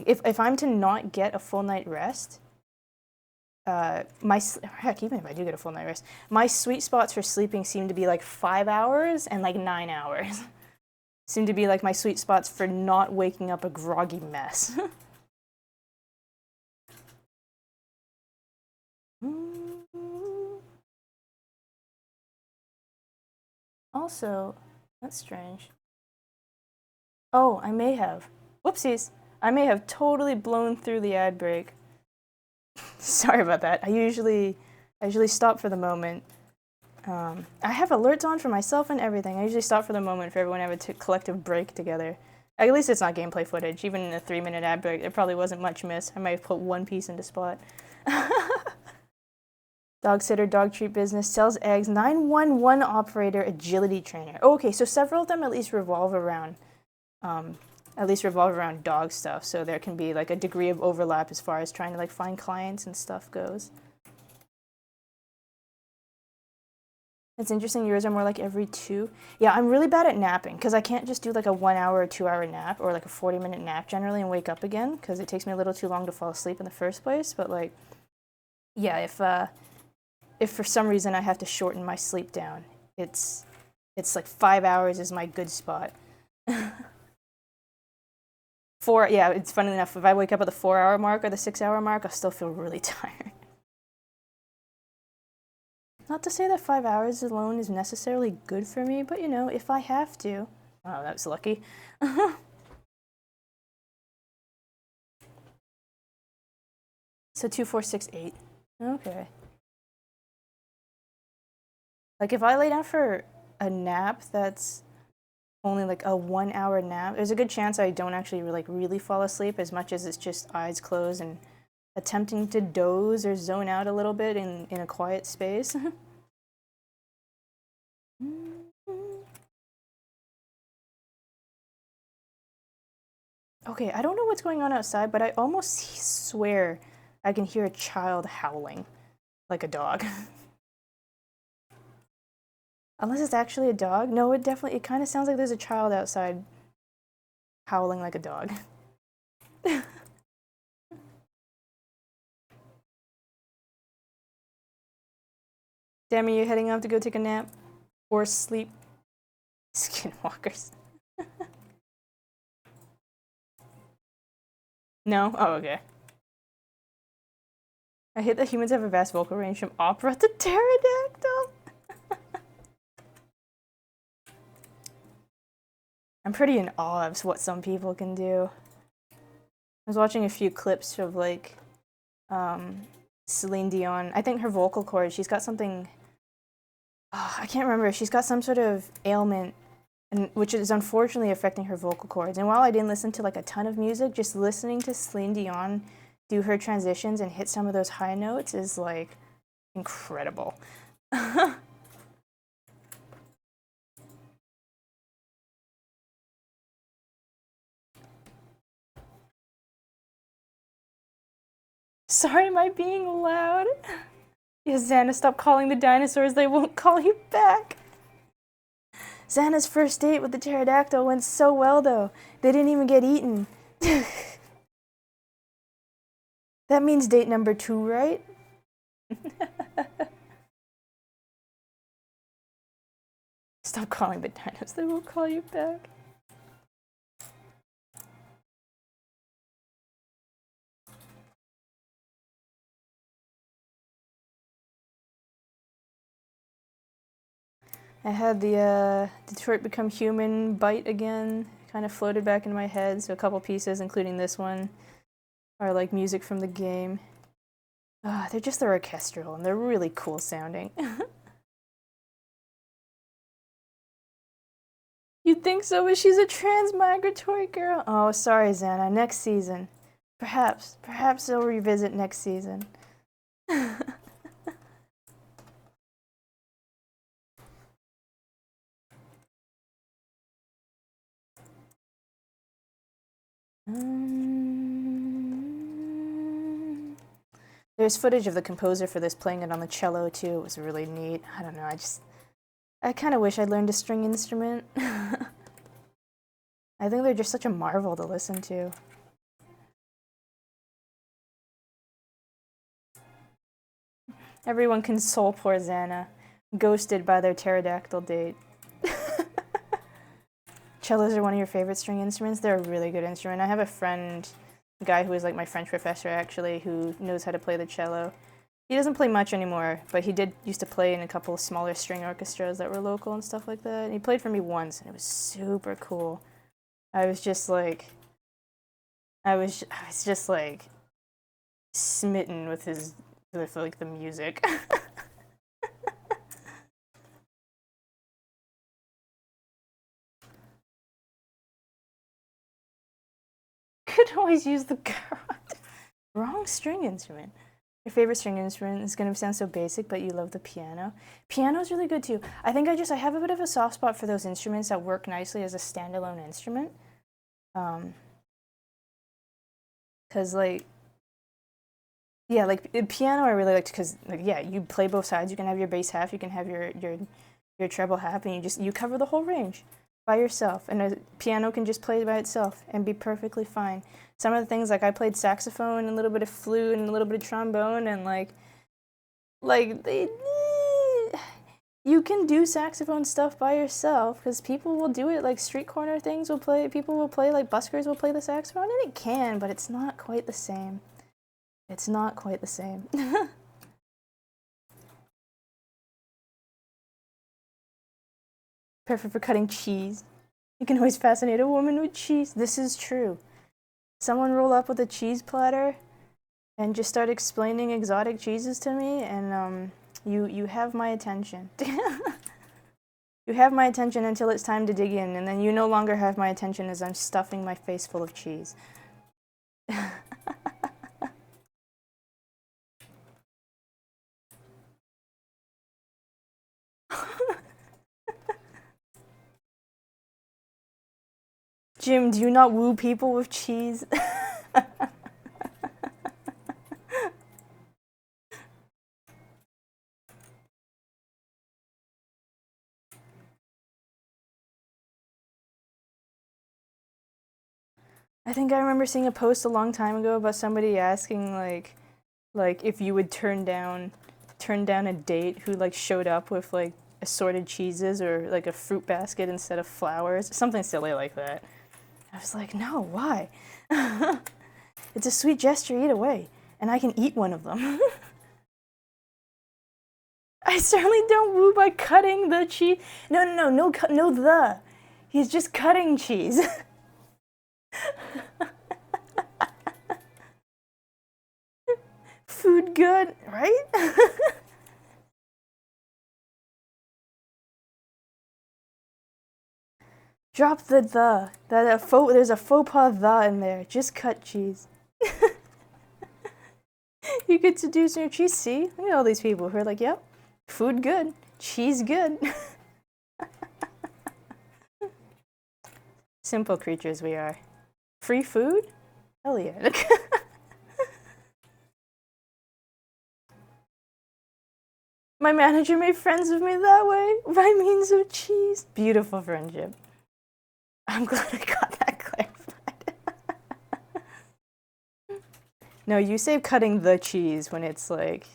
A: if I'm to not get a full night rest, heck, even if I do get a full night rest, my sweet spots for sleeping seem to be like 5 hours and like 9 hours. Seem to be like my sweet spots for not waking up a groggy mess. Also, that's strange. Oh, I may have. Whoopsies. I may have totally blown through the ad break. Sorry about that. I usually stop for the moment. I have alerts on for myself and everything. I usually stop for the moment for everyone to have a collective break together. At least it's not gameplay footage. Even in a 3-minute ad break, there probably wasn't much missed. I might have put one piece into spot. Dog sitter, dog treat business, sells eggs, 911 operator, agility trainer. Oh, okay, so several of them at least revolve around dog stuff. So there can be like a degree of overlap as far as trying to like find clients and stuff goes. It's interesting, yours are more like every 2. Yeah, I'm really bad at napping because I can't just do like a 1 hour or 2 hour nap or like a 40-minute nap generally and wake up again because it takes me a little too long to fall asleep in the first place. But like, yeah, if for some reason I have to shorten my sleep down, it's like 5 hours is my good spot. 4, yeah, it's funny enough, if I wake up at the 4-hour mark or the 6-hour mark, I'll still feel really tired. Not to say that 5 hours alone is necessarily good for me, but you know, if I have to. Oh, that was lucky. So 2, 4, 6, 8. Okay. Like if I lay down for a nap that's only like a 1-hour nap, there's a good chance I don't actually like really fall asleep as much as it's just eyes closed and attempting to doze or zone out a little bit in a quiet space. Okay, I don't know what's going on outside, but I almost swear I can hear a child howling like a dog. Unless it's actually a dog. No, it kind of sounds like there's a child outside howling like a dog. Damn, are you heading off to go take a nap? Or sleep? Skinwalkers. No? Oh, okay. I hate that humans have a vast vocal range from opera to pterodactyl. I'm pretty in awe of what some people can do. I was watching a few clips of like Celine Dion. I think her vocal cords, she's got something, I can't remember. She's got some sort of ailment, which is unfortunately affecting her vocal cords. And while I didn't listen to like a ton of music, just listening to Celine Dion do her transitions and hit some of those high notes is like incredible. Sorry, am I being loud? Yes, Xana, stop calling the dinosaurs. They won't call you back. Xana's first date with the pterodactyl went so well, though. They didn't even get eaten. That means date number 2, right? Stop calling the dinos. They won't call you back. I had the Detroit Become Human bite again. Kind of floated back in my head, so a couple pieces, including this one, are like music from the game. They're orchestral, and they're really cool sounding. You'd think so, but she's a transmigratory girl. Oh, sorry, Xana. Next season. Perhaps they'll revisit next season. There's footage of the composer for this playing it on the cello too. It was really neat. I don't know, I kind of wish I'd learned a string instrument. I think they're just such a marvel to listen to. Everyone console poor Xana, ghosted by their pterodactyl date. Cellos are one of your favorite string instruments? They're a really good instrument. I have a friend, a guy who is like my French professor actually, who knows how to play the cello. He doesn't play much anymore, but he did used to play in a couple of smaller string orchestras that were local and stuff like that. And he played for me once, and it was super cool. I was just like smitten with like the music. Could always use the garage. Wrong string instrument. Your favorite string instrument is gonna sound so basic, but you love the piano. Piano's really good too. I think I have a bit of a soft spot for those instruments that work nicely as a standalone instrument. Cause like, yeah, like piano I really liked because like yeah, you play both sides. You can have your bass half, you can have your treble half, and you cover the whole range by yourself. And a piano can just play by itself and be perfectly fine. Some of the things like I played saxophone and a little bit of flute and a little bit of trombone and like they you can do saxophone stuff by yourself because people will do it like street corner things will play people will play like buskers will play the saxophone and it can, but it's not quite the same. It's not quite the same. Perfect for cutting cheese. You can always fascinate a woman with cheese. This is true. Someone roll up with a cheese platter and just start explaining exotic cheeses to me, and you have my attention. You have my attention until it's time to dig in, and then you no longer have my attention as I'm stuffing my face full of cheese. Jim, do you not woo people with cheese? I think I remember seeing a post a long time ago about somebody asking like if you would turn down a date who like showed up with like assorted cheeses or like a fruit basket instead of flowers, something silly like that. I was like, no, why? It's a sweet gesture either way, and I can eat one of them. I certainly don't woo by cutting the cheese. No, the. He's just cutting cheese. Food good, right? Drop the. There's a faux pas the in there. Just cut cheese. You get to do some cheese. See? Look at all these people who are like, yep, food good, cheese good. Simple creatures we are. Free food? Hell yeah. My manager made friends with me that way, by means of cheese. Beautiful friendship. I'm glad I got that clarified. No, you say cutting the cheese when it's like,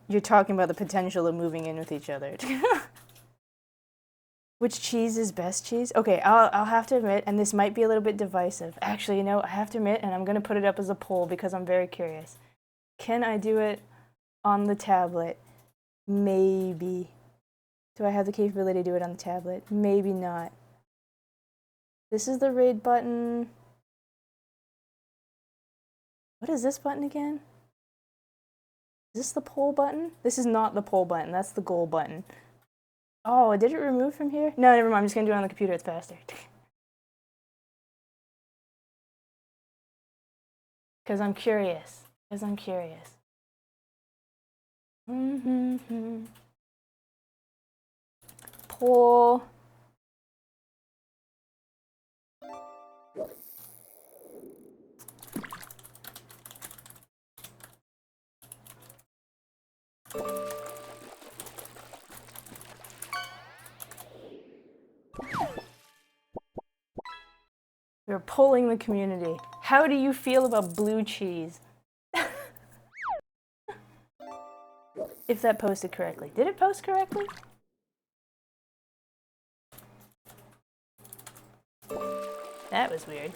A: you're talking about the potential of moving in with each other. Which cheese is best cheese? Okay, I'll have to admit, and this might be a little bit divisive. Actually, you know, I have to admit, and I'm going to put it up as a poll because I'm very curious. Can I do it on the tablet? Maybe. Do I have the capability to do it on the tablet? Maybe not. This is the raid button. What is this button again? Is this the poll button? This is not the poll button. That's the goal button. Oh, did it remove from here? No, never mind. I'm just going to do it on the computer. It's faster. Because I'm curious. Poll. We're polling the community. How do you feel about blue cheese? If that posted correctly. Did it post correctly? That was weird.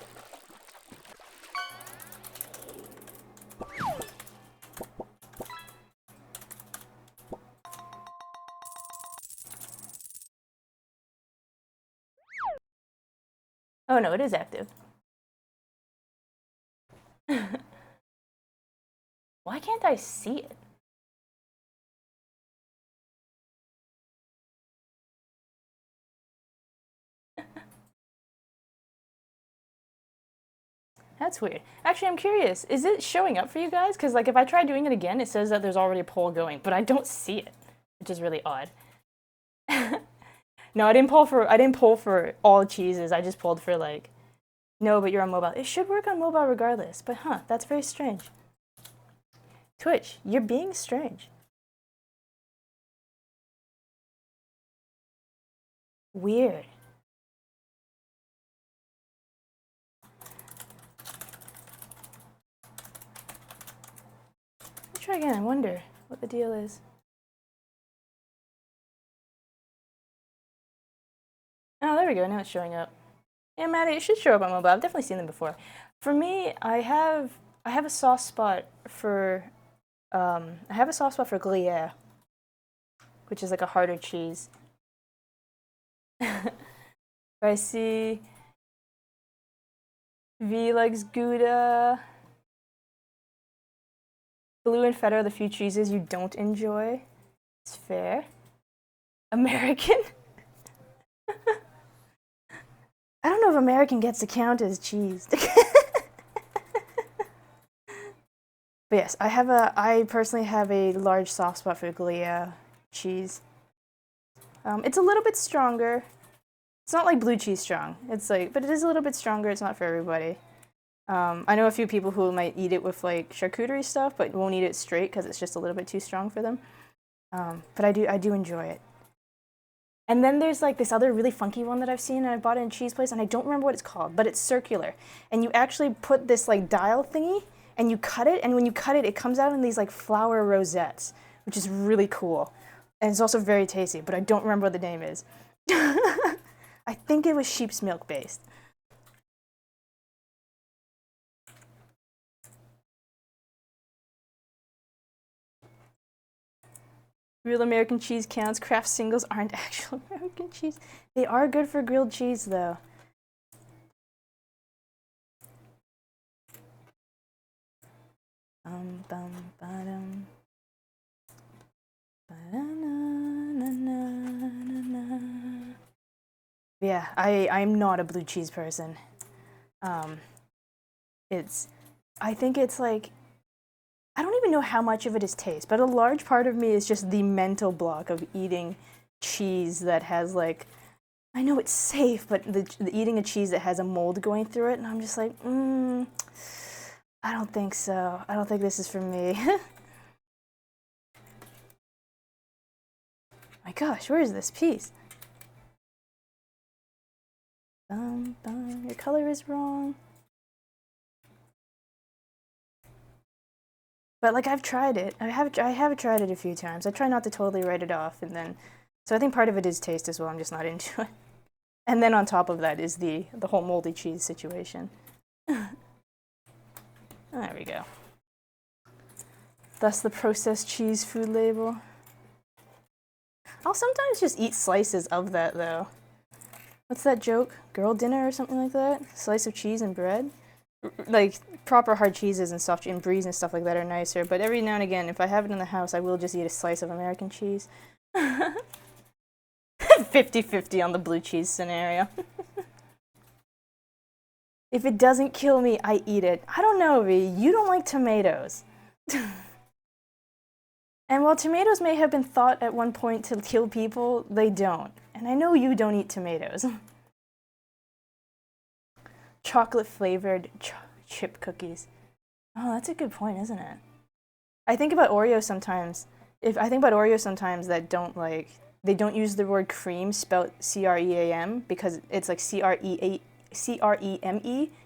A: Oh no, it is active. Why can't I see it? That's weird. Actually, I'm curious. Is it showing up for you guys? Because like if I try doing it again, it says that there's already a poll going, but I don't see it, which is really odd. No, I didn't poll for all cheeses. I just polled for like, no, but you're on mobile. It should work on mobile regardless. But that's very strange. Twitch, you're being strange. Weird. Let's try again. I wonder what the deal is. Oh, there we go. Now it's showing up. Yeah, Maddie, it should show up on mobile. I've definitely seen them before. For me, I have a soft spot for Gruyere, which is like a harder cheese. I see V likes Gouda. Blue and feta are the few cheeses you don't enjoy. It's fair. American? I don't know if American gets to count as cheese. But yes, I personally have a large soft spot for Gruyere cheese. It's a little bit stronger. It's not like blue cheese strong. It's like, but it is a little bit stronger. It's not for everybody. I know a few people who might eat it with like charcuterie stuff, but won't eat it straight because it's just a little bit too strong for them. But I do enjoy it. And then there's like this other really funky one that I've seen, and I bought it in a cheese place, and I don't remember what it's called, but it's circular. And you actually put this like dial thingy, and you cut it, and when you cut it, it comes out in these like flower rosettes, which is really cool. And it's also very tasty, but I don't remember what the name is. I think it was sheep's milk based. Real American cheese counts. Kraft singles aren't actual American cheese. They are good for grilled cheese, though. Yeah, I'm not a blue cheese person. I think it's like, I don't even know how much of it is taste, but a large part of me is just the mental block of eating cheese that has like, I know it's safe, but eating a cheese that has a mold going through it, and I'm just like, I don't think so. I don't think this is for me. My gosh, where is this piece? Your color is wrong. But like I've tried it. I have tried it a few times. I try not to totally write it off, and then so I think part of it is taste as well. I'm just not into it. And then on top of that is the whole moldy cheese situation. There we go. Thus the processed cheese food label. I'll sometimes just eat slices of that though. What's that joke? Girl dinner or something like that? Slice of cheese and bread? Like proper hard cheeses and soft and bries and stuff like that are nicer, but every now and again, if I have it in the house, I will just eat a slice of American cheese. 50-50 on the blue cheese scenario. If it doesn't kill me, I eat it. I don't know, V. You don't like tomatoes. And while tomatoes may have been thought at one point to kill people, they don't. And I know you don't eat tomatoes. Chocolate flavored chip cookies. Oh, that's a good point, isn't it? I think about Oreos sometimes. That don't like, they don't use the word cream spelled C-R-E-A-M because it's like C-R-E-M-E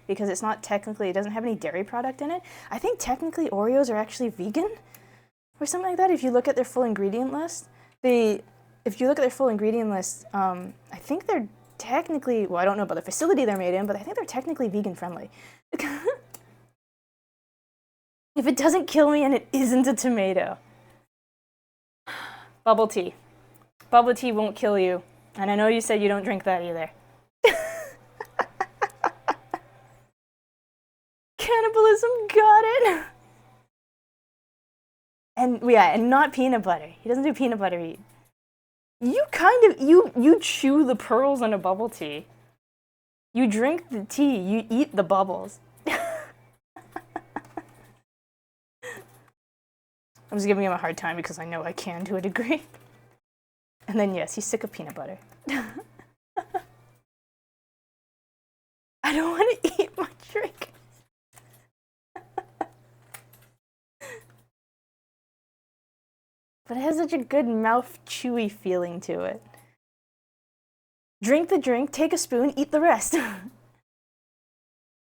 A: because it's not technically, it doesn't have any dairy product in it. I think technically Oreos are actually vegan or something like that. If you look at their full ingredient list, I think they're technically, well, I don't know about the facility they're made in, but I think they're technically vegan friendly. If it doesn't kill me and it isn't a tomato. Bubble tea. Bubble tea won't kill you. And I know you said you don't drink that either. Cannibalism, got it. And yeah, and not peanut butter. He doesn't do peanut butter eat. You you chew the pearls in a bubble tea. You drink the tea, you eat the bubbles. I'm just giving him a hard time because I know I can to a degree. And then yes, he's sick of peanut butter. I don't want to eat my drink. But it has such a good mouth chewy feeling to it. Drink the drink, take a spoon, eat the rest.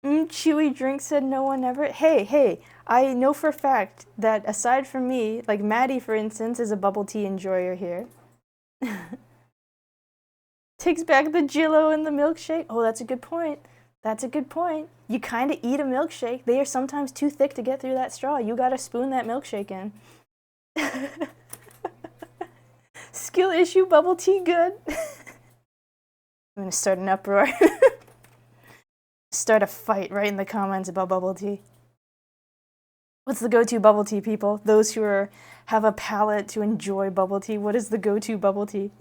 A: Chewy drink, said no one ever. Hey, I know for a fact that aside from me, like Maddie for instance, is a bubble tea enjoyer here. Takes back the Jell-O and the milkshake. Oh, that's a good point. That's a good point. You kind of eat a milkshake. They are sometimes too thick to get through that straw. You gotta spoon that milkshake in. Skill issue, bubble tea good. I'm gonna start an uproar. Start a fight right in the comments about bubble tea. What's the go-to bubble tea, people? Those who have a palate to enjoy bubble tea, what is the go-to bubble tea?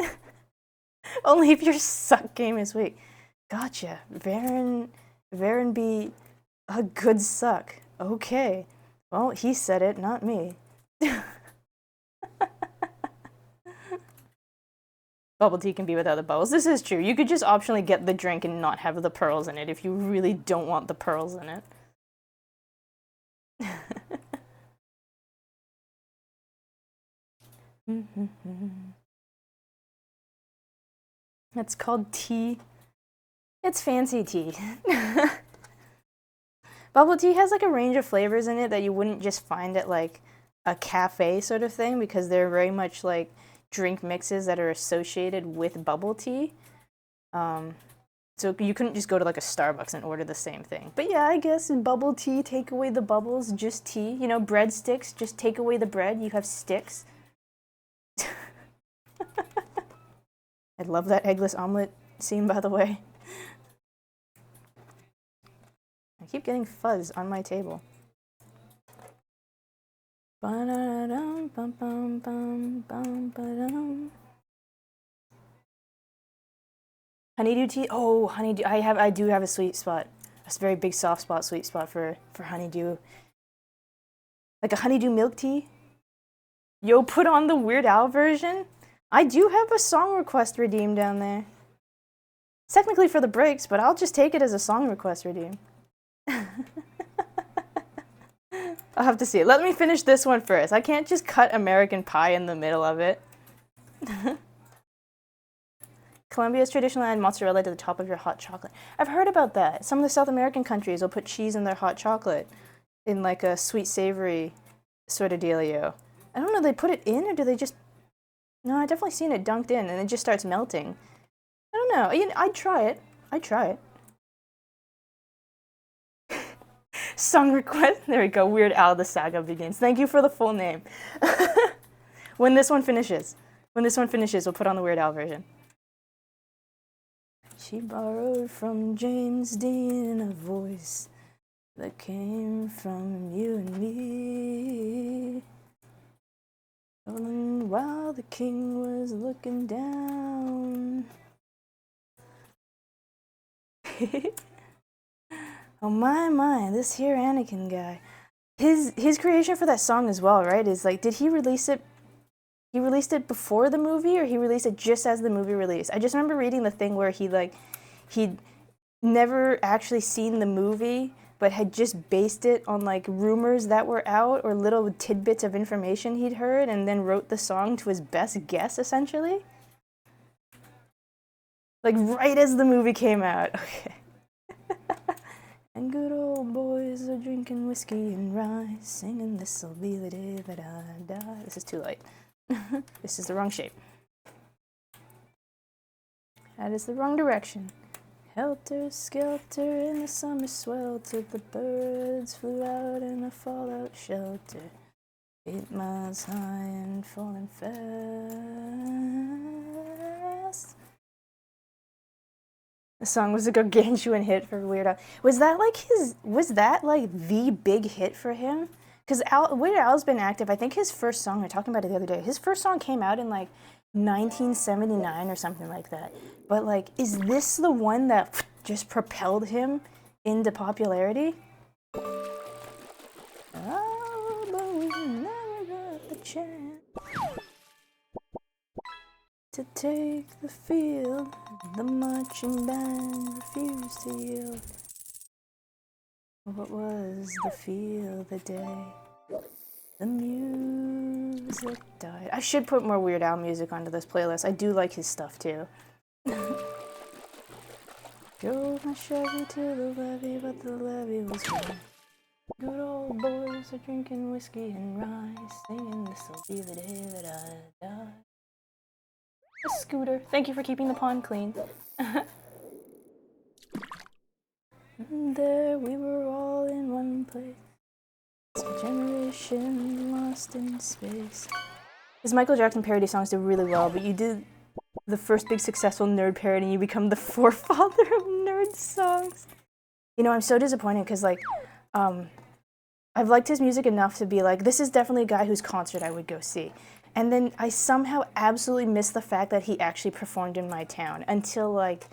A: Only if your suck game is weak. Gotcha. Varen be a good suck. Okay. Well, he said it, not me. Bubble tea can be without the bubbles. This is true. You could just optionally get the drink and not have the pearls in it if you really don't want the pearls in it. That's called tea. It's fancy tea. Bubble tea has like a range of flavors in it that you wouldn't just find at like a cafe sort of thing, because they're very much like drink mixes that are associated with bubble tea. So you couldn't just go to like a Starbucks and order the same thing. But yeah, I guess bubble tea, take away the bubbles, just tea. You know, breadsticks, just take away the bread, you have sticks. I love that eggless omelet scene, by the way. I keep getting fuzz on my table. Honeydew tea? Oh, honeydew. I do have a sweet spot. A very big soft spot, sweet spot for honeydew. Like a honeydew milk tea? Yo, put on the Weird Al version? I do have a song request redeemed down there. It's technically for the breaks, but I'll just take it as a song request redeem. I'll have to see it. Let me finish this one first. I can't just cut American Pie in the middle of it. Colombia's traditional add mozzarella to the top of your hot chocolate. I've heard about that. Some of the South American countries will put cheese in their hot chocolate in like a sweet savory sort of dealio. I don't know, they put it in or do they just... No, I've definitely seen it dunked in and it just starts melting. I don't know. I'd try it. I'd try it. Song request. There we go. Weird Al, the saga begins. Thank you for the full name. When this one finishes, we'll put on the Weird Al version. She borrowed from James Dean a voice that came from you and me. While the king was looking down. Oh my, this here Anakin guy. His creation for that song as well, right? Is like, did he release it? He released it before the movie, or he released it just as the movie released? I just remember reading the thing where he'd never actually seen the movie, but had just based it on like rumors that were out or little tidbits of information he'd heard, and then wrote the song to his best guess, essentially. Like right as the movie came out. Okay. And good old boys are drinking whiskey and rye, singing this'll be the day that I die. This is too light. This is the wrong shape. That is the wrong direction. Helter skelter in the summer swelter, the birds flew out in a fallout shelter. 8 miles high and falling fast. The song was a gargantuan hit for Weird Al. Was that like the big hit for him? Because Weird Al's been active. I think his first song, we were talking about it the other day, his first song came out in like 1979 or something like that. But like, is this the one that just propelled him into popularity? Oh, but we never got chance to take the field. The marching band refused to yield. What was the feel the day the music died? I should put more Weird Al music onto this playlist. I do like his stuff too. Drove my Chevy to the levee, but the levee was dry. Good old boys are drinking whiskey and rye, singing this'll be the day that I die. A scooter, thank you for keeping the pond clean. There we were all in one place. Some generation lost in space. His Michael Jackson parody songs do really well, but you did the first big successful nerd parody and you become the forefather of nerd songs. You know, I'm so disappointed because, like, I've liked his music enough to be like, this is definitely a guy whose concert I would go see. And then I somehow absolutely missed the fact that he actually performed in my town until like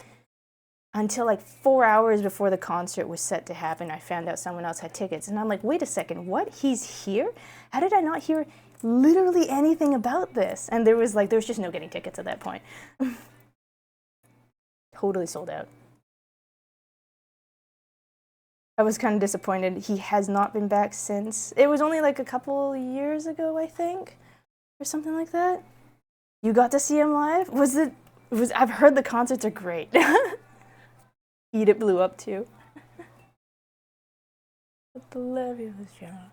A: 4 hours before the concert was set to happen. I found out someone else had tickets, and I'm like, wait a second, what? He's here? How did I not hear literally anything about this? And there was just no getting tickets at that point. Totally sold out. I was kind of disappointed. He has not been back since. It was only like a couple years ago, I think, or something like that. You got to see him live? I've heard the concerts are great. Eat It blew up too. But the levee was dry.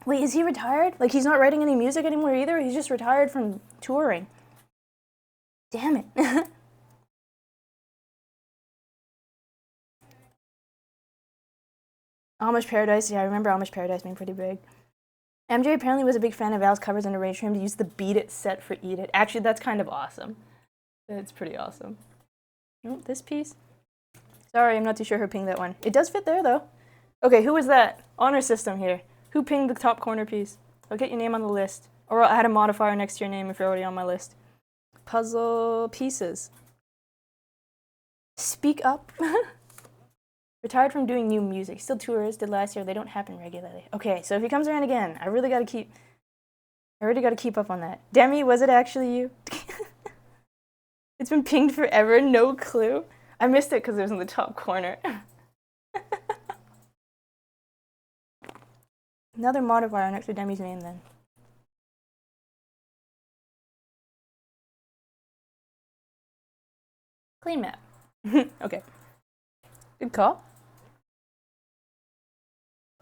A: Wait, is he retired? Like, he's not writing any music anymore either? He's just retired from touring. Damn it. Amish Paradise, yeah, I remember Amish Paradise being pretty big. MJ apparently was a big fan of Al's covers and arranged for him to use the Beat It set for Eat It. Actually, that's kind of awesome. It's pretty awesome. Oh, this piece? Sorry, I'm not too sure who pinged that one. It does fit there, though. Okay, who was that? Honor system here. Who pinged the top corner piece? I'll get your name on the list. Or I'll add a modifier next to your name if you're already on my list. Puzzle pieces. Speak up. Retired from doing new music. Still tours, did last year. They don't happen regularly. Okay, so if he comes around again, I already gotta keep up on that. Demi, was it actually you? It's been pinged forever, no clue. I missed it because it was in the top corner. Another modifier next to Demi's name then. Clean map. Okay. Good call.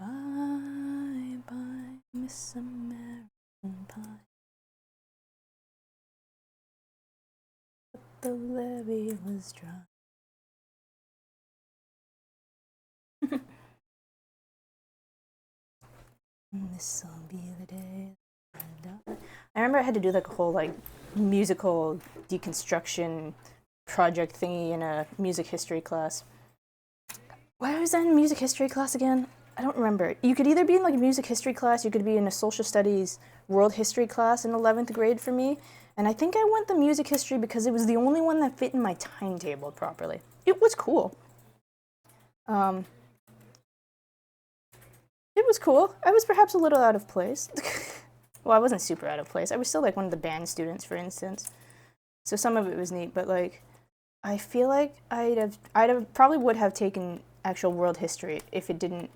A: Bye bye, Miss American Pie. But the levee was dry. This'll be the day I die. I remember I had to do like a whole like musical deconstruction project thingy in a music history class. Why was that in music history class again? I don't remember. You could either be in like a music history class, you could be in a social studies world history class in 11th grade for me. And I think I went the music history because it was the only one that fit in my timetable properly. It was cool. It was cool. I was perhaps a little out of place. Well, I wasn't super out of place. I was still like one of the band students, for instance. So some of it was neat, but like, I feel like I'd have probably would have taken actual world history if it didn't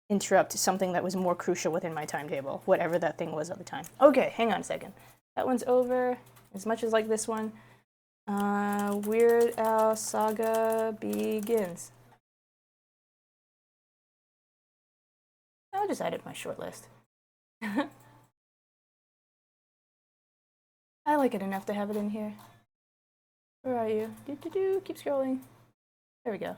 A: interrupt something that was more crucial within my timetable, whatever that thing was at the time. Okay, hang on a second. That one's over. As much as like this one. Weird Al Saga begins. I'll just add it to my short list. I like it enough to have it in here. Where are you? Keep scrolling. There we go.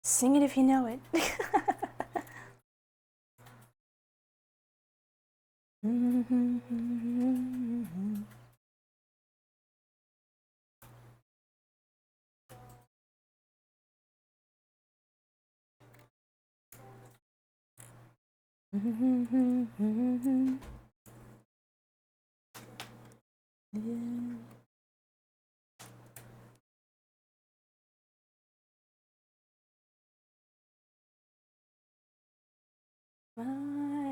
A: Sing it if you know it. My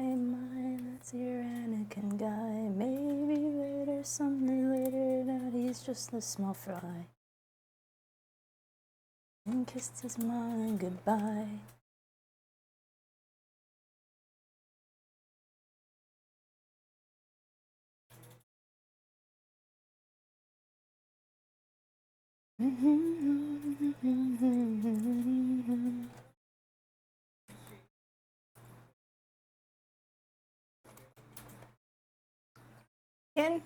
A: mind, that's your Anakin guy. Maybe later, something later, that he's just a small fry. And kissed his mom goodbye. In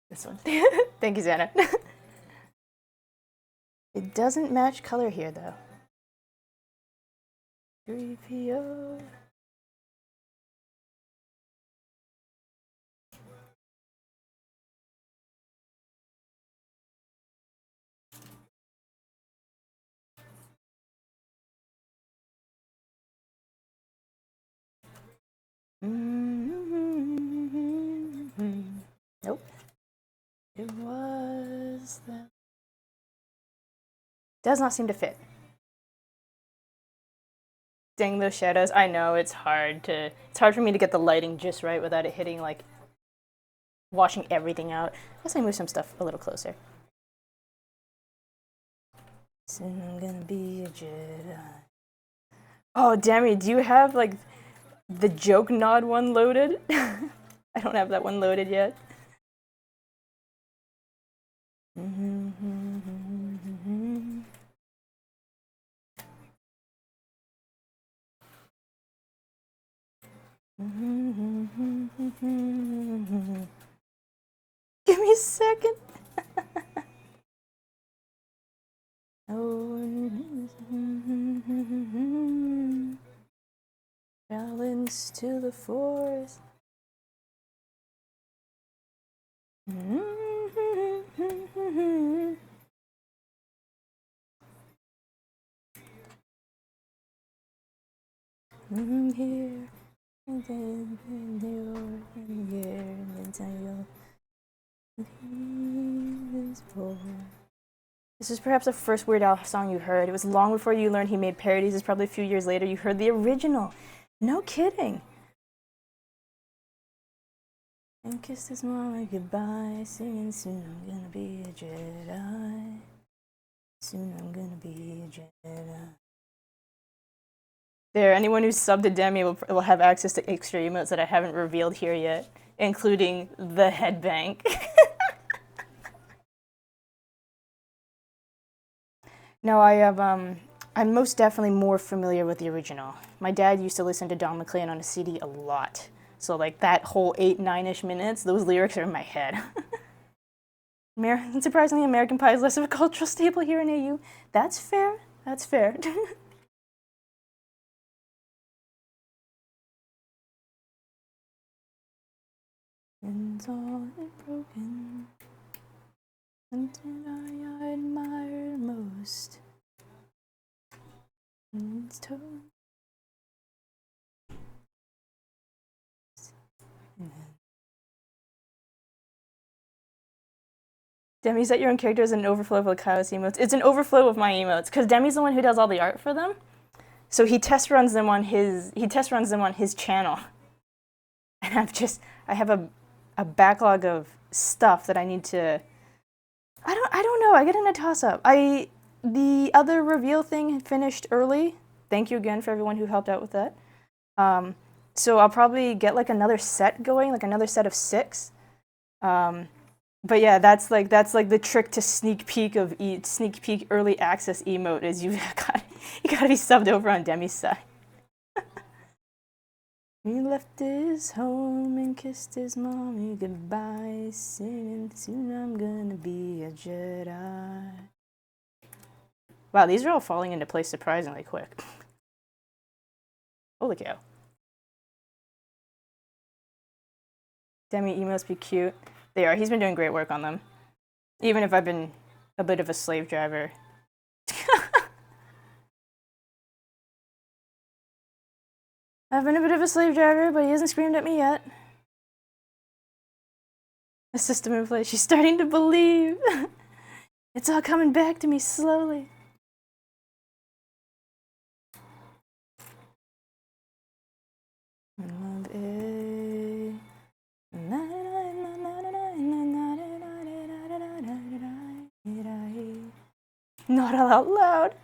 A: this one. Thank you, Xana. It doesn't match color here, though. 3PO. Nope. It was that. Does not seem to fit. Dang those shadows. I know it's hard for me to get the lighting just right without it hitting, like, washing everything out. Let's move some stuff a little closer. Soon I'm gonna be a Jedi. Oh, Demi, do you have, like, the joke nod one loaded? I don't have that one loaded yet. Give me a second. Balance to the force. Here, and then this is perhaps the first Weird Al song you heard. It was long before you learned he made parodies. It's probably a few years later you heard the original. No kidding. And kissed his mama goodbye, singing soon I'm gonna be a Jedi. Soon I'm gonna be a Jedi. There, anyone who's subbed to Demi will have access to extra emotes that I haven't revealed here yet, including the head bank. No, I'm most definitely more familiar with the original. My dad used to listen to Don McLean on a CD a lot. So, like, that whole 8-9-ish minutes, those lyrics are in my head. Surprisingly, American Pie is less of a cultural staple here in AU. That's fair. That's fair. It's all broken. Something I admire most. It's told. Demi's at your own character is an overflow of L.Y.K.A.I.O.S emotes. It's an overflow of my emotes because Demi's the one who does all the art for them. So he test runs them on his channel. And I have a backlog of stuff that I need to. I don't know. I get in a toss up. The other reveal thing finished early. Thank you again for everyone who helped out with that. So I'll probably get like another set going, like another set of 6. But yeah, that's like the trick to sneak peek early access emote is you gotta be subbed over on Demi's side. He left his home and kissed his mommy goodbye, singing, soon I'm gonna be a Jedi. Wow, these are all falling into place surprisingly quick. Holy cow. Demi emotes be cute. They are. He's been doing great work on them. Even if I've been a bit of a slave driver I've been a bit of a slave driver, but he hasn't screamed at me yet. The system in place. She's starting to believe. It's all coming back to me slowly. Not all out loud.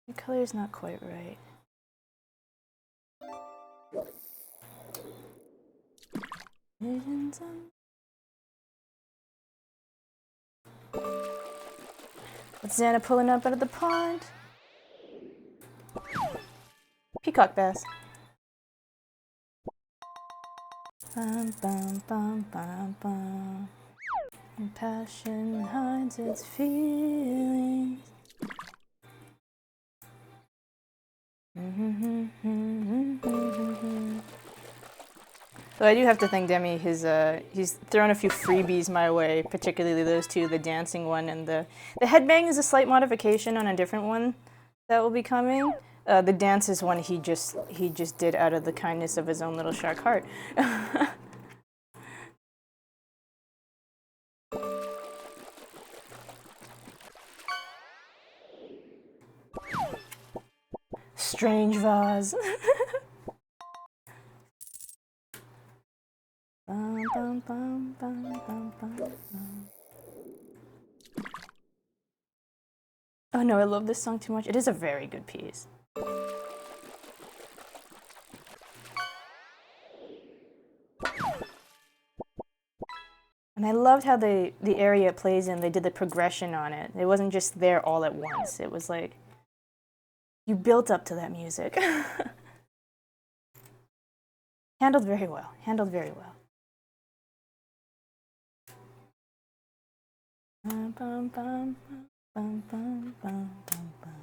A: The color's not quite right. What's Xana pulling up out of the pond? Peacock bass. Bum, bum, bum, bum, bum. And passion hides its feelings. So I do have to thank Demi. He's thrown a few freebies my way, particularly those two, the dancing one and the headbang is a slight modification on a different one that will be coming. The dance is one he just did out of the kindness of his own little shark heart. Strange vase. Bum, bum, bum, bum, bum, bum. Oh no, I love this song too much. It is a very good piece. And I loved how the area it plays in, they did the progression on it. It wasn't just there all at once. It was like, you built up to that music. Handled very well. Handled very well. Bum, bum, bum, bum, bum, bum, bum, bum.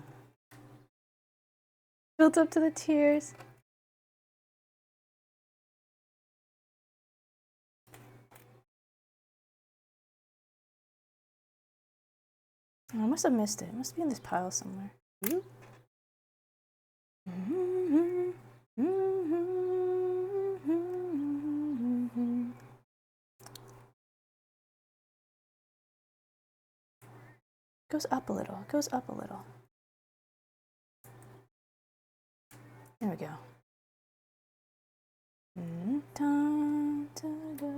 A: Built up to the tears. Oh, I must have missed it. It must be in this pile somewhere. Goes up a little. It goes up a little. There we go. Time to go.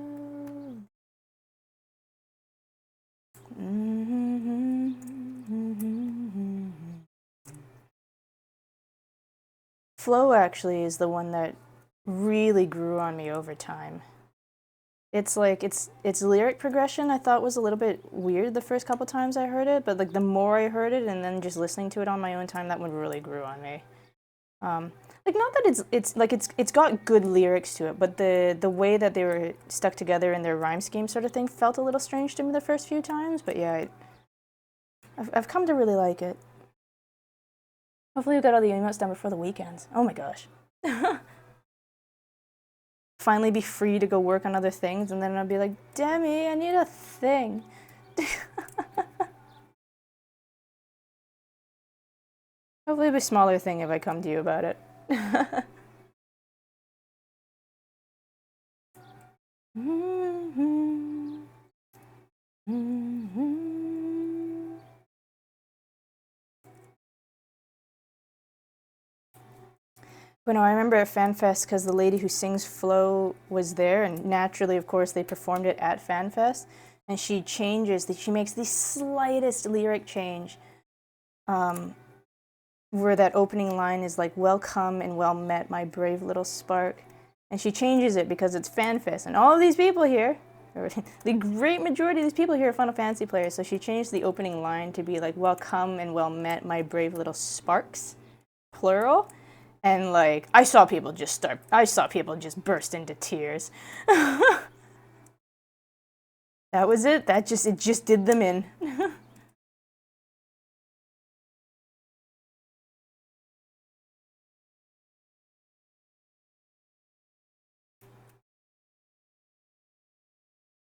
A: Flow actually is the one that really grew on me over time. It's like its lyric progression I thought was a little bit weird the first couple times I heard it, but like the more I heard it and then just listening to it on my own time, that one really grew on me. Like not that it's got good lyrics to it, but the way that they were stuck together in their rhyme scheme sort of thing felt a little strange to me the first few times. But yeah, I've come to really like it. Hopefully we got all the emotes done before the weekends. Oh my gosh. Finally be free to go work on other things, and then I'll be like, Demi, I need a thing. Hopefully it'll be a smaller thing if I come to you about it. But no, I remember at FanFest because the lady who sings Flow was there, and naturally, of course, they performed it at FanFest. And she makes the slightest lyric change, where that opening line is like, "Welcome and well met, my brave little spark," and she changes it because it's FanFest, and all of these people here, or the great majority of these people here are Final Fantasy players. So she changed the opening line to be like, "Welcome and well met, my brave little sparks," plural. And like I saw people just burst into tears. That was it. It just did them in.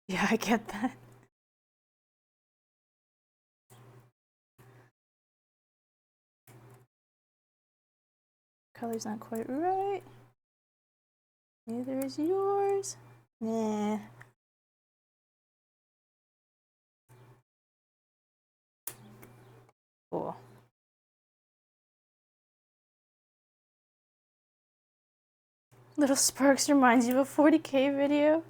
A: Yeah, I get that. color's not quite right. Neither is yours. Nah. Cool. Little Sparks reminds you of a 40K video.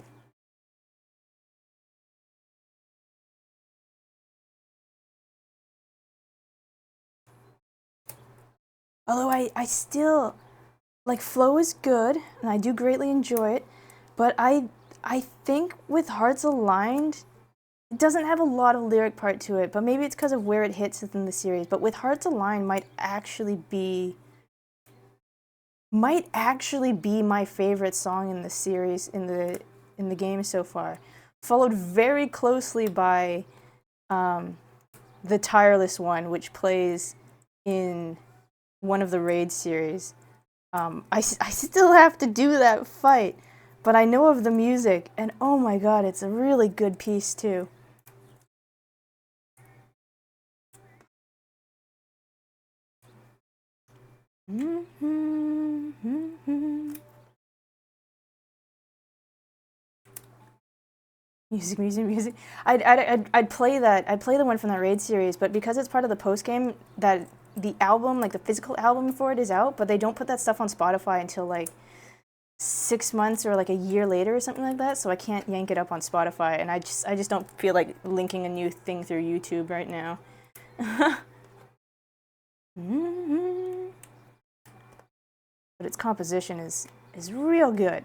A: Although I still, like, Flow is good, and I do greatly enjoy it, but I think with Hearts Aligned, it doesn't have a lot of lyric part to it, but maybe it's because of where it hits within the series, but with Hearts Aligned might actually be my favorite song in the series, in the game so far. Followed very closely by the Tireless one, which plays in one of the raid series. I still have to do that fight, but I know of the music, and oh my god, it's a really good piece too. Music. I'd play that. I'd play the one from that raid series, but because it's part of the post game, that the album, like the physical album for it, is out, but they don't put that stuff on Spotify until like 6 months or like a year later or something like that. So I can't yank it up on Spotify, and I just don't feel like linking a new thing through YouTube right now. But its composition is real good.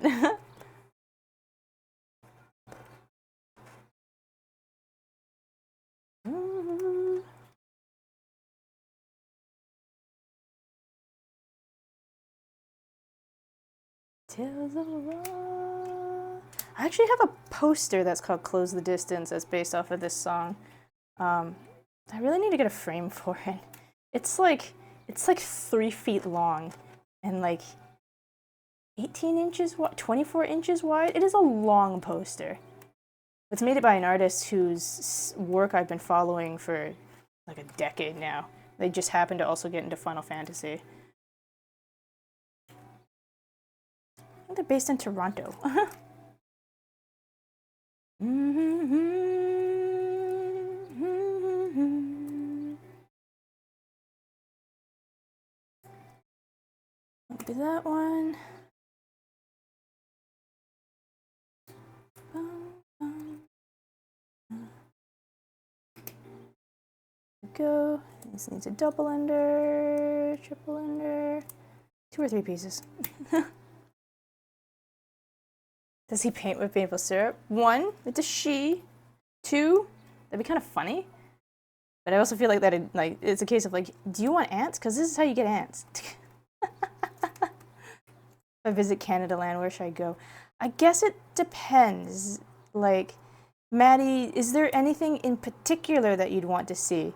A: Tales of Love. I actually have a poster that's called Close the Distance that's based off of this song. I really need to get a frame for it. It's like 3 feet long and like 18 inches wide, 24 inches wide. It is a long poster. It's made by an artist whose work I've been following for like a decade now. They just happen to also get into Final Fantasy. I think they're based in Toronto. Maybe that one. Go. This needs a double ender, triple ender, 2 or 3 pieces. Does he paint with maple syrup? 1, it's a she. 2, that'd be kind of funny. But I also feel like that it's a case of like, do you want ants? Because this is how you get ants. If I visit Canada Land, where should I go? I guess it depends. Like, Maddie, is there anything in particular that you'd want to see?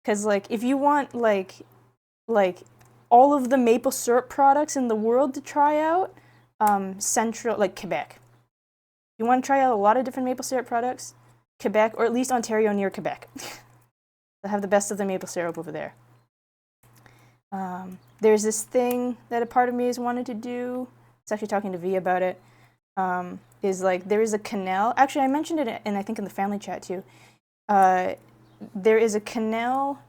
A: Because like, if you want like all of the maple syrup products in the world to try out, central, like Quebec. You want to try out a lot of different maple syrup products? Quebec, or at least Ontario near Quebec. They have the best of the maple syrup over there. There's this thing that a part of me has wanted to do. It's actually talking to V about it. Is like, there is a canal. Actually, I mentioned it I think in the family chat too. There is a canal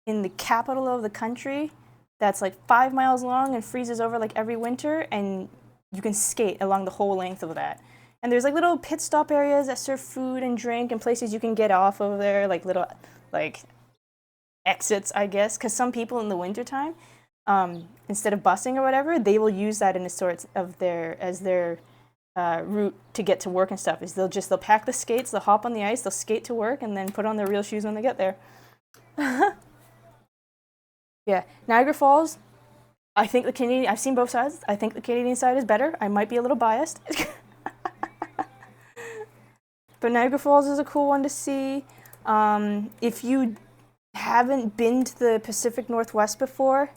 A: in the capital of the country that's like 5 miles long and freezes over like every winter, and you can skate along the whole length of that. And there's like little pit stop areas that serve food and drink and places you can get off over there, like little like exits, I guess, because some people in the wintertime, instead of busing or whatever, they will use that in a sort of their route to get to work and stuff. Is they'll pack the skates, they'll hop on the ice, they'll skate to work, and then put on their real shoes when they get there. Yeah, Niagara Falls. I think the Canadian. I've seen both sides. I think the Canadian side is better. I might be a little biased. But Niagara Falls is a cool one to see. If you haven't been to the Pacific Northwest before,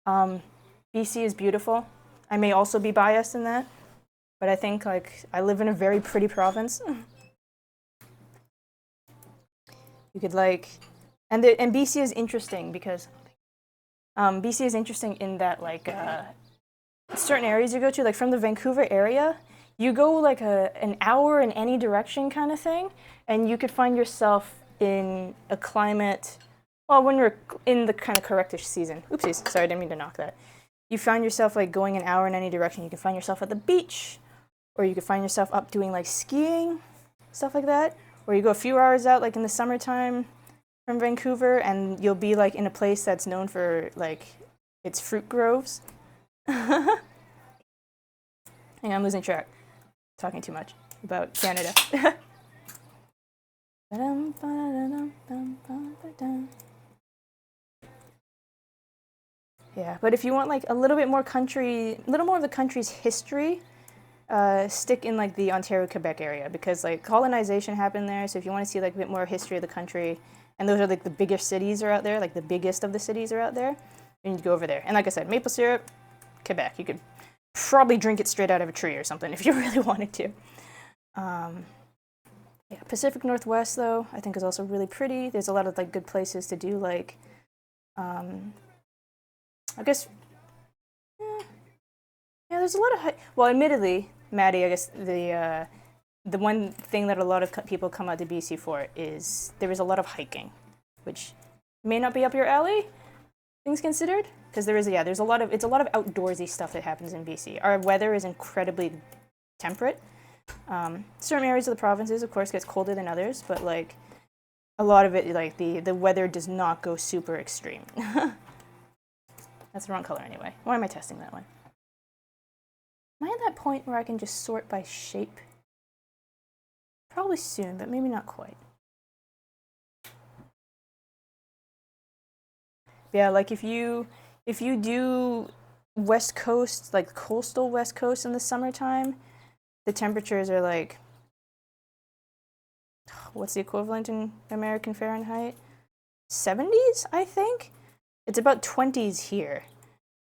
A: BC is beautiful. I may also be biased in that, but I think like I live in a very pretty province. You could like, and BC is interesting because BC is interesting in that like certain areas you go to, like from the Vancouver area, you go like an hour in any direction kind of thing, and you could find yourself in a climate, well, when you're in the kind of correctish season. Oopsies, sorry, I didn't mean to knock that. You find yourself like going an hour in any direction. You can find yourself at the beach, or you could find yourself up doing like skiing, stuff like that. Or you go a few hours out like in the summertime from Vancouver, and you'll be like in a place that's known for like its fruit groves. Hang on, I'm losing track. Talking too much about Canada. Yeah, but if you want like a little bit more country, a little more of the country's history, stick in like the Ontario, Quebec area, because like colonization happened there. So if you want to see like a bit more history of the country, and those are like the biggest cities are out there, like the biggest of the cities are out there, you need to go over there. And like I said, maple syrup, Quebec. You could probably drink it straight out of a tree or something if you really wanted to. Yeah, Pacific Northwest though, I think is also really pretty. There's a lot of like good places to do like, I guess, yeah, there's a lot of, well, admittedly, Maddie, I guess the one thing that a lot of people come out to BC for is there is a lot of hiking, which may not be up your alley, things considered, because there is, yeah, there's a lot of, it's a lot of outdoorsy stuff that happens in BC. Our weather is incredibly temperate. Certain areas of the provinces, of course, gets colder than others, but like a lot of it, like the weather does not go super extreme. That's the wrong color anyway. Why am I testing that one? Am I at that point where I can just sort by shape? Probably soon, but maybe not quite. Yeah, like if you do West Coast, like coastal West Coast in the summertime, the temperatures are like, what's the equivalent in American Fahrenheit? 70s, I think? It's about 20s here.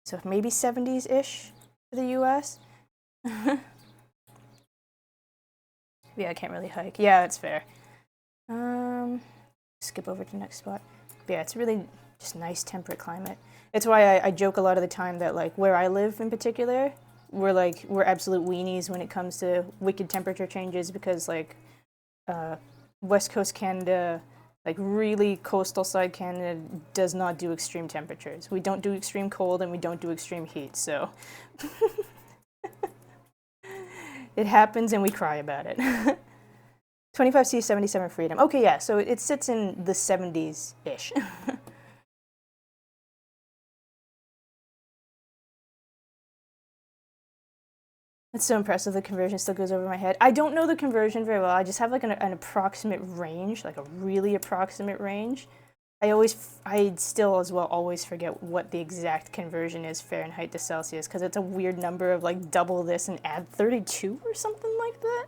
A: So maybe 70s-ish for the US. Yeah, I can't really hike. Yeah, that's fair. Skip over to the next spot. But yeah, it's really just nice temperate climate. It's why I joke a lot of the time that like where I live in particular, we're absolute weenies when it comes to wicked temperature changes, because like West Coast Canada, like really coastal side Canada, does not do extreme temperatures. We don't do extreme cold and we don't do extreme heat, so it happens and we cry about it. 25C, 77 freedom. Okay, yeah, so it sits in the 70s-ish. It's so impressive, the conversion still goes over my head. I don't know the conversion very well. I just have like an approximate range, like a really approximate range. I still as well always forget what the exact conversion is Fahrenheit to Celsius, because it's a weird number of like double this and add 32 or something like that.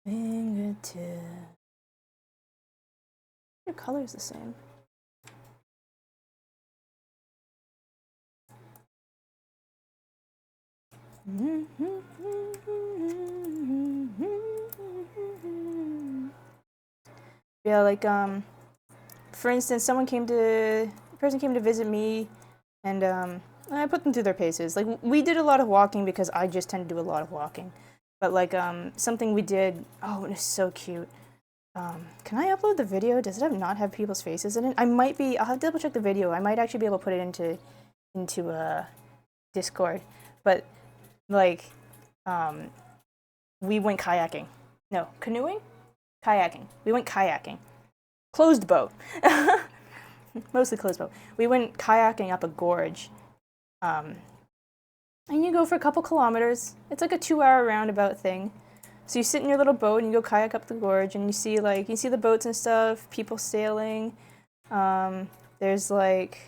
A: Fingertip. Your color's the same. Yeah, like for instance, a person came to visit me, and I put them through their paces. Like we did a lot of walking because I just tend to do a lot of walking. But like something we did, oh, it was so cute. Can I upload the video? Does it not have people's faces in it? I'll have to double check the video. I might actually be able to put it into Discord. But like we went kayaking. No, canoeing? Kayaking. We went kayaking. Closed boat. Mostly closed boat. We went kayaking up a gorge. And you go for a couple kilometers. It's like a 2-hour roundabout thing. So you sit in your little boat and you go kayak up the gorge, and you see the boats and stuff, people sailing. There's like,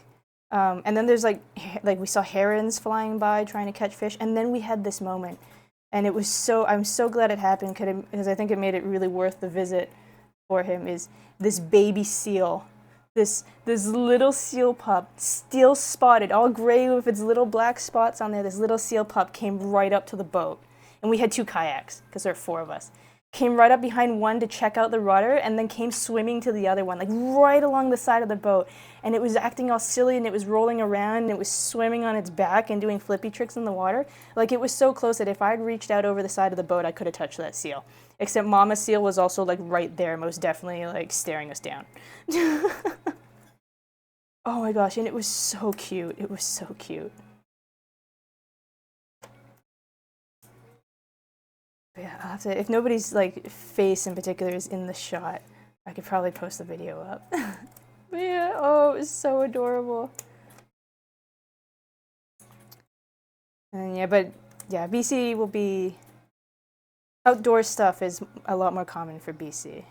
A: and then there's like we saw herons flying by trying to catch fish, and then we had this moment, and I'm so glad it happened because I think it made it really worth the visit for him. Is this baby seal, this little seal pup, still spotted, all gray with its little black spots on there. This little seal pup came right up to the boat. And we had 2 kayaks, because there are 4 of us. came right up behind one to check out the rudder, and then came swimming to the other one, like right along the side of the boat. And it was acting all silly, and it was rolling around, and it was swimming on its back and doing flippy tricks in the water. Like, it was so close that if I'd reached out over the side of the boat, I could have touched that seal. Except Mama Seal was also like right there, most definitely like staring us down. Oh my gosh, and it was so cute. It was so cute. Yeah, I'll have to, if nobody's like face in particular is in the shot, I could probably post the video up. But yeah, oh, it was so adorable. And yeah, but yeah, BC will be, outdoor stuff is a lot more common for BC.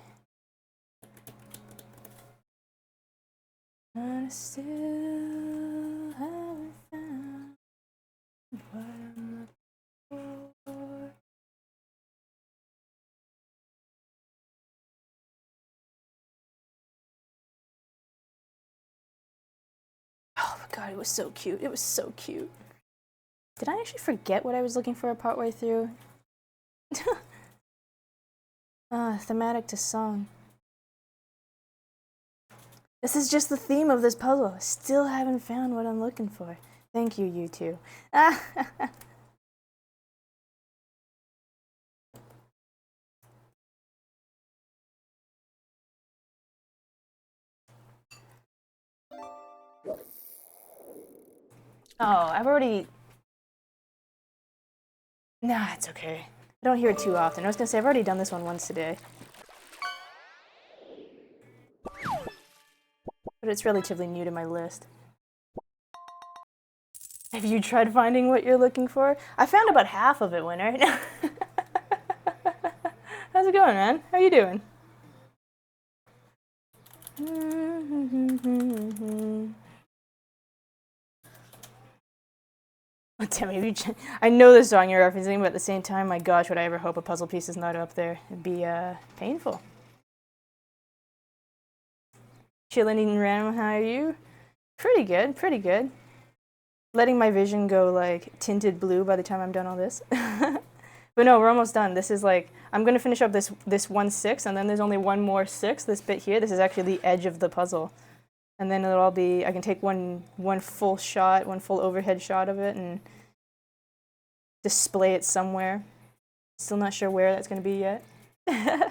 A: I still haven't found what I'm looking for. Oh my god, it was so cute. It was so cute. Did I actually forget what I was looking for partway through? Thematic to song. This is just the theme of this puzzle. I still haven't found what I'm looking for. Thank you, you two. Oh, I've already... Nah, it's okay. I don't hear it too often. I was gonna say, I've already done this one once today. But it's relatively new to my list. Have you tried finding what you're looking for? I found about half of it, Winner. How's it going, man? How you doing? Oh, damn it, I know the song you're referencing, but at the same time, my gosh, would I ever hope a puzzle piece is not up there? It'd be, painful. Chillin' eating random, how are you? Pretty good, pretty good. Letting my vision go, like, tinted blue by the time I'm done all this. But no, we're almost done. This is like, I'm gonna finish up this 1/6, and then there's only one more 6, this bit here. This is actually the edge of the puzzle. And then it'll all be, I can take one full shot, one full overhead shot of it and display it somewhere. Still not sure where that's gonna be yet. There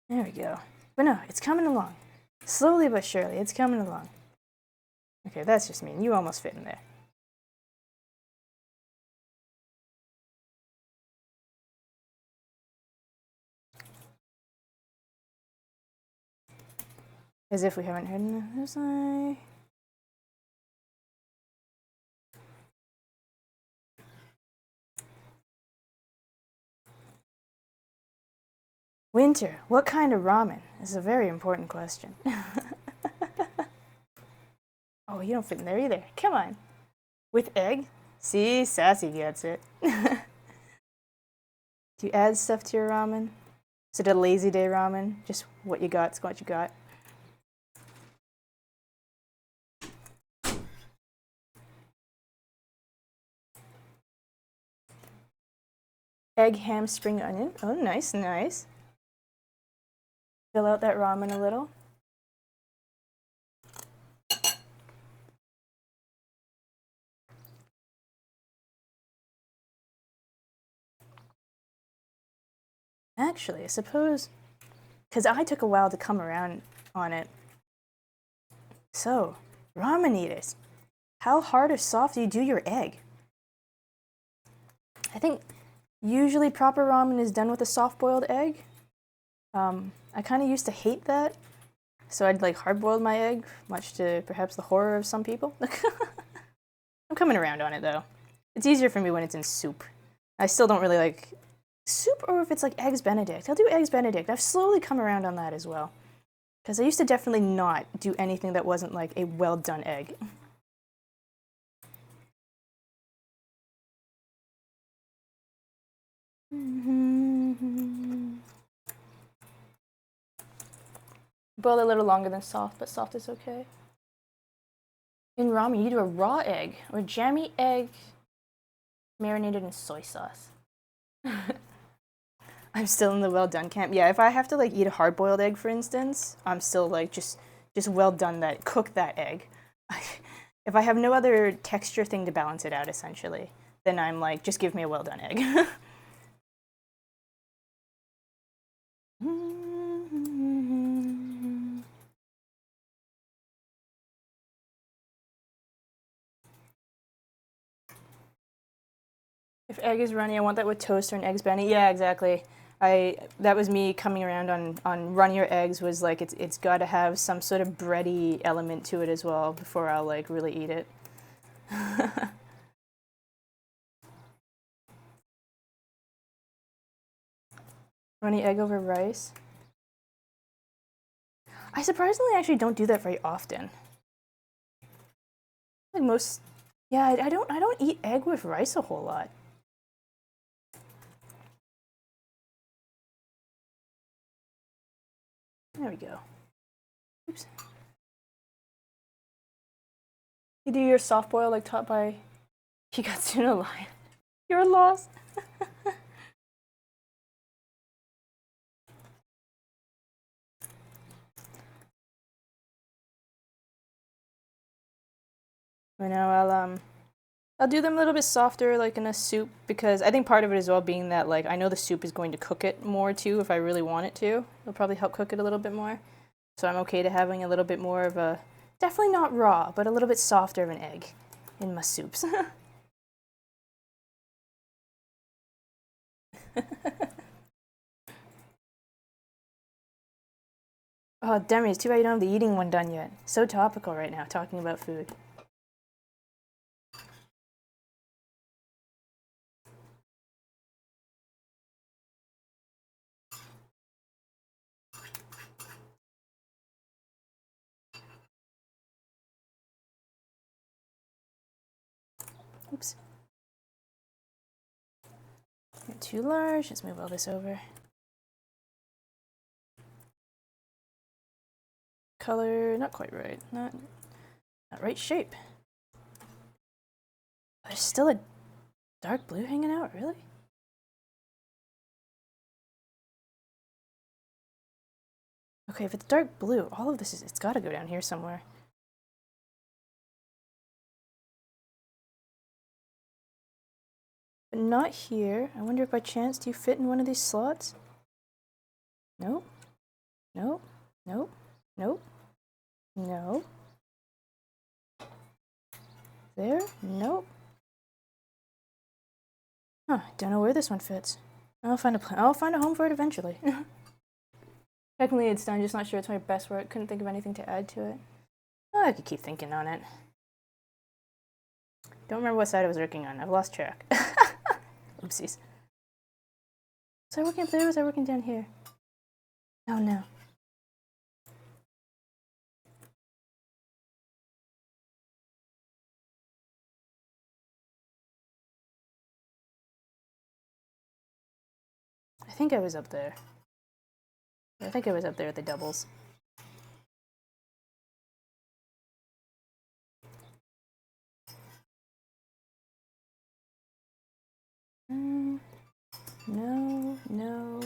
A: we go. But no, it's coming along. Slowly but surely, it's coming along. Okay, that's just mean. You almost fit in there. As if we haven't heard enough. Winter, what kind of ramen? This is a very important question. Oh, you don't fit in there either. Come on. With egg? See, Sassy gets it. Do you add stuff to your ramen? Is it a lazy day ramen? Just what you got's what you got. Egg, ham, spring onion. Oh, nice, nice. Fill out that ramen a little. Actually, I suppose, because I took a while to come around on it. So, ramen eaters, how hard or soft do you do your egg? I think usually proper ramen is done with a soft-boiled egg. I kind of used to hate that, so I'd like hard-boiled my egg, much to perhaps the horror of some people. I'm coming around on it though. It's easier for me when it's in soup. I still don't really like soup, or if it's like eggs Benedict. I'll do eggs Benedict. I've slowly come around on that as well. Because I used to definitely not do anything that wasn't like a well-done egg. Boil a little longer than soft, but soft is okay. In ramen, you do a raw egg or jammy egg marinated in soy sauce. I'm still in the well done camp. Yeah, if I have to like eat a hard boiled egg, for instance, I'm still like just well done that cook that egg. If I have no other texture thing to balance it out, essentially, then I'm like, just give me a well done egg. If egg is runny, I want that with toast or an eggs benny. Yeah, exactly. That was me coming around on runnier eggs. Was like it's got to have some sort of bready element to it as well before I'll like really eat it. Runny egg over rice. I surprisingly actually don't do that very often. Like most, yeah, I don't eat egg with rice a whole lot. There we go. Oops. You do your soft boil like taught by Hikatsuna Lion. You're lost. I know I'll do them a little bit softer, like in a soup, because I think part of it as well being that like I know the soup is going to cook it more too if I really want it to. It'll probably help cook it a little bit more. So I'm okay to having a little bit more of a, definitely not raw, but a little bit softer of an egg in my soups. Oh, Demi, it's too bad you don't have the eating one done yet. So topical right now, talking about food. Oops. You're too large. Let's move all this over. Color, not quite right. Not right shape. There's still a dark blue hanging out, really? Okay, if it's dark blue, all of this is, it's gotta go down here somewhere. But not here. I wonder if by chance do you fit in one of these slots? Nope. Nope. Nope. Nope. No. There? Nope. Huh, don't know where this one fits. I'll find a home for it eventually. Technically it's done, just not sure it's my best work. Couldn't think of anything to add to it. Oh, I could keep thinking on it. Don't remember what side I was working on. I've lost track. Oopsies. Was I working up there or was I working down here? Oh no. I think I was up there. I think I was up there at the doubles. No, no.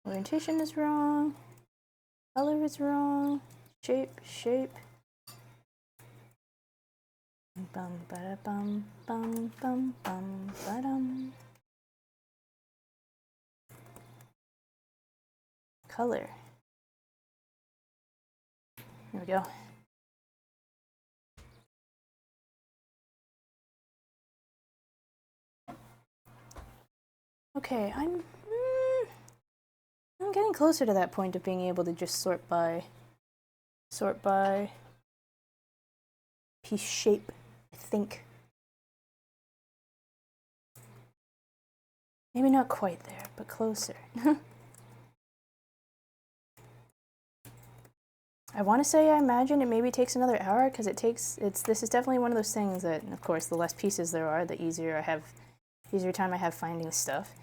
A: Orientation is wrong. Color is wrong. Shape. Bum ba bum bum bum bum ba dum. Color. There we go. Okay, I'm getting closer to that point of being able to just sort by piece shape, I think. Maybe not quite there, but closer. I want to say I imagine it maybe takes another hour because this is definitely one of those things that, of course, the less pieces there are, the easier time I have finding stuff.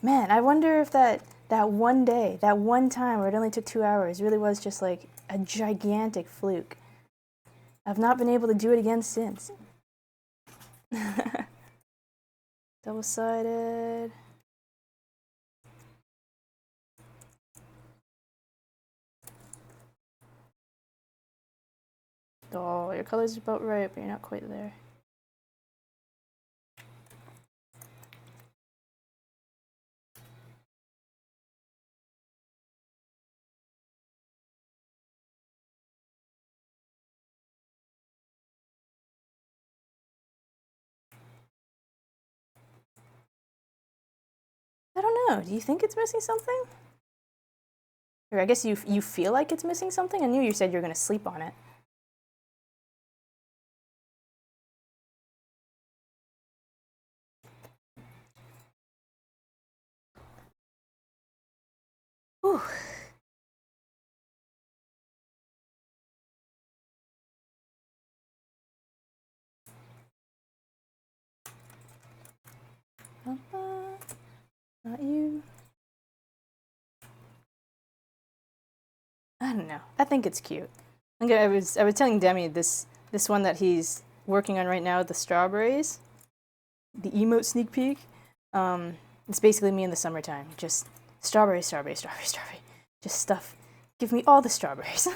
A: Man, I wonder if that one day, that one time where it only took 2 hours really was just like a gigantic fluke. I've not been able to do it again since. Double-sided. Oh, your color's about right, but you're not quite there. I don't know. Do you think it's missing something? Or I guess you feel like it's missing something? I knew you said you were going to sleep on it. Whew. Not you. I don't know. I think it's cute. I was telling Demi this one that he's working on right now, the strawberries, the emote sneak peek. It's basically me in the summertime, just strawberry, strawberry, strawberry, strawberry, just stuff. Give me all the strawberries.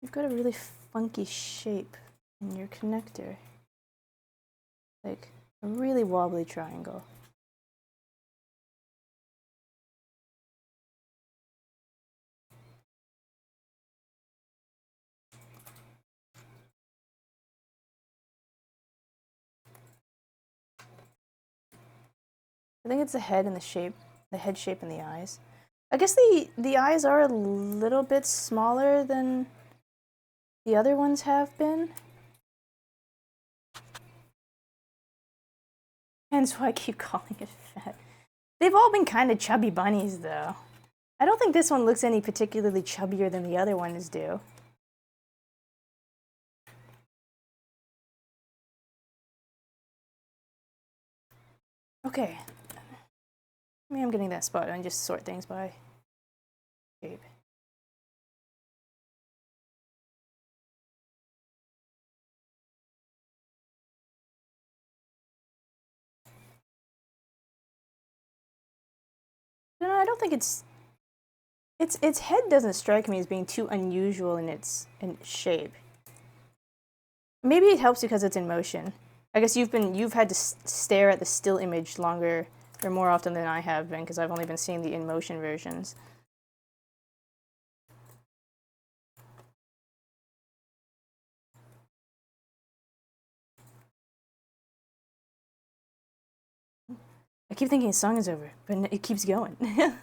A: You've got a really funky shape in your connector, like a really wobbly triangle. I think it's the head and the head shape and the eyes. I guess the eyes are a little bit smaller than the other ones have been. Hence why I keep calling it fat. They've all been kind of chubby bunnies, though. I don't think this one looks any particularly chubbier than the other ones do. Okay. Maybe I'm getting that spot and just sort things by shape. No, I don't think its head doesn't strike me as being too unusual in its shape. Maybe it helps because it's in motion. I guess you've had to stare at the still image longer or more often than I have been because I've only been seeing the in motion versions. I keep thinking the song is over, but it keeps going. I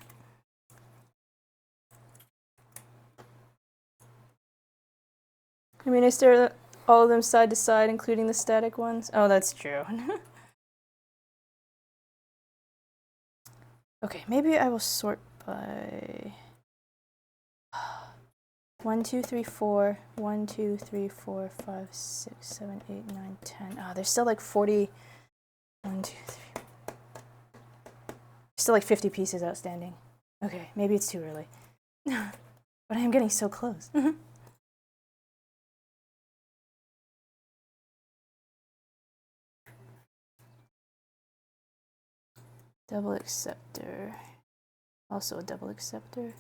A: mean, I stare at all of them side to side, including the static ones. Oh, that's true. Okay, maybe I will sort by 1, 2, 3, 4, 1, 2, 3, 4, 5, 6, 7, 8, 9, 10. Oh, there's still like 40. 1, 2, 3. Still like 50 pieces outstanding. Okay, maybe it's too early. But I am getting so close. Double acceptor. Also a double acceptor.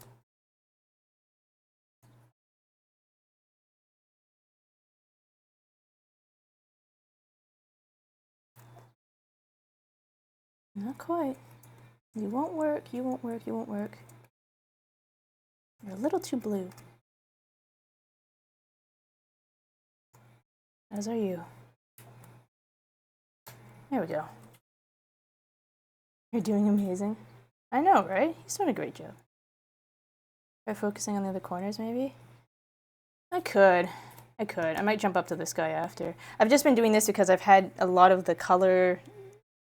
A: Not quite. You won't work, you won't work, you won't work. You're a little too blue. As are you. There we go. You're doing amazing. I know, right? He's doing a great job. Try focusing on the other corners, maybe? I could. I might jump up to this guy after. I've just been doing this because I've had a lot of the color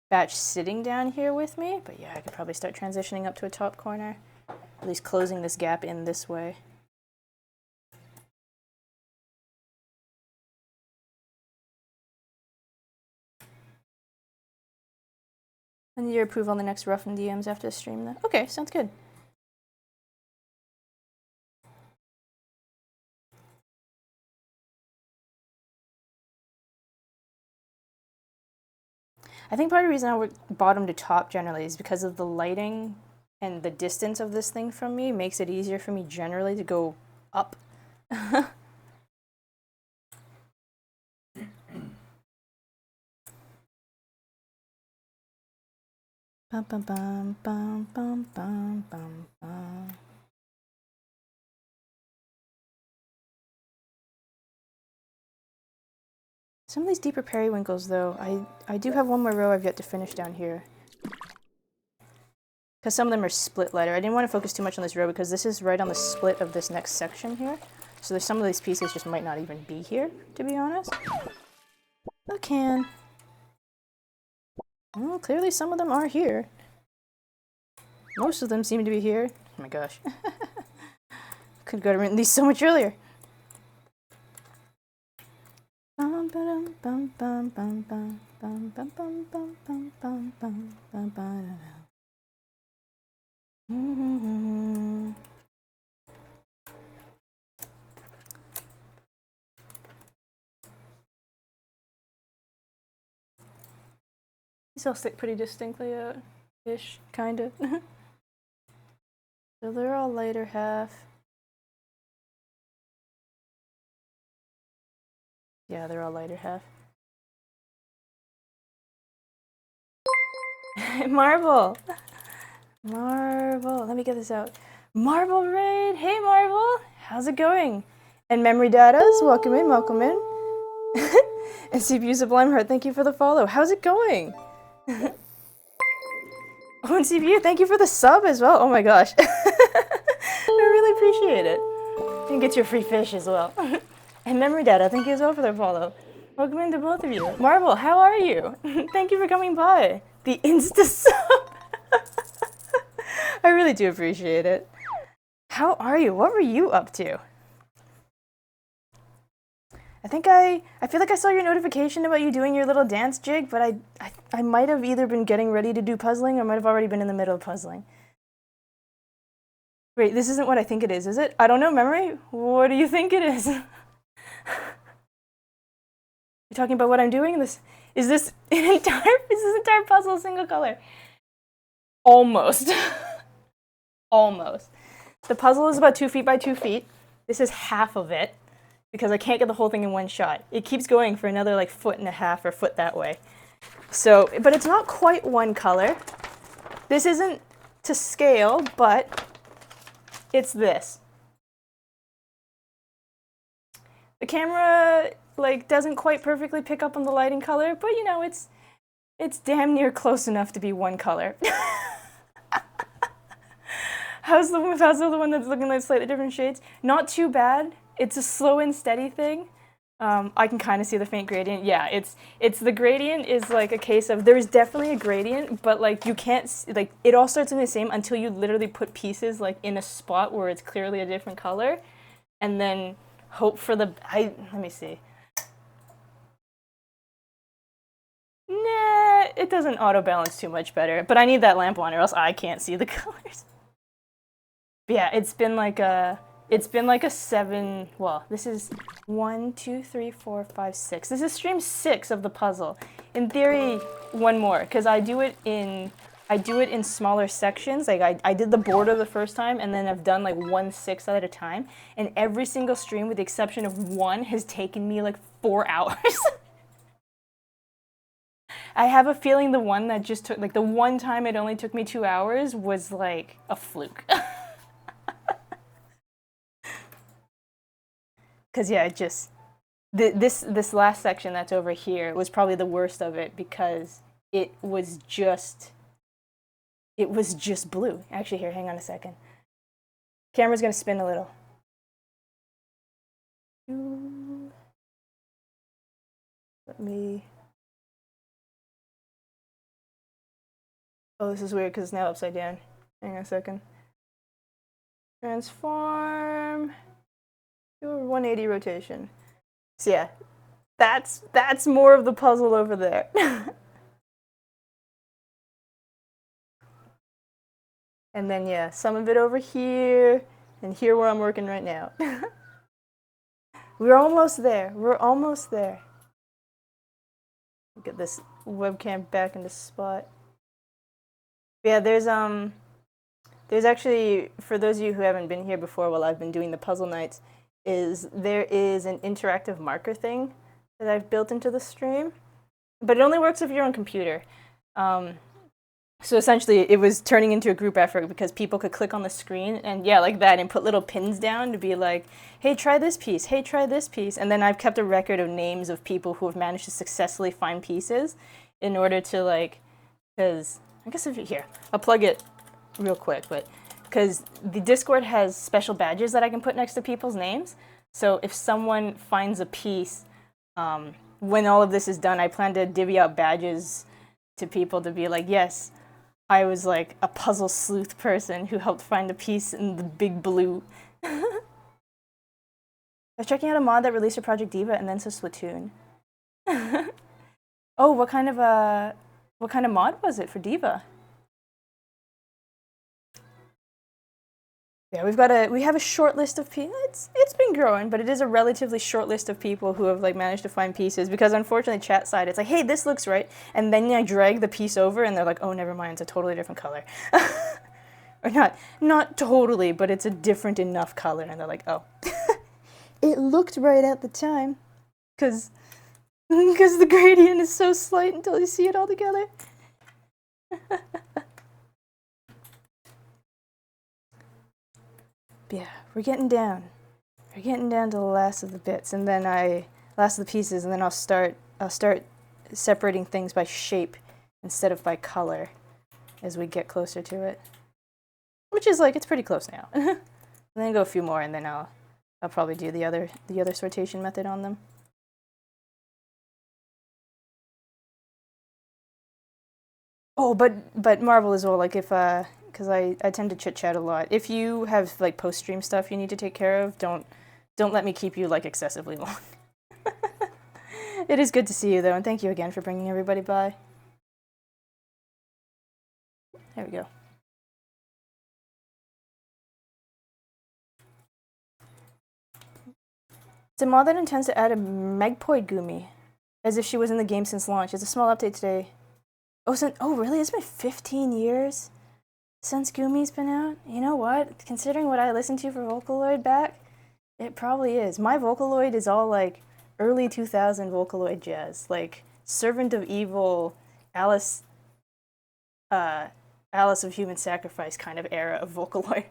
A: batch sitting down here with me, but yeah, I could probably start transitioning up to a top corner. At least closing this gap in this way. And your approval on the next rough and DMs after the stream, though? Okay, sounds good. I think part of the reason I work bottom to top generally is because of the lighting and the distance of this thing from me makes it easier for me generally to go up. Bum, bum, bum, bum, bum, bum, bum, bum. Some of these deeper periwinkles, though, I do have one more row I've yet to finish down here. Because some of them are split lighter. I didn't want to focus too much on this row because this is right on the split of this next section here. So there's some of these pieces just might not even be here, to be honest. A can. Well, clearly some of them are here. Most of them seem to be here. Oh my gosh. Could have written these so much earlier. These all stick pretty distinctly out-ish, kind of. So they're all lighter half. Yeah, they're all lighter half. Marble! Marble, let me get this out. Marble Raid! Hey Marble! How's it going? And Memory Datas, welcome in, welcome in. And CPU Sublime Heart, thank you for the follow. How's it going? Oh, and CPU, thank you for the sub as well. Oh my gosh. I really appreciate it. And get your free fish as well. And Memory Data, thank you as well for their follow. Welcome in to both of you. Marble, how are you? Thank you for coming by. The Insta sub. I really do appreciate it. How are you? What were you up to? I feel like I saw your notification about you doing your little dance jig, but I might have either been getting ready to do puzzling or might have already been in the middle of puzzling. Wait, this isn't what I think it is it? I don't know, Memory? What do you think it is? You're talking about what I'm doing? Is this entire puzzle a single color? Almost. Almost. The puzzle is about 2 feet by 2 feet. This is half of it because I can't get the whole thing in one shot. It keeps going for another like 1.5 feet or foot that way. So, but it's not quite one color. This isn't to scale, but it's this. The camera like doesn't quite perfectly pick up on the lighting color, but you know, it's damn near close enough to be one color. How's the other one that's looking like slightly different shades? Not too bad. It's a slow and steady thing. I can kind of see the faint gradient. Yeah, it's the gradient is like a case of there's definitely a gradient, but like you can't like it all starts in the same until you literally put pieces like in a spot where it's clearly a different color, and then hope for the let me see. Nah, it doesn't auto balance too much better, but I need that lamp on or else I can't see the colors. But yeah, it's been like a 7. Well, this is 1, 2, 3, 4, 5, 6. This is stream 6 of the puzzle. In theory, one more because I do it in smaller sections. Like I did the border the first time, and then I've done like 1/6 at a time. And every single stream, with the exception of one, has taken me like 4 hours. I have a feeling the one that just took, like the one time it only took me 2 hours was like a fluke. Because yeah, it just, this last section that's over here was probably the worst of it because it was just blue. Actually, here, hang on a second. Camera's gonna spin a little. Let me... Oh, this is weird because it's now upside down. Hang on a second. Transform. Do a 180 rotation. So yeah, that's more of the puzzle over there. And then yeah, some of it over here, and here where I'm working right now. We're almost there. We're almost there. Look at this webcam back into spot. Yeah, there's actually, for those of you who haven't been here before while I've been doing the puzzle nights, there is an interactive marker thing that I've built into the stream, but it only works if you're on computer. So essentially, it was turning into a group effort because people could click on the screen and yeah, like that, and put little pins down to be like, hey, try this piece, hey, try this piece. And then I've kept a record of names of people who have managed to successfully find pieces in order to like, because I guess if you're here, I'll plug it real quick, but because the Discord has special badges that I can put next to people's names. So if someone finds a piece, when all of this is done, I plan to divvy out badges to people to be like, yes, I was like a puzzle sleuth person who helped find a piece in the big blue. I was checking out a mod that released a Project Diva and then says Splatoon. Oh, what kind of mod was it for Diva? Yeah, we have a short list of people. It's been growing, but it is a relatively short list of people who have like managed to find pieces because unfortunately chat side it's like, hey, this looks right, and then I drag the piece over and they're like, oh, never mind, it's a totally different color. Or not totally, but it's a different enough color, and they're like, oh. It looked right at the time, because the gradient is so slight until you see it all together. Yeah, we're getting down. We're getting down to the last of the bits, and then last of the pieces, and then I'll start separating things by shape instead of by color as we get closer to it. Which is like, it's pretty close now. And then go a few more, and then I'll probably do the other sortation method on them. Oh, but Marvel as well, like if because I tend to chit chat a lot. If you have like post stream stuff you need to take care of, don't let me keep you like excessively long. It is good to see you though, and thank you again for bringing everybody by. There we go. It's a mod that intends to add a Megpoid Gumi, as if she was in the game since launch. It's a small update today. Oh really? It's been 15 years since Gumi's been out? You know what? Considering what I listened to for Vocaloid back, it probably is. My Vocaloid is all like early 2000 Vocaloid jazz, like Servant of Evil, Alice of Human Sacrifice kind of era of Vocaloid.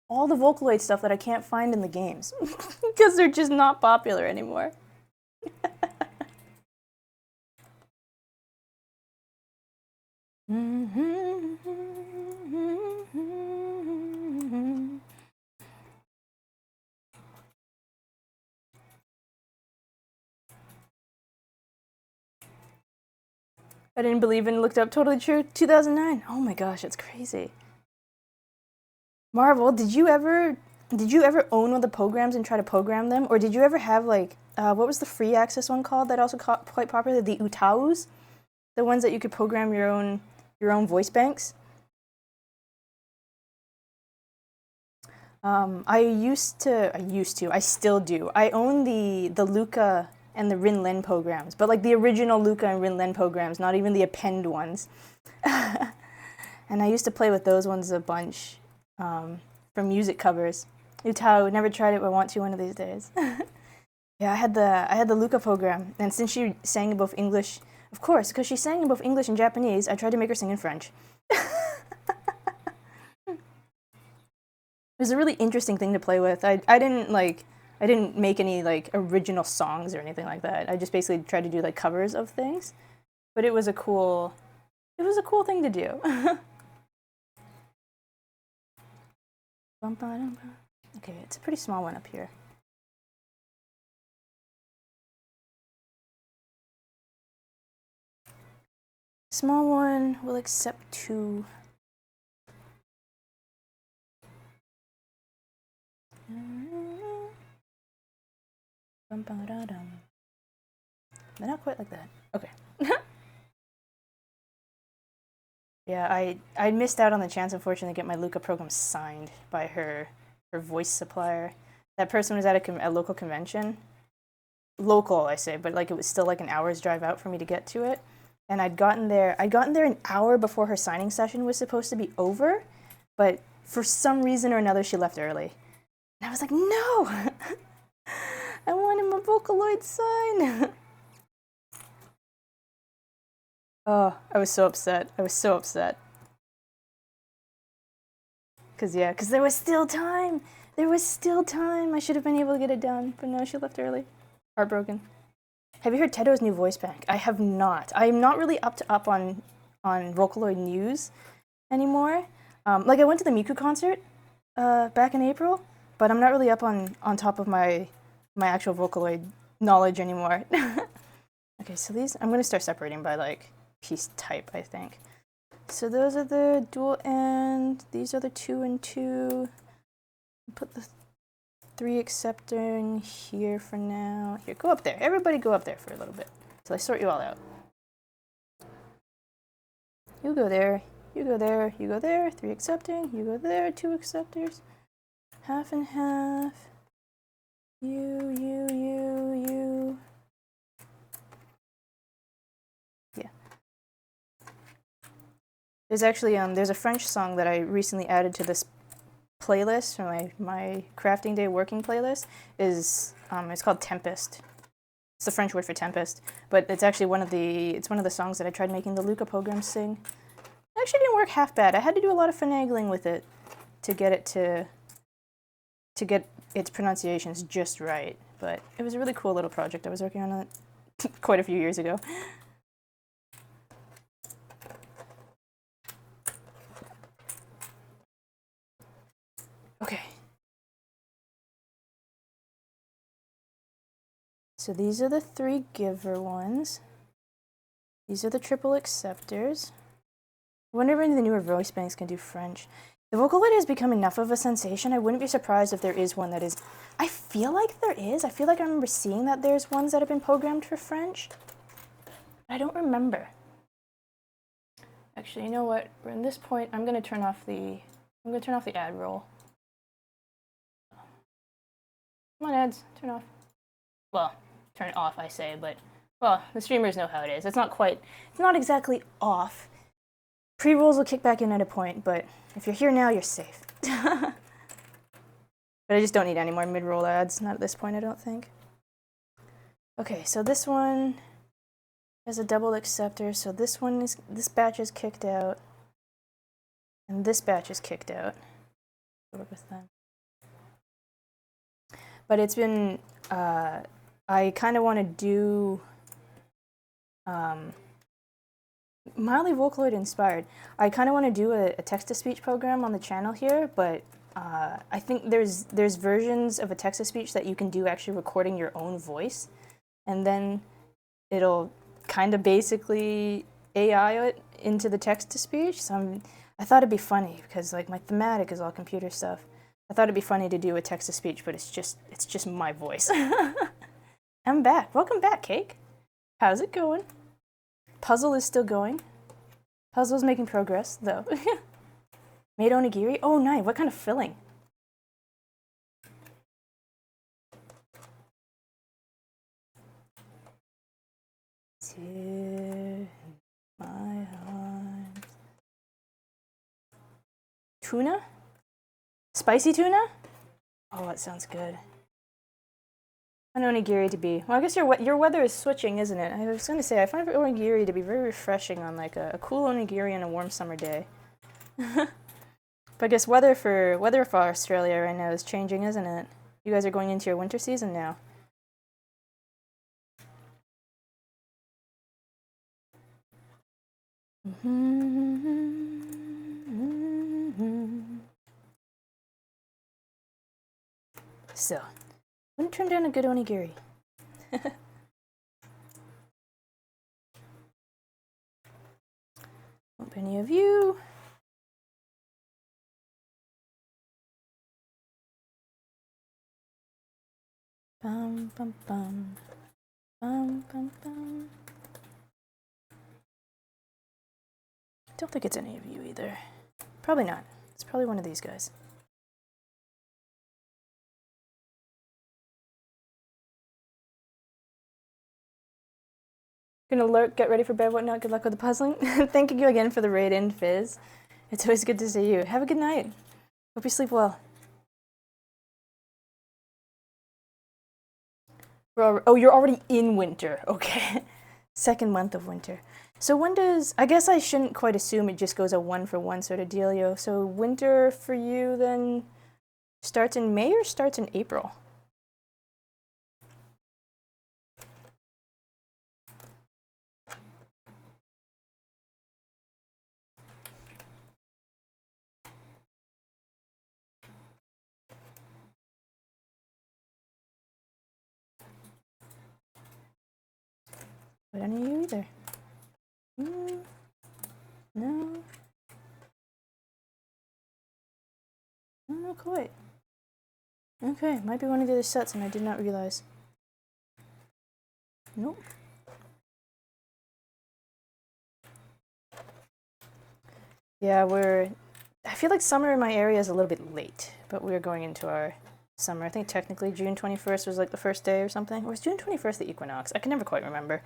A: All the Vocaloid stuff that I can't find in the games because they're just not popular anymore. I didn't believe in looked up totally true 2009. Oh my gosh, that's crazy. Marvel, did you ever own one of the programs and try to program them, or did you ever have like what was the free access one called that also caught quite popular? The L.Y.K.A.I.O.S, the ones that you could program your own voice banks. I still do. I own the L.Y.K.A.I and the Rin-Len programs, but like the original L.Y.K.A and Rin-Len programs, not even the append ones. And I used to play with those ones a bunch for music covers. L.Y.K.A.I, never tried it, but I want to one of these days. Yeah, I had the L.Y.K.A program, and since she sang in both English, of course, because she sang in both English and Japanese, I tried to make her sing in French. It was a really interesting thing to play with. I didn't make any like original songs or anything like that. I just basically tried to do like covers of things. But it was a cool thing to do. Okay, it's a pretty small one up here. Small one will accept 2. They're not quite like that. Okay. Yeah, I missed out on the chance, unfortunately, to get my L.Y.K.A program signed by her voice supplier. That person was at a local convention, local, I say, but like it was still like an hour's drive out for me to get to it. And I'd gotten there an hour before her signing session was supposed to be over, but for some reason or another she left early. And I was like, no! I wanted my Vocaloid sign! Oh, I was so upset. I was so upset. Cause there was still time! There was still time! I should have been able to get it done, but no, she left early. Heartbroken. Have you heard Tedo's new voice bank? I have not. I am not really up on Vocaloid news anymore. Like I went to the Miku concert back in April, but I'm not really up on top of my actual Vocaloid knowledge anymore. Okay, so these I'm gonna start separating by like piece type, I think. So those are the dual end. These are the 2 and 2. Put the 3 acceptor in here for now. Here, go up there. Everybody go up there for a little bit till I sort you all out. You go there. You go there. You go there. 3 accepting. You go there. 2 acceptors. Half and half. You. Yeah. There's actually there's a French song that I recently added to this playlist, or my crafting day working playlist, is it's called Tempest. It's the French word for tempest, but it's actually one of the songs that I tried making the L.Y.K.A.I.O program sing. It actually didn't work half bad. I had to do a lot of finagling with it to get it to get its pronunciations just right, but it was a really cool little project. I was working on it quite a few years ago. Okay. So these are the 3 giver ones. These are the triple acceptors. I wonder if any of the newer voice banks can do French. The Vocaloid has become enough of a sensation. I wouldn't be surprised if there is one that is... I feel like there is. I feel like I remember seeing that there's ones that have been programmed for French. I don't remember. Actually, you know what? We're in this point. I'm gonna turn off the ad roll. Come on, ads, turn off. Well, turn it off, I say, but well, the streamers know how it is. It's not exactly off. Pre-rolls will kick back in at a point, but if you're here now, you're safe. But I just don't need any more mid-roll ads, not at this point, I don't think. Okay, so this one has a double acceptor, so this batch is kicked out, and this batch is kicked out. Work with them. But it's been, I kind of want to do mildly Vocaloid inspired. I kind of want to do a text-to-speech program on the channel here, but I think there's versions of a text-to-speech that you can do actually recording your own voice, and then it'll kind of basically AI it into the text-to-speech. So I thought it'd be funny because like my thematic is all computer stuff. I thought it'd be funny to do a text-to-speech, but it's just my voice. I'm back. Welcome back, Cake. How's it going? Puzzle is still going. Puzzle's making progress, though. Made onigiri? Oh, nice. What kind of filling? To my heart. Tuna? Spicy tuna? Oh, that sounds good. An onigiri to be. Well, I guess your weather is switching, isn't it? I was gonna say I find onigiri to be very refreshing on like a cool onigiri on a warm summer day. But I guess weather for Australia right now is changing, isn't it? You guys are going into your winter season now. So, I'm gonna turn down a good onigiri. Hope any of you. Bum bum bum. Bum bum bum. Don't think it's any of you either. Probably not. It's probably one of these guys. Gonna lurk, get ready for bed, whatnot. Good luck with the puzzling. Thank you again for the raid in, Fizz. It's always good to see you. Have a good night. Hope you sleep well. Oh, you're already in winter. Okay. Second month of winter. So when does... I guess I shouldn't quite assume it just goes a 1-for-1 sort of dealio. So winter for you then starts in May or starts in April? But any of you either. No. Not quite. Okay, might be one of the other sets and I did not realize. Nope. Yeah, I feel like summer in my area is a little bit late, but we're going into our summer. I think technically June 21st was like the first day or something. Or was June 21st the equinox? I can never quite remember.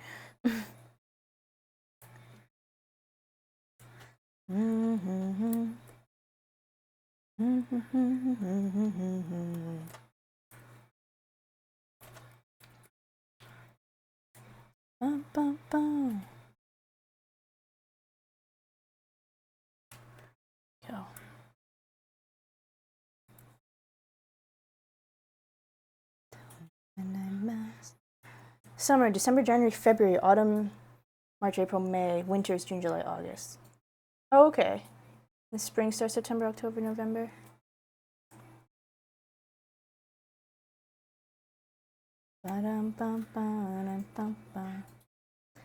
A: Go. Summer, December, January, February, autumn, March, April, May, winters, June, July, August. Oh, okay. The spring starts September, October, November.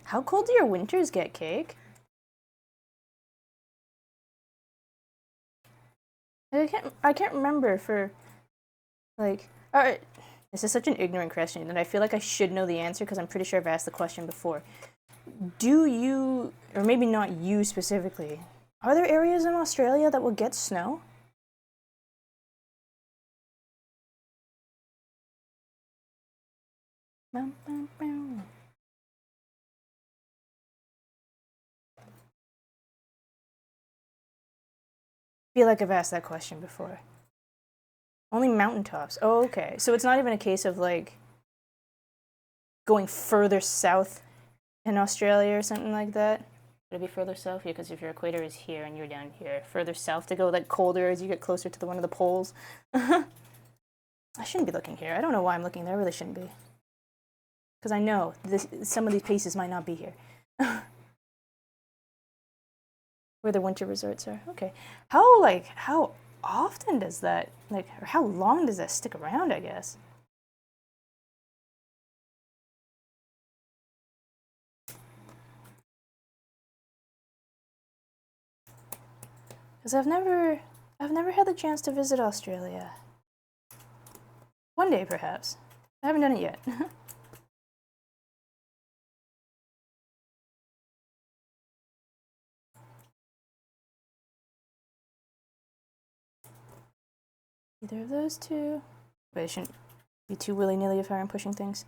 A: How cold do your winters get, Cake? I can't remember for, like, alright, this is such an ignorant question that I feel like I should know the answer because I'm pretty sure I've asked the question before. Do you, or maybe not you specifically, are there areas in Australia that will get snow? I feel like I've asked that question before. Only mountaintops. Oh, okay. So it's not even a case of like going further south in Australia or something like that. Would it be further south? Yeah, because if your equator is here and you're down here, further south to go like colder as you get closer to one of the poles. I shouldn't be looking here. I don't know why I'm looking there. I really shouldn't be. Because I know some of these places might not be here. Where the winter resorts are. Okay. How often does that, like, or how long does that stick around, I guess? Because I've never had the chance to visit Australia. One day, perhaps. I haven't done it yet. Either of those two. But I shouldn't be too willy-nilly if I'm pushing things.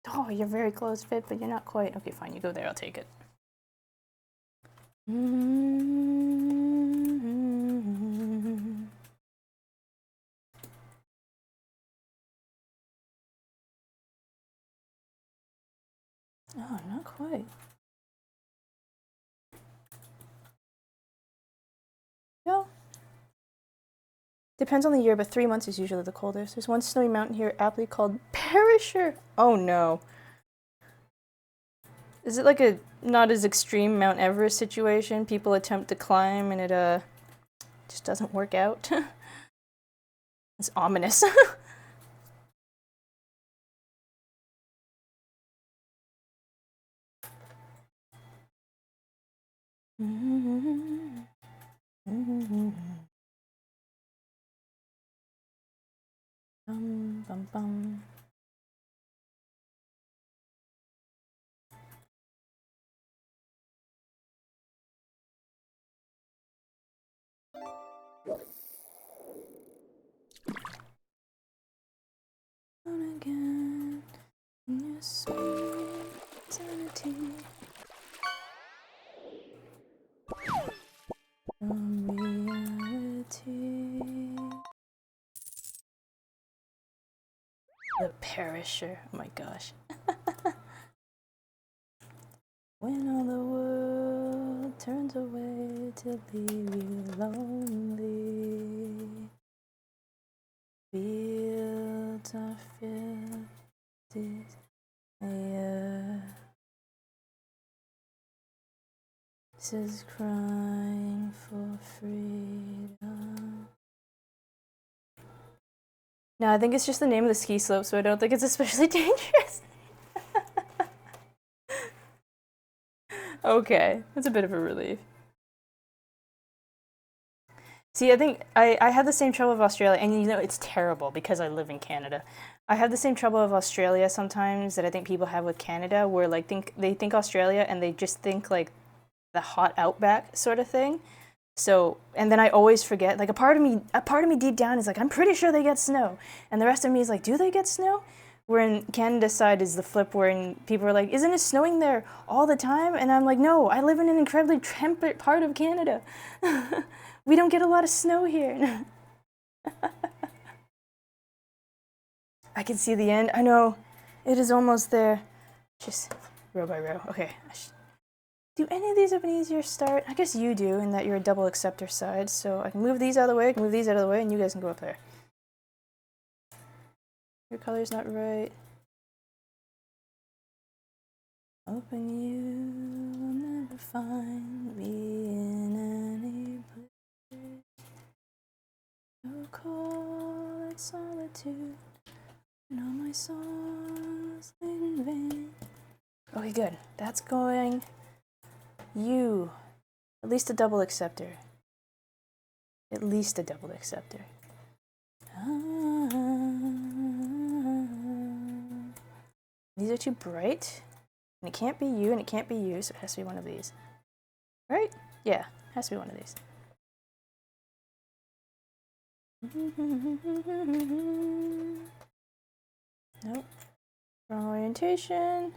A: Oh, you're very close fit, but you're not quite. Okay, fine, you go there, I'll take it. Oh, not quite. Yeah. Depends on the year, but 3 months is usually the coldest. There's one snowy mountain here aptly called Perisher. Oh no. Is it like a not as extreme Mount Everest situation? People attempt to climb and it just doesn't work out. It's ominous. Bum, bum, bum. Again, in your sweet eternity. From reality. The Perisher. Oh my gosh. When all the world turns away to leave you lonely, fields are filled with this is crying for freedom. No, I think it's just the name of the ski slope, so I don't think it's especially dangerous. Okay, that's a bit of a relief. See, I think I have the same trouble with Australia, and you know, it's terrible because I live in Canada. I have the same trouble with Australia sometimes that I think people have with Canada, where like they think Australia and they just think like the hot outback sort of thing. So, and then I always forget, like a part of me deep down is like, I'm pretty sure they get snow. And the rest of me is like, do they get snow? Where in Canada's side is the flip where people are like, isn't it snowing there all the time? And I'm like, no, I live in an incredibly temperate part of Canada. We don't get a lot of snow here. I can see the end. I know, it is almost there. Just row by row. Okay. Do any of these have an easier start? I guess you do, in that you're a double acceptor side, so I can move these out of the way, I can move these out of the way, and you guys can go up there. Your color's not right. Hoping you will never find me in any place. So call it solitude, and all my songs in vain. Okay, good. That's going. You. At least a double acceptor. At least a double acceptor. These are too bright. And it can't be you, and it can't be you, so it has to be one of these. Right? Yeah, it has to be one of these. Nope. Wrong orientation.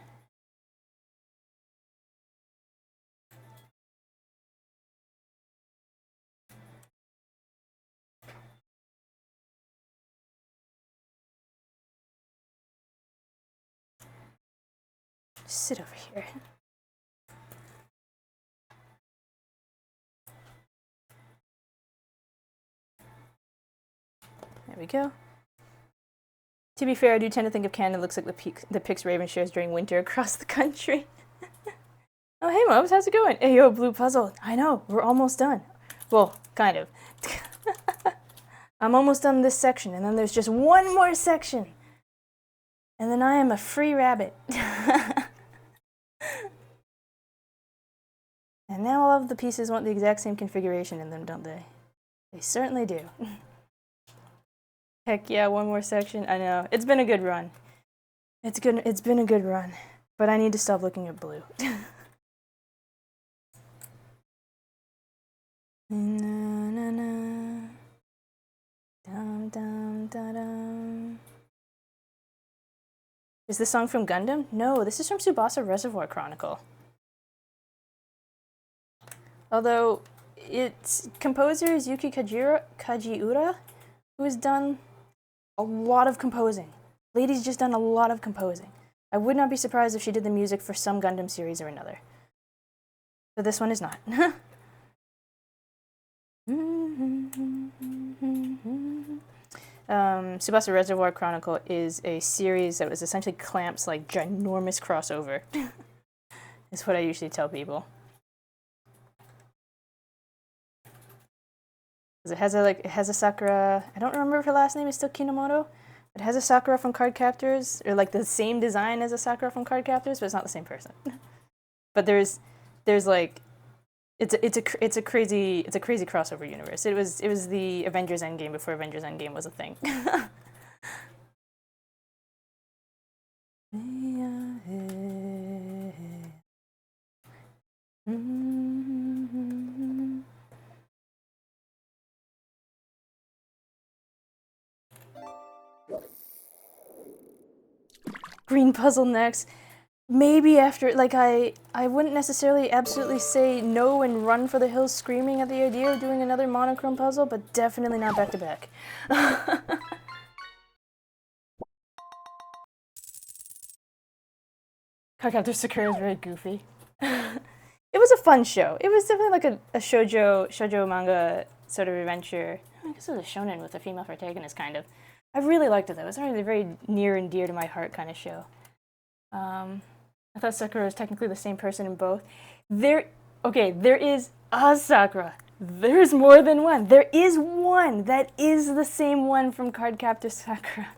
A: Sit over here. There we go. To be fair, I do tend to think of Canada looks like the pics Raven shares during winter across the country. Oh, hey, Mobs, how's it going? Hey, yo, Blue Puzzle. I know, we're almost done. Well, kind of. I'm almost done this section, and then there's just one more section. And then I am a free rabbit. And now all of the pieces want the exact same configuration in them, don't they? They certainly do. Heck yeah, one more section. I know. It's been a good run. It's been a good run. But I need to stop looking at blue. Na, na, na. Dum, dum, da, dum. Is this song from Gundam? No, this is from Tsubasa Reservoir Chronicle. Although, its composer is Yuki Kajiura, who has done a lot of composing. Lady's just done a lot of composing. I would not be surprised if she did the music for some Gundam series or another. But this one is not. Tsubasa Reservoir Chronicle is a series that was essentially Clamp's like ginormous crossover. Is what I usually tell people. It has a Sakura. I don't remember if her last name is still Kinomoto. It has a Sakura from Card Captors, or like the same design as a Sakura from Card Captors, but it's not the same person. But there's like, it's a crazy crossover universe. It was the Avengers Endgame before Avengers Endgame was a thing. green puzzle next. Maybe after, like, I wouldn't necessarily absolutely say no and run for the hills screaming at the idea of doing another monochrome puzzle, but definitely not back to back. Cardcaptor Sakura is very goofy. It was a fun show. It was definitely like a shoujo manga sort of adventure. I guess it was a shonen with a female protagonist, kind of. I really liked it though. It was really very near and dear to my heart kind of show. I thought Sakura was technically the same person in both. There is a Sakura. There's more than one. There is one that is the same one from Cardcaptor Sakura.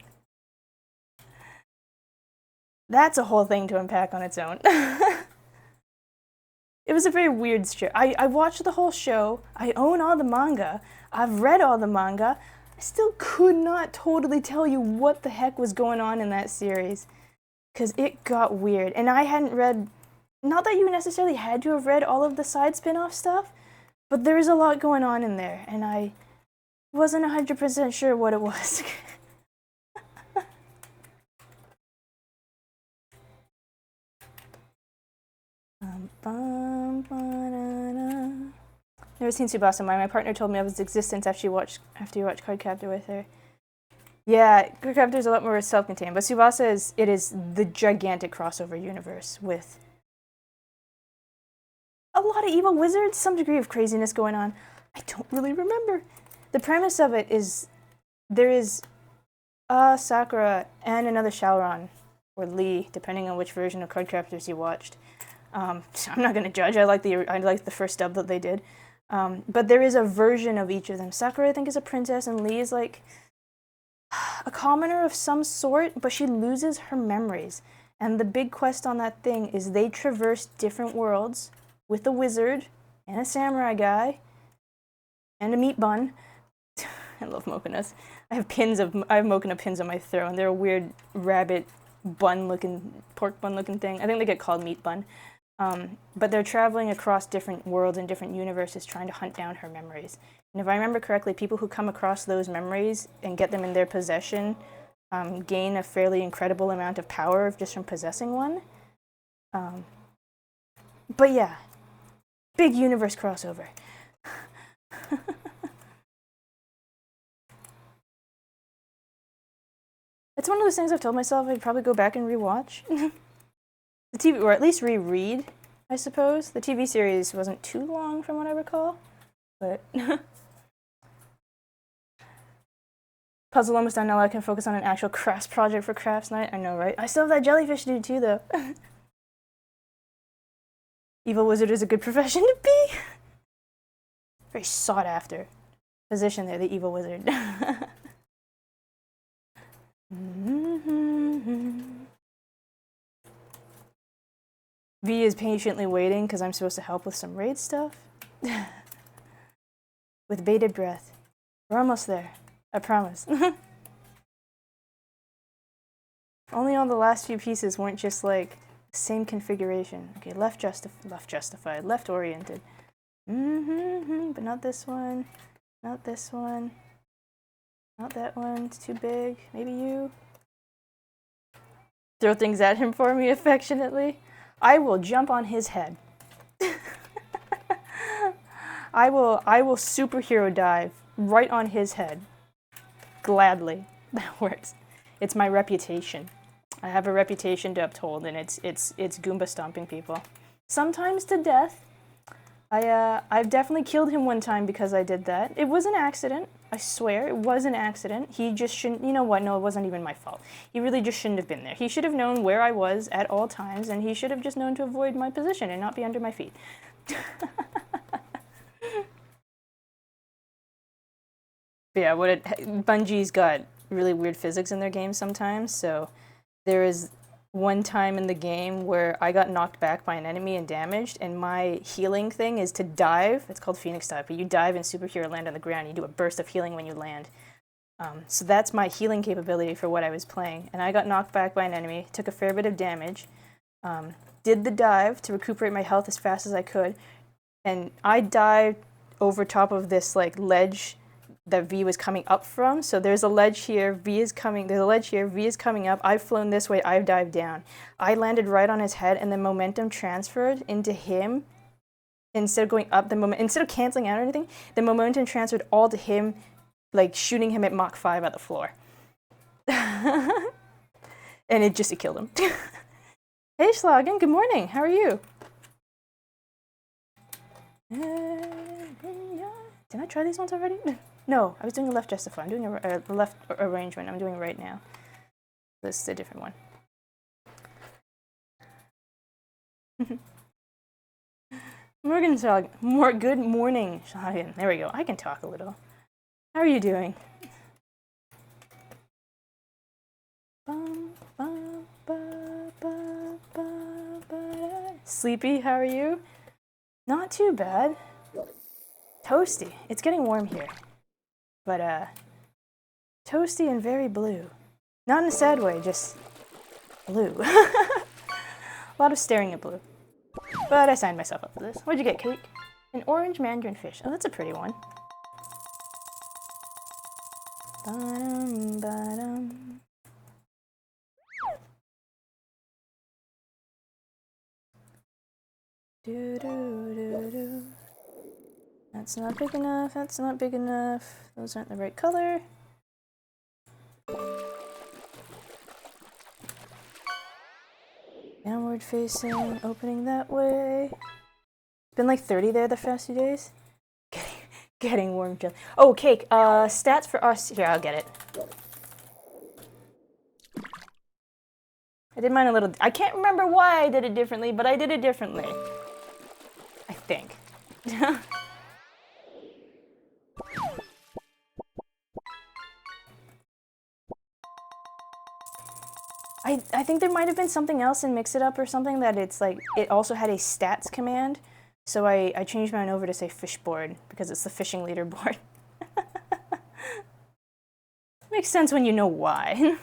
A: That's a whole thing to unpack on its own. It was a very weird show. I watched the whole show. I own all the manga. I've read all the manga. I still could not totally tell you what the heck was going on in that series. Because it got weird. And I hadn't read, not that you necessarily had to have read all of the side spin-off stuff, but there is a lot going on in there. And I wasn't 100% sure what it was. Never seen Tsubasa. My partner told me of its existence after you watched Cardcaptor with her. Yeah, Cardcaptor is a lot more self-contained, but Tsubasa is the gigantic crossover universe with a lot of evil wizards, some degree of craziness going on. I don't really remember. The premise of it is there is a Sakura and another Shaoran, or Lee, depending on which version of Cardcaptors you watched. I'm not gonna judge. I like the first dub that they did, but there is a version of each of them. Sakura, I think, is a princess, and Lee is like a commoner of some sort, but she loses her memories. And the big quest on that thing is they traverse different worlds with a wizard and a samurai guy and a meat bun. I love Mochanas. I have Mochana pins on my throat, and they're a weird rabbit bun-looking, pork bun-looking thing. I think they get called meat bun. But they're traveling across different worlds and different universes trying to hunt down her memories. And if I remember correctly, people who come across those memories and get them in their possession gain a fairly incredible amount of power just from possessing one. But yeah, big universe crossover. It's one of those things I've told myself I'd probably go back and rewatch. The TV, or at least reread, I suppose. The TV series wasn't too long from what I recall, but puzzle almost done. Now I can focus on an actual crafts project for crafts night. I know, right? I still have that jellyfish to do too, though. Evil wizard is a good profession to be. Very sought after position there, the evil wizard. V is patiently waiting because I'm supposed to help with some raid stuff. With bated breath. We're almost there. I promise. Only all the last few pieces weren't just like same configuration. Okay, left justified, left oriented. But not this one. Not this one. Not that one. It's too big. Maybe you. Throw things at him for me affectionately. I will jump on his head. I will superhero dive right on his head. Gladly. That works. It's my reputation. I have a reputation to uphold, and it's Goomba stomping people. Sometimes to death. I've definitely killed him one time because I did that. It was an accident. I swear, it was an accident. He just shouldn't, you know what, no, it wasn't even my fault. He really just shouldn't have been there. He should have known where I was at all times, and he should have just known to avoid my position and not be under my feet. But yeah, Bungie's got really weird physics in their games sometimes, so there is one time in the game where I got knocked back by an enemy and damaged, and my healing thing is to dive. It's called Phoenix Dive, but you dive and superhero land on the ground. You do a burst of healing when you land. So that's my healing capability for what I was playing. And I got knocked back by an enemy, took a fair bit of damage, did the dive to recuperate my health as fast as I could, and I dived over top of this like ledge that V was coming up from. So there's a ledge here, V is coming, there's a ledge here, V is coming up, I've flown this way, I've dived down. I landed right on his head, and then momentum transferred into him. Instead of going up, instead of canceling out or anything, the momentum transferred all to him, like shooting him at Mach 5 at the floor. And it killed him. Hey Schlagen, good morning, how are you? Did I try these ones already? No, I was doing a left justify. I'm doing a left arrangement. I'm doing it right now. This is a different one. Morgan Schlagen. Good morning, Schlagen. There we go. I can talk a little. How are you doing? Sleepy, how are you? Not too bad. Toasty. It's getting warm here. But, toasty and very blue. Not in a sad way, just blue. A lot of staring at blue. But I signed myself up for this. What'd you get, Cake? An orange mandarin fish. Oh, that's a pretty one. Ba-dum, ba-dum. Do-do-do-do. That's not big enough, that's not big enough. Those aren't the right color. Downward facing, opening that way. It's been like 30 there the past few days. Getting warm. Oh, Cake, stats for us. Here, I'll get it. I did mine a little, I can't remember why I did it differently, but I did it differently. I think. I think there might have been something else in Mix It Up or something that it's like, it also had a stats command. So I changed mine over to say fishboard because it's the fishing leaderboard. Makes sense when you know why.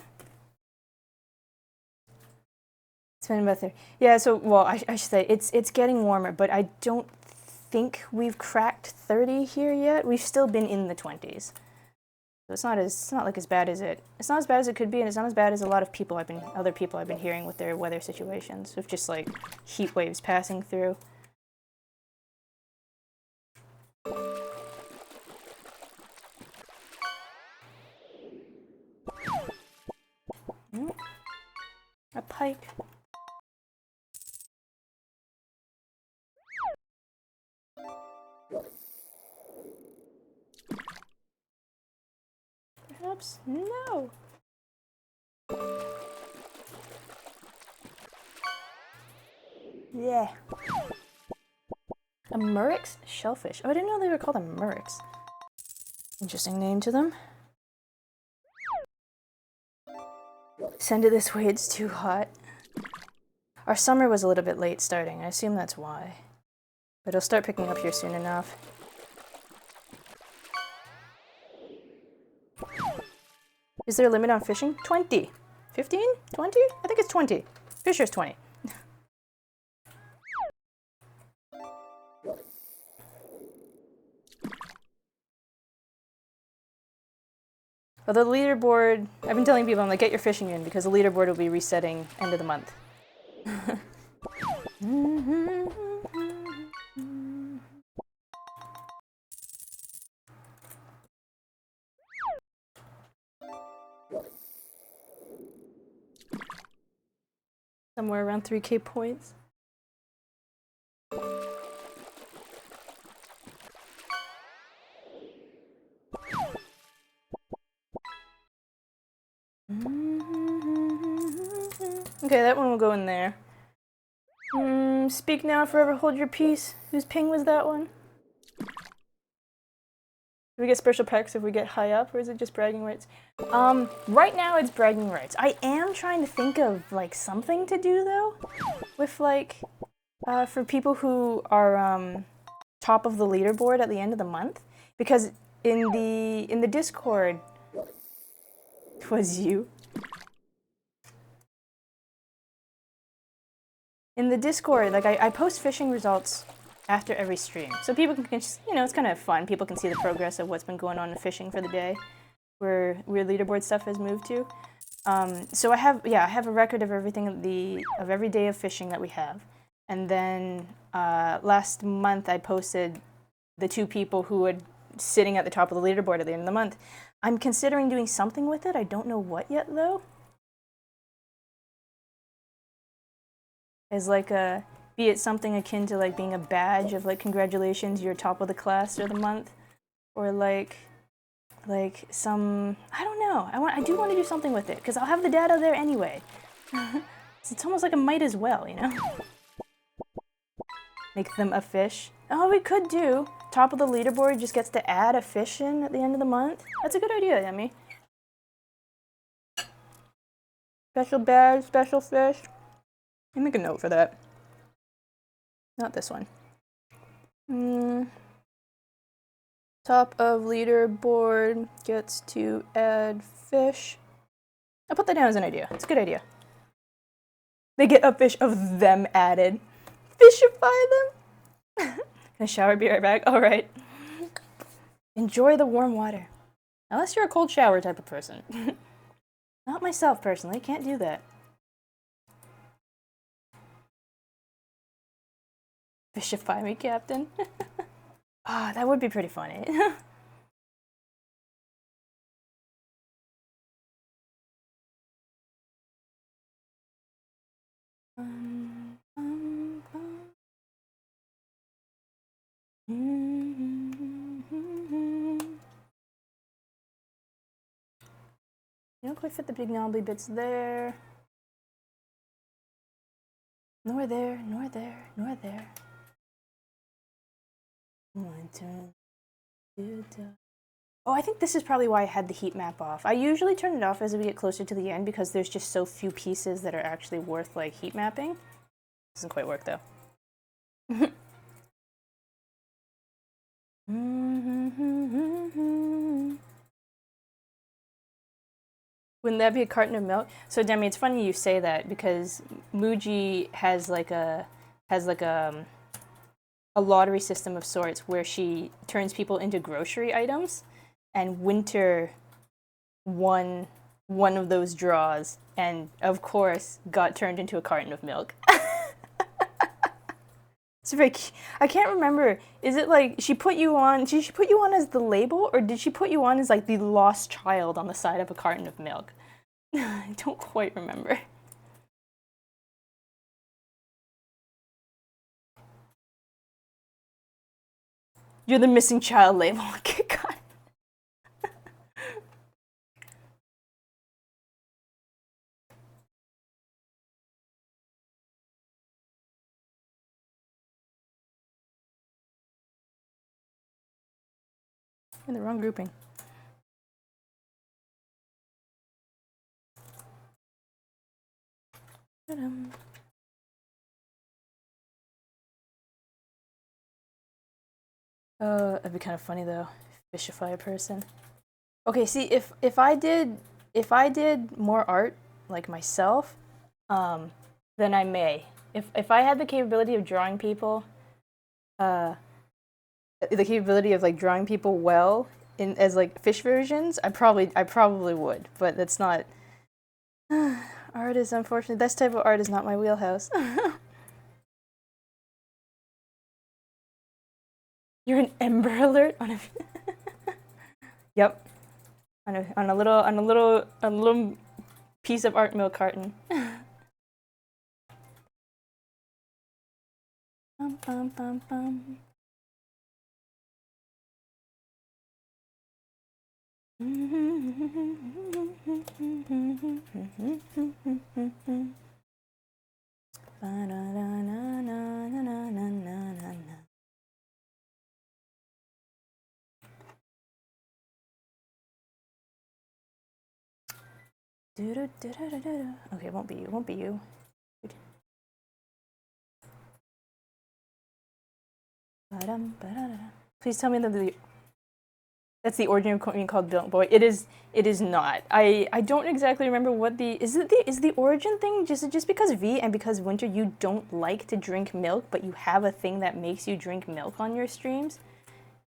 A: It's been about 30. Yeah, so, well, I should say, it's getting warmer, but I don't think we've cracked 30 here yet. We've still been in the 20s. So it's not like as bad as it could be, and it's not as bad as a lot of people other people I've been hearing with their weather situations, with just like heat waves passing through. A pike. Perhaps no. Yeah. A Murex shellfish. Oh, I didn't know they were called a Murex. Interesting name to them. Send it this way, it's too hot. Our summer was a little bit late starting. I assume that's why. But it'll start picking up here soon enough. Is there a limit on fishing? 20. 15? 20? I think it's 20. Fisher's 20. Although the leaderboard, I've been telling people, I'm like, get your fishing in because the leaderboard will be resetting end of the month. Somewhere around 3K points. Okay, that one will go in there. Speak now, forever hold your peace. Whose ping was that one? Do we get special packs if we get high up, or is it just bragging rights? Right now it's bragging rights. I am trying to think of, like, something to do, though, with, like, for people who are, top of the leaderboard at the end of the month. Because in the Discord, it was you. In the Discord, like, I post fishing results after every stream. So people can, you know, it's kind of fun. People can see the progress of what's been going on in fishing for the day, where leaderboard stuff has moved to. So I have a record of everything of every day of fishing that we have. And then last month I posted the 2 people who were sitting at the top of the leaderboard at the end of the month. I'm considering doing something with it. I don't know what yet though. As like be it something akin to like being a badge of like congratulations, you're top of the class or the month, or like some, I don't know. I do want to do something with it because I'll have the data there anyway. It's almost like a might as well, you know. Make them a fish. Oh, we could do top of the leaderboard just gets to add a fish in at the end of the month. That's a good idea, Emmy. Special badge, special fish. Let me make a note for that. Not this one. Top of leaderboard gets to add fish. I'll put that down as an idea. It's a good idea. They get a fish of them added. Fishify them. Can I shower? Be right back. All right. Enjoy the warm water. Unless you're a cold shower type of person. Not myself personally. Can't do that. Fishify me, Captain. Ah, that would be pretty funny. You don't quite fit the big knobbly bits there. Nor there, nor there, nor there. 1, 2, 3. Oh, I think this is probably why I had the heat map off. I usually turn it off as we get closer to the end because there's just so few pieces that are actually worth like heat mapping. Doesn't quite work though. Wouldn't that be a carton of milk? So Demi, it's funny you say that because Muji has like a lottery system of sorts where she turns people into grocery items, and Winter won one of those draws and of course got turned into a carton of milk. It's very I can't remember. Is it like she put you on as the label, or did she put you on as like the lost child on the side of a carton of milk? I don't quite remember. You're the missing child label. Okay, God. In the wrong grouping. That'd be kind of funny though. Fishify a person. Okay, see if I did more art like myself, then I may. If I had the capability of drawing people, the capability of like drawing people well in as like fish versions, I probably would, but that's not. Art is unfortunately this type of art is not my wheelhouse. You're an Ember Alert on a. Yep, on a little piece of art milk carton. Bum, bum, bum, bum. Okay, it won't be you. Won't be you. Please tell me that That's the origin of being called Milk Boy. It is not. I don't exactly remember what is the origin thing just because V and because Winter you don't like to drink milk, but you have a thing that makes you drink milk on your streams,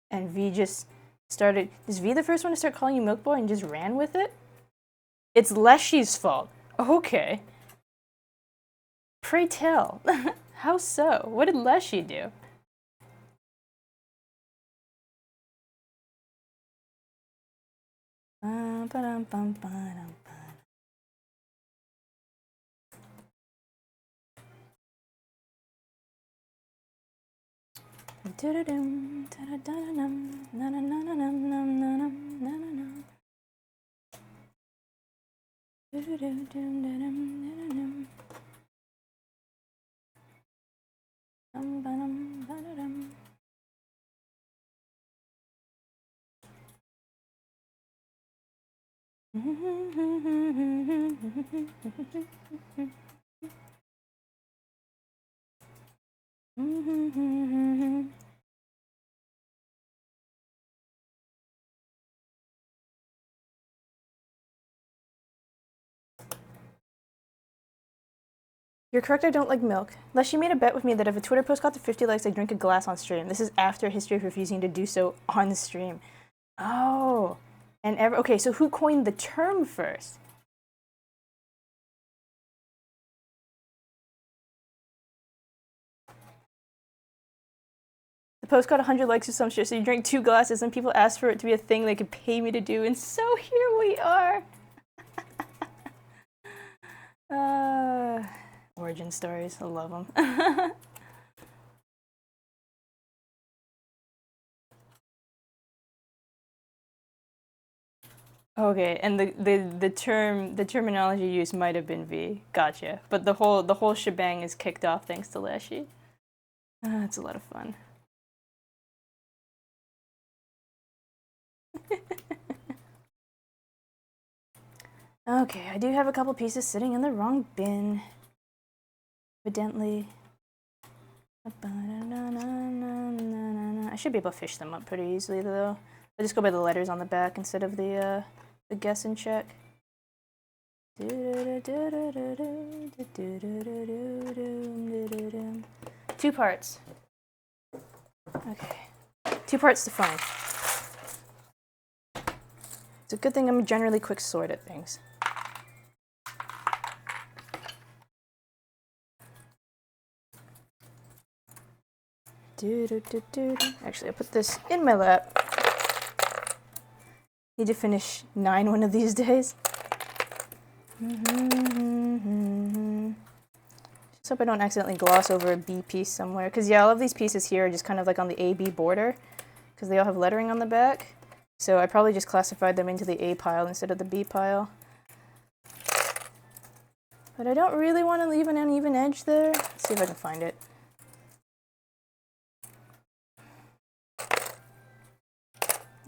A: and V just started. Is V the first one to start calling you Milk Boy and just ran with it? It's Leshy's fault. Okay. Pray tell. How so? What did Leshy do? You're correct, I don't like milk. Leshy made a bet with me that if a Twitter post got to 50 likes, I'd drink a glass on stream. This is after a history of refusing to do so on stream. Oh. And okay, so who coined the term first? The post got 100 likes or some shit, so you drank 2 glasses and people asked for it to be a thing they could pay me to do, and so here we are. Origin stories, I love them. Okay, and the terminology used might have been V. Gotcha. But the whole shebang is kicked off thanks to Leshy. It's a lot of fun. Okay, I do have a couple pieces sitting in the wrong bin. Evidently. I should be able to fish them up pretty easily though. I just go by the letters on the back instead of the guess and check. 2 parts. Okay. 2 parts to find. It's a good thing I'm a generally quick sort at things. Actually, I'll put this in my lap. Need to finish 9 one of these days. Just hope I don't accidentally gloss over a B piece somewhere. Because yeah, all of these pieces here are just kind of like on the AB border. Because they all have lettering on the back. So I probably just classified them into the A pile instead of the B pile. But I don't really want to leave an uneven edge there. Let's see if I can find it.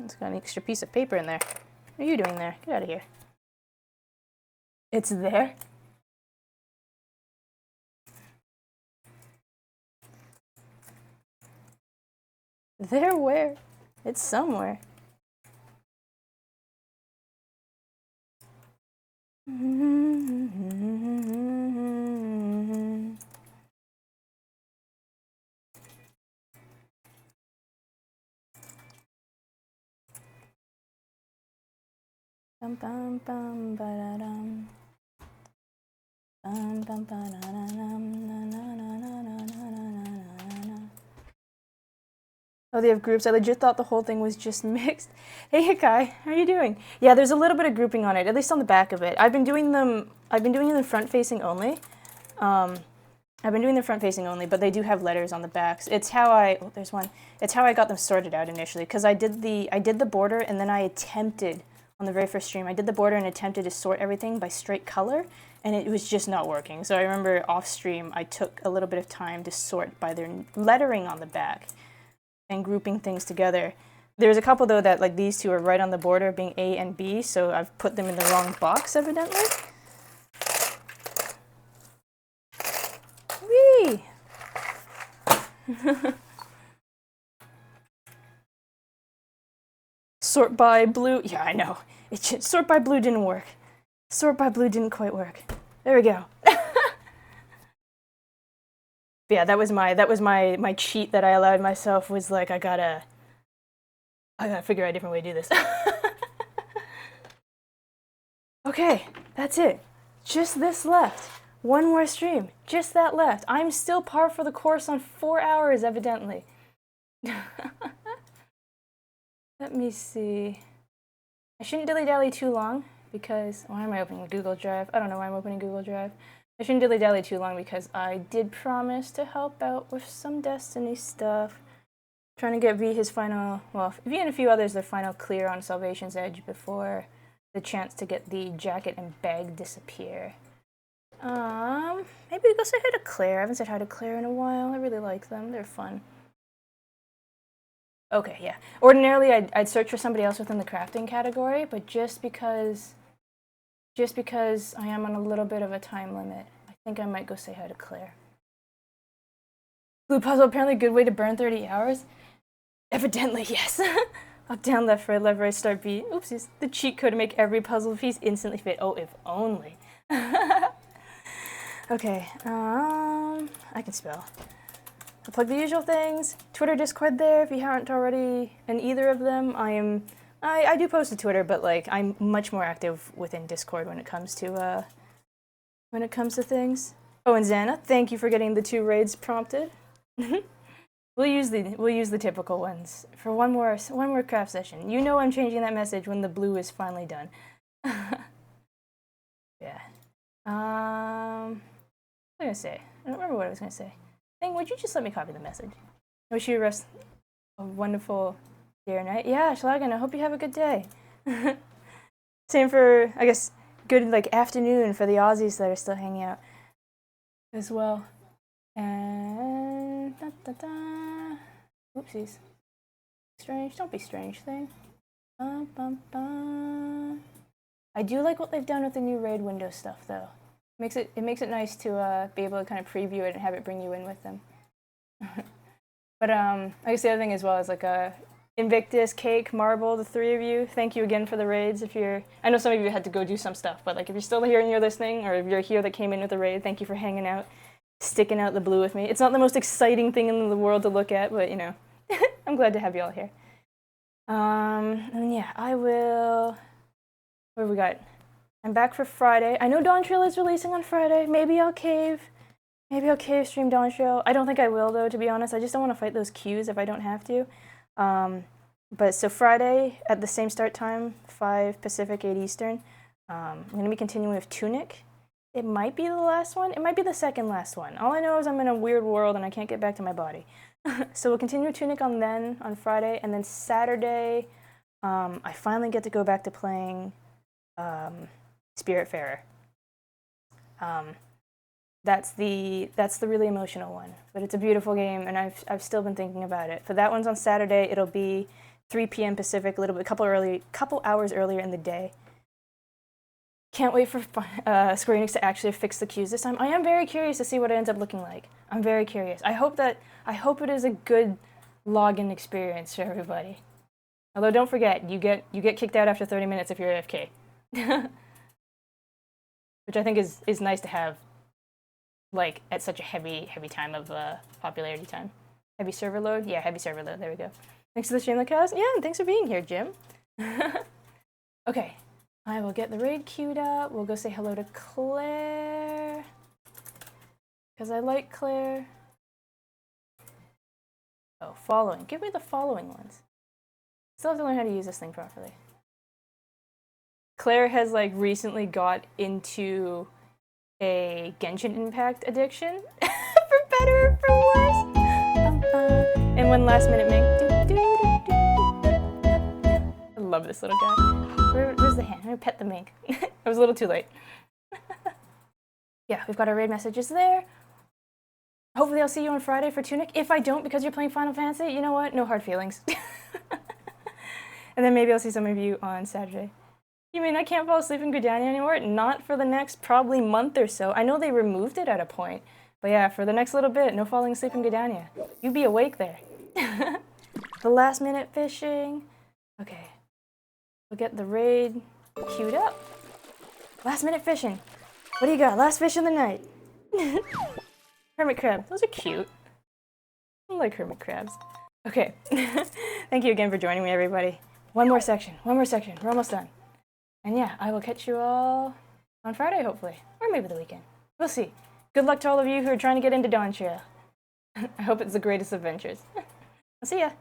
A: It's got an extra piece of paper in there. What are you doing there? Get out of here. It's there? There where? It's somewhere. Oh, they have groups. I legit thought the whole thing was just mixed. Hey, Kai, how are you doing? Yeah, there's a little bit of grouping on it, at least on the back of it. I've been doing them front facing only. I've been doing them front facing only, but they do have letters on the backs. It's how there's one. It's how I got them sorted out initially, because I did the border and then I attempted on the very first stream. I did the border and attempted to sort everything by straight color, and it was just not working. So I remember off stream, I took a little bit of time to sort by their lettering on the back and grouping things together. There's a couple though that like these two are right on the border being A and B, so I've put them in the wrong box evidently. Whee! sort by blue. Yeah, I know. Sort by blue didn't work. Sort by blue didn't quite work. There we go. Yeah, that was my cheat that I allowed myself, was like, I gotta figure out a different way to do this. Okay, that's it. Just this left. One more stream. Just that left. I'm still par for the course on 4 hours, evidently. Let me see. I shouldn't dilly-dally too long because... Why am I opening Google Drive? I don't know why I'm opening Google Drive. I shouldn't dilly-dally too long because I did promise to help out with some Destiny stuff. Trying to get V his final... Well, V and a few others their final clear on Salvation's Edge before the chance to get the jacket and bag disappear. Maybe go say hi to Claire. I haven't said hi to Claire in a while. I really like them. They're fun. Okay, yeah. Ordinarily, I'd search for somebody else within the crafting category, but just because I am on a little bit of a time limit, I think I might go say hi to Claire. Blue puzzle, apparently a good way to burn 30 hours? Evidently, yes. Up, down, left, right, start, B. Oopsies. The cheat code to make every puzzle piece instantly fit. Oh, if only. Okay, I can spell. I'll plug the usual things. Twitter, Discord there, if you haven't already in either of them. I do post to Twitter, but like I'm much more active within Discord when it comes to things. Oh, and Xana, thank you for getting the 2 raids prompted. We'll use the typical ones for one more craft session. You know I'm changing that message when the blue is finally done. Yeah. What was I gonna say? I don't remember what I was gonna say. Thing, would you just let me copy the message? I wish you rest a wonderful day or night. Yeah, Schlagen, I hope you have a good day. Same for, I guess, good like afternoon for the Aussies that are still hanging out as well. And oopsies. Strange, don't be strange thing. I do like what they've done with the new raid window stuff though. It makes it nice to be able to kind of preview it and have it bring you in with them. But I guess the other thing as well is like Invictus, Cake, Marble, the 3 of you. Thank you again for the raids. I know some of you had to go do some stuff, but like if you're still here and you're listening, or if you're here that came in with the raid, thank you for hanging out, sticking out the blue with me. It's not the most exciting thing in the world to look at, but you know, I'm glad to have you all here. And yeah, I will. What have we got? I'm back for Friday. I know Dawn Trail is releasing on Friday. Maybe I'll cave. Maybe I'll cave stream Dawn Trail. I don't think I will though, to be honest. I just don't want to fight those queues if I don't have to. But so Friday at the same start time, 5 Pacific, 8 Eastern, I'm going to be continuing with Tunic. It might be the last one. It might be the second last one. All I know is I'm in a weird world and I can't get back to my body. So we'll continue Tunic on Friday, and then Saturday, I finally get to go back to playing Spiritfarer. That's the really emotional one, but it's a beautiful game, and I've still been thinking about it. For that one's on Saturday. It'll be 3 p.m. Pacific, a couple hours earlier in the day. Can't wait for Square Enix to actually fix the queues this time. I am very curious to see what it ends up looking like. I'm very curious. I hope it is a good login experience for everybody. Although don't forget, you get kicked out after 30 minutes if you're AFK. Which I think is nice to have, like, at such a heavy time of popularity time. Heavy server load? Yeah, heavy server load. There we go. Thanks for the stream, L.Y.K.A.I.O.S. Yeah, and thanks for being here, Jim. Okay, I will get the raid queued up. We'll go say hello to Claire. Because I like Claire. Oh, following. Give me the following ones. Still have to learn how to use this thing properly. Claire has, like, recently got into a Genshin Impact addiction. For better or for worse. And one last minute make. I love this little guy. Where's the hand? I'm gonna pet the mink. It was a little too late. Yeah, we've got our raid messages there. Hopefully I'll see you on Friday for Tunic. If I don't, because you're playing Final Fantasy, you know what? No hard feelings. And then maybe I'll see some of you on Saturday. You mean I can't fall asleep in Gridania anymore? Not for the next probably month or so. I know they removed it at a point. But yeah, for the next little bit, no falling asleep in Gridania. You be awake there. The last minute fishing. Okay. We'll get the raid queued up. Last minute fishing. What do you got? Last fish of the night. Hermit crab. Those are cute. I like hermit crabs. Okay. Thank you again for joining me, everybody. One more section. One more section. We're almost done. And yeah, I will catch you all on Friday, hopefully. Or maybe the weekend. We'll see. Good luck to all of you who are trying to get into Dawn Trail. I hope it's the greatest adventures. I'll see ya.